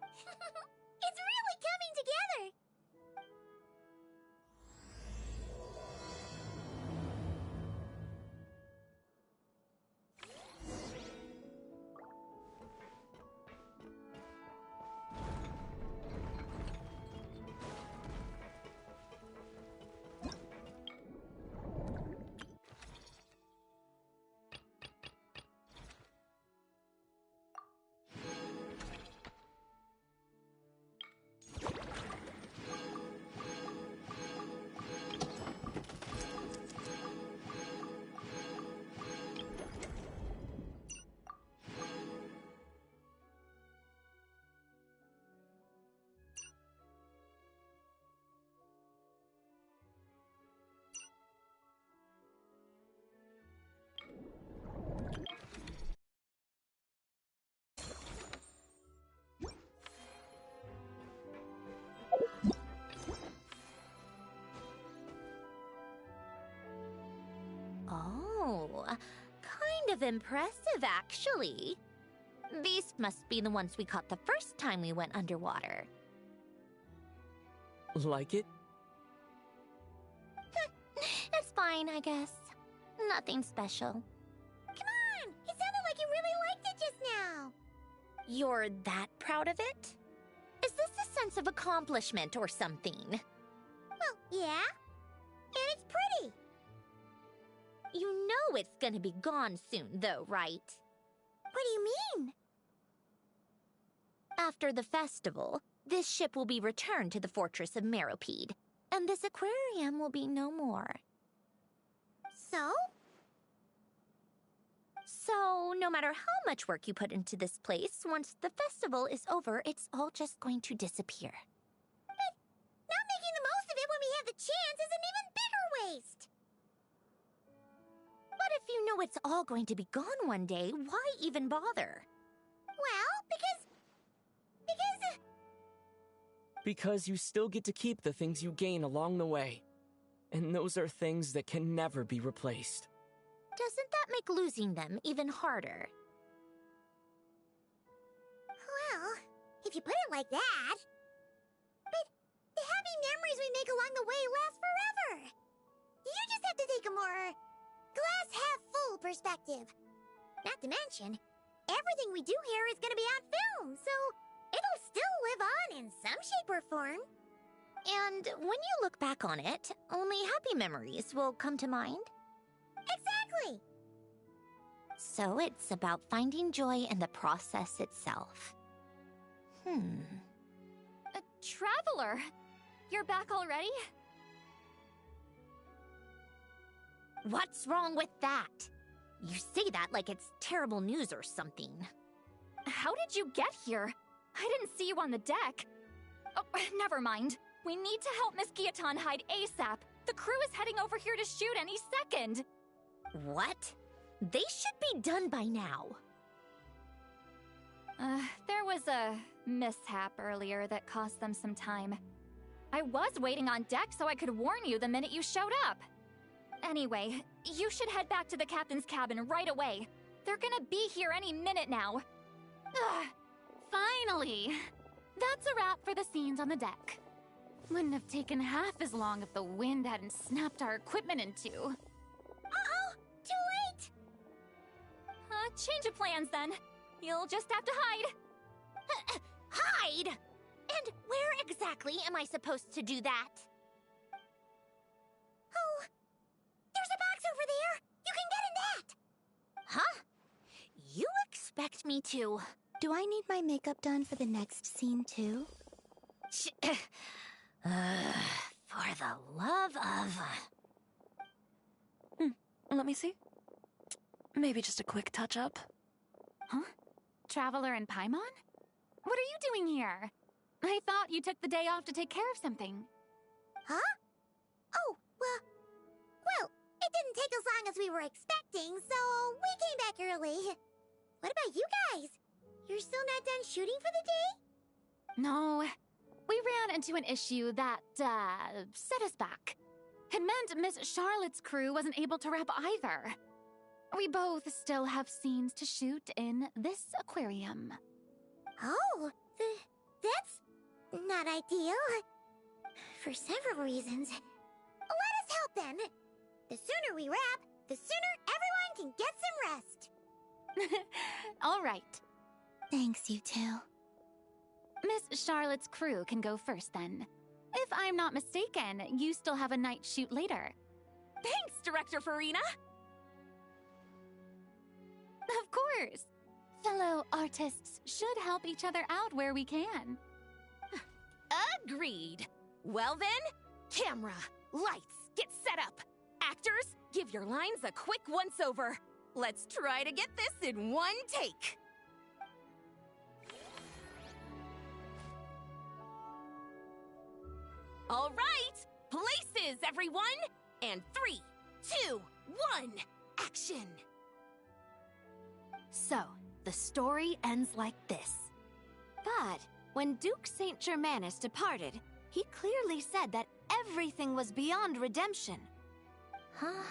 [SPEAKER 2] It's really coming together!
[SPEAKER 10] Oh, kind of impressive, actually. These must be the ones we caught the first time we went underwater.
[SPEAKER 11] Like it?
[SPEAKER 10] It's fine, I guess. Nothing special.
[SPEAKER 2] Come on! It sounded like you really liked it just now!
[SPEAKER 10] You're that proud of it? Is this a sense of accomplishment or something?
[SPEAKER 2] Well, yeah. And it's pretty.
[SPEAKER 10] You know it's gonna be gone soon, though, right?
[SPEAKER 2] What do you mean?
[SPEAKER 10] After the festival, this ship will be returned to the fortress of Meropide, and this aquarium will be no more.
[SPEAKER 2] So?
[SPEAKER 10] So, no matter how much work you put into this place, once the festival is over, it's all just going to disappear.
[SPEAKER 2] But not making the most of it when we have the chance is an even bigger waste!
[SPEAKER 10] But if you know it's all going to be gone one day, why even bother?
[SPEAKER 2] Well,
[SPEAKER 11] Because you still get to keep the things you gain along the way. And those are things that can never be replaced.
[SPEAKER 10] Doesn't that make losing them even harder?
[SPEAKER 2] Well, if you put it like that. But the happy memories we make along the way last forever. You just have to take a more glass-half-full perspective. Not to mention, everything we do here is going to be on film, so it'll still live on in some shape or form.
[SPEAKER 10] And when you look back on it, only happy memories will come to mind?
[SPEAKER 2] Exactly!
[SPEAKER 10] So it's about finding joy in the process itself.
[SPEAKER 9] Traveler! You're back already?
[SPEAKER 10] What's wrong with that? You say that like it's terrible news or something.
[SPEAKER 9] How did you get here? I didn't see you on the deck. Oh, never mind. We need to help Miss Guillotin hide ASAP. The crew is heading over here to shoot any second.
[SPEAKER 10] What? They should be done by now.
[SPEAKER 9] There was a mishap earlier that cost them some time. I was waiting on deck so I could warn you the minute you showed up. Anyway, you should head back to the captain's cabin right away. They're gonna be here any minute now. Ugh, finally! That's a wrap for the scenes on the deck. Wouldn't have taken half as long if the wind hadn't snapped our equipment in two.
[SPEAKER 2] Uh-oh! Too late!
[SPEAKER 9] Change of plans then. You'll just have to hide.
[SPEAKER 10] Hide? And where exactly am I supposed to do that?
[SPEAKER 2] Oh, there's a box over there! You can get in that!
[SPEAKER 10] Huh? You expect me to...
[SPEAKER 5] Do I need my makeup done for the next scene too?
[SPEAKER 10] For the love of...
[SPEAKER 1] Let me see. Maybe just a quick touch-up.
[SPEAKER 9] Huh? Traveler and Paimon? What are you doing here? I thought you took the day off to take care of something.
[SPEAKER 2] Huh? Oh, well, it didn't take as long as we were expecting, so we came back early. What about you guys? You're still not done shooting for the day?
[SPEAKER 9] No.
[SPEAKER 4] We ran into an issue that, set us back. It meant Miss Charlotte's crew wasn't able to wrap either. We both still have scenes to shoot in this aquarium.
[SPEAKER 2] Oh, that's not ideal. For several reasons. Let us help then. The sooner we wrap, the sooner everyone can get some rest.
[SPEAKER 4] All right.
[SPEAKER 5] Thanks, you two.
[SPEAKER 4] Miss Charlotte's crew can go first then. If I'm not mistaken, you still have a night shoot later.
[SPEAKER 12] Thanks, Director Farina!
[SPEAKER 4] Of course. Fellow artists should help each other out where we can.
[SPEAKER 12] Agreed. Well then, camera, lights, get set up. Actors, give your lines a quick once-over. Let's try to get this in one take. All right, places, everyone! And 3, 2, 1, action!
[SPEAKER 6] So, the story ends like this. But when Duke St. Germanus departed, he clearly said that everything was beyond redemption.
[SPEAKER 10] Huh?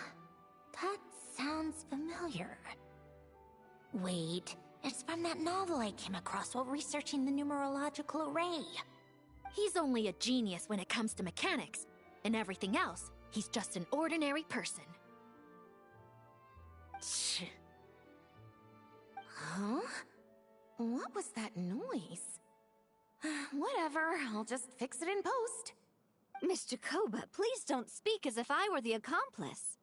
[SPEAKER 10] That sounds familiar. Wait, it's from that novel I came across while researching the numerological array.
[SPEAKER 6] He's only a genius when it comes to mechanics. And everything else, he's just an ordinary person.
[SPEAKER 12] Tch. Huh? What was that noise? Whatever, I'll just fix it in post.
[SPEAKER 6] Miss Jacoba, please don't speak as if I were the accomplice.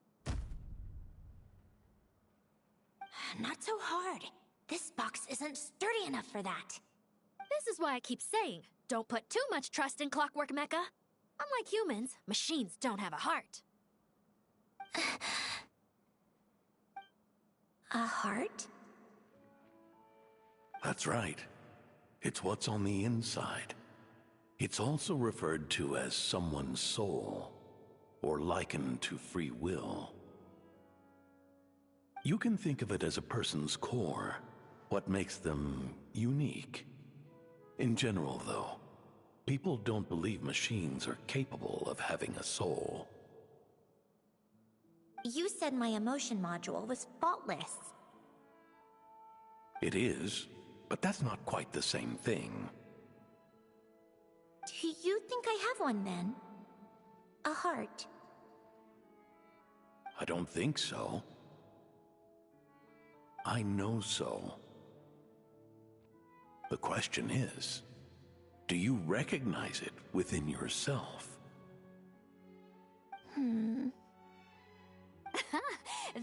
[SPEAKER 10] Not so hard. This box isn't sturdy enough for that.
[SPEAKER 6] This is why I keep saying, don't put too much trust in Clockwork Mecha. Unlike humans, machines don't have a heart.
[SPEAKER 10] A heart?
[SPEAKER 15] That's right. It's what's on the inside. It's also referred to as someone's soul, or likened to free will. You can think of it as a person's core, what makes them unique. In general, though, people don't believe machines are capable of having a soul.
[SPEAKER 10] You said my emotion module was faultless.
[SPEAKER 15] It is, but that's not quite the same thing.
[SPEAKER 10] Do you think I have one then? A heart?
[SPEAKER 15] I don't think so. I know so. The question is, do you recognize it within yourself?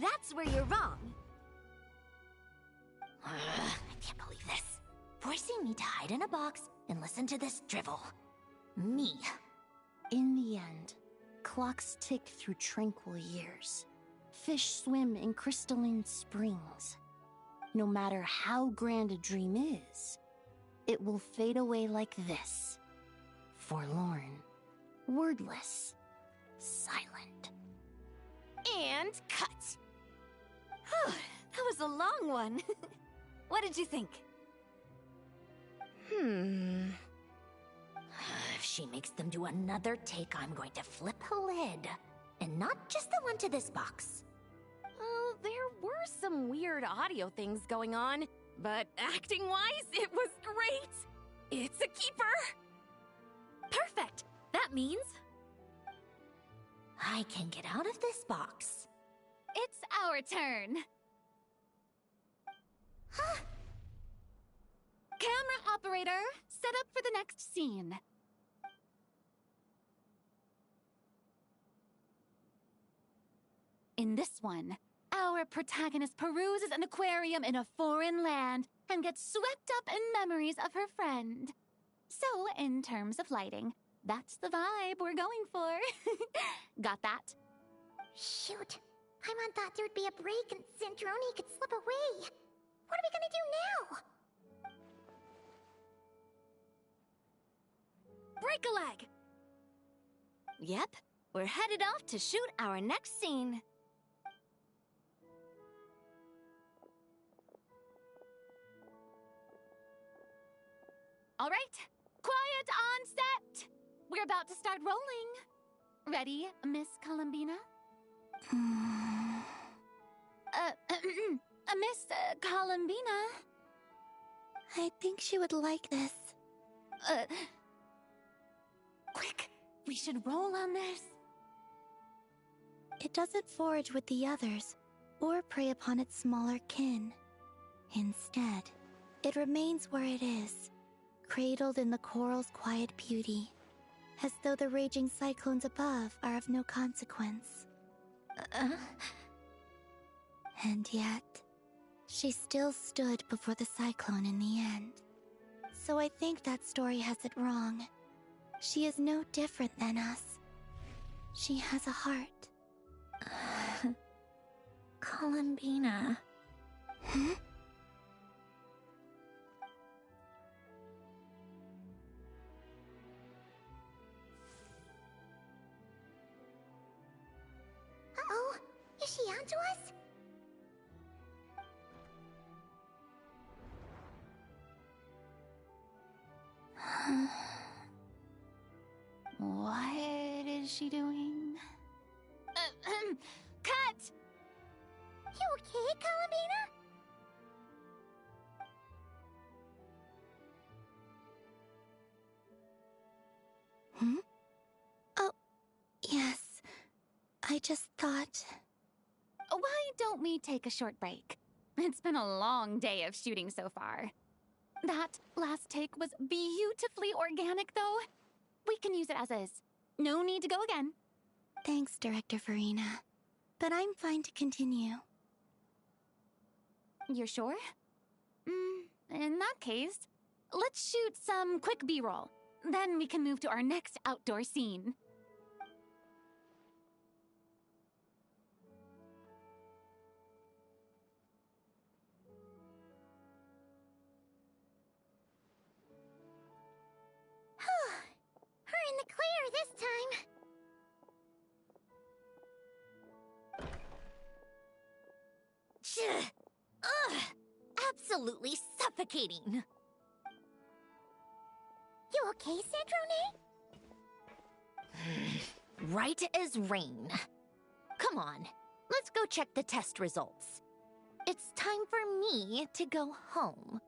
[SPEAKER 6] That's where you're wrong.
[SPEAKER 10] I can't believe this. Forcing me to hide in a box and listen to this drivel. Me.
[SPEAKER 16] In the end, clocks tick through tranquil years. Fish swim in crystalline springs. No matter how grand a dream is, it will fade away like this. Forlorn, wordless, silent.
[SPEAKER 6] And cut. That was a long one. What did you think?
[SPEAKER 10] If she makes them do another take, I'm going to flip a lid. And not just the one to this box.
[SPEAKER 12] There were some weird audio things going on, but acting-wise, it was great! It's a keeper!
[SPEAKER 6] Perfect! That means...
[SPEAKER 10] I can get out of this box.
[SPEAKER 4] It's our turn. Camera operator, set up for the next scene. In this one, our protagonist peruses an aquarium in a foreign land and gets swept up in memories of her friend. So, in terms of lighting, that's the vibe we're going for. Got that?
[SPEAKER 2] Shoot. Paimon thought there'd be a break and Zandroni could slip away. What are we gonna do now?
[SPEAKER 6] Break a leg! Yep, we're headed off to shoot our next scene.
[SPEAKER 4] All right, Quiet on set! We're about to start rolling. Ready, Miss Columbina? Miss Columbina?
[SPEAKER 5] I think she would like this.
[SPEAKER 4] Quick, we should roll on this.
[SPEAKER 5] It doesn't forage with the others, or prey upon its smaller kin. Instead, it remains where it is, cradled in the coral's quiet beauty, as though the raging cyclones above are of no consequence. And yet, she still stood before the cyclone in the end. So I think that story has it wrong. She is no different than us. She has a heart.
[SPEAKER 10] Columbina.
[SPEAKER 5] Hmm?
[SPEAKER 13] Uh-oh, is she onto us?
[SPEAKER 4] What is she doing? Cut!
[SPEAKER 13] You okay, Columbina?
[SPEAKER 5] Hmm? Oh, yes. I just thought...
[SPEAKER 4] Why don't we take a short break? It's been a long day of shooting so far. That last take was beautifully organic, though. We can use it as is. No need to go again.
[SPEAKER 5] Thanks, Director Farina. But I'm fine to continue.
[SPEAKER 4] You're sure? In that case, let's shoot some quick B-roll. Then we can move to our next outdoor scene.
[SPEAKER 13] We're in the clear this time.
[SPEAKER 10] Ugh! Absolutely suffocating.
[SPEAKER 13] You okay, Sandrone?
[SPEAKER 10] Right as rain. Come on, let's go check the test results. It's time for me to go home.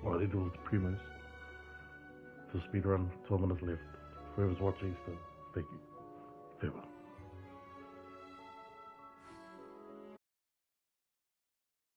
[SPEAKER 17] What I did with Primos to speedrun, 12 minutes left. Whoever's watching still, thank you. Farewell.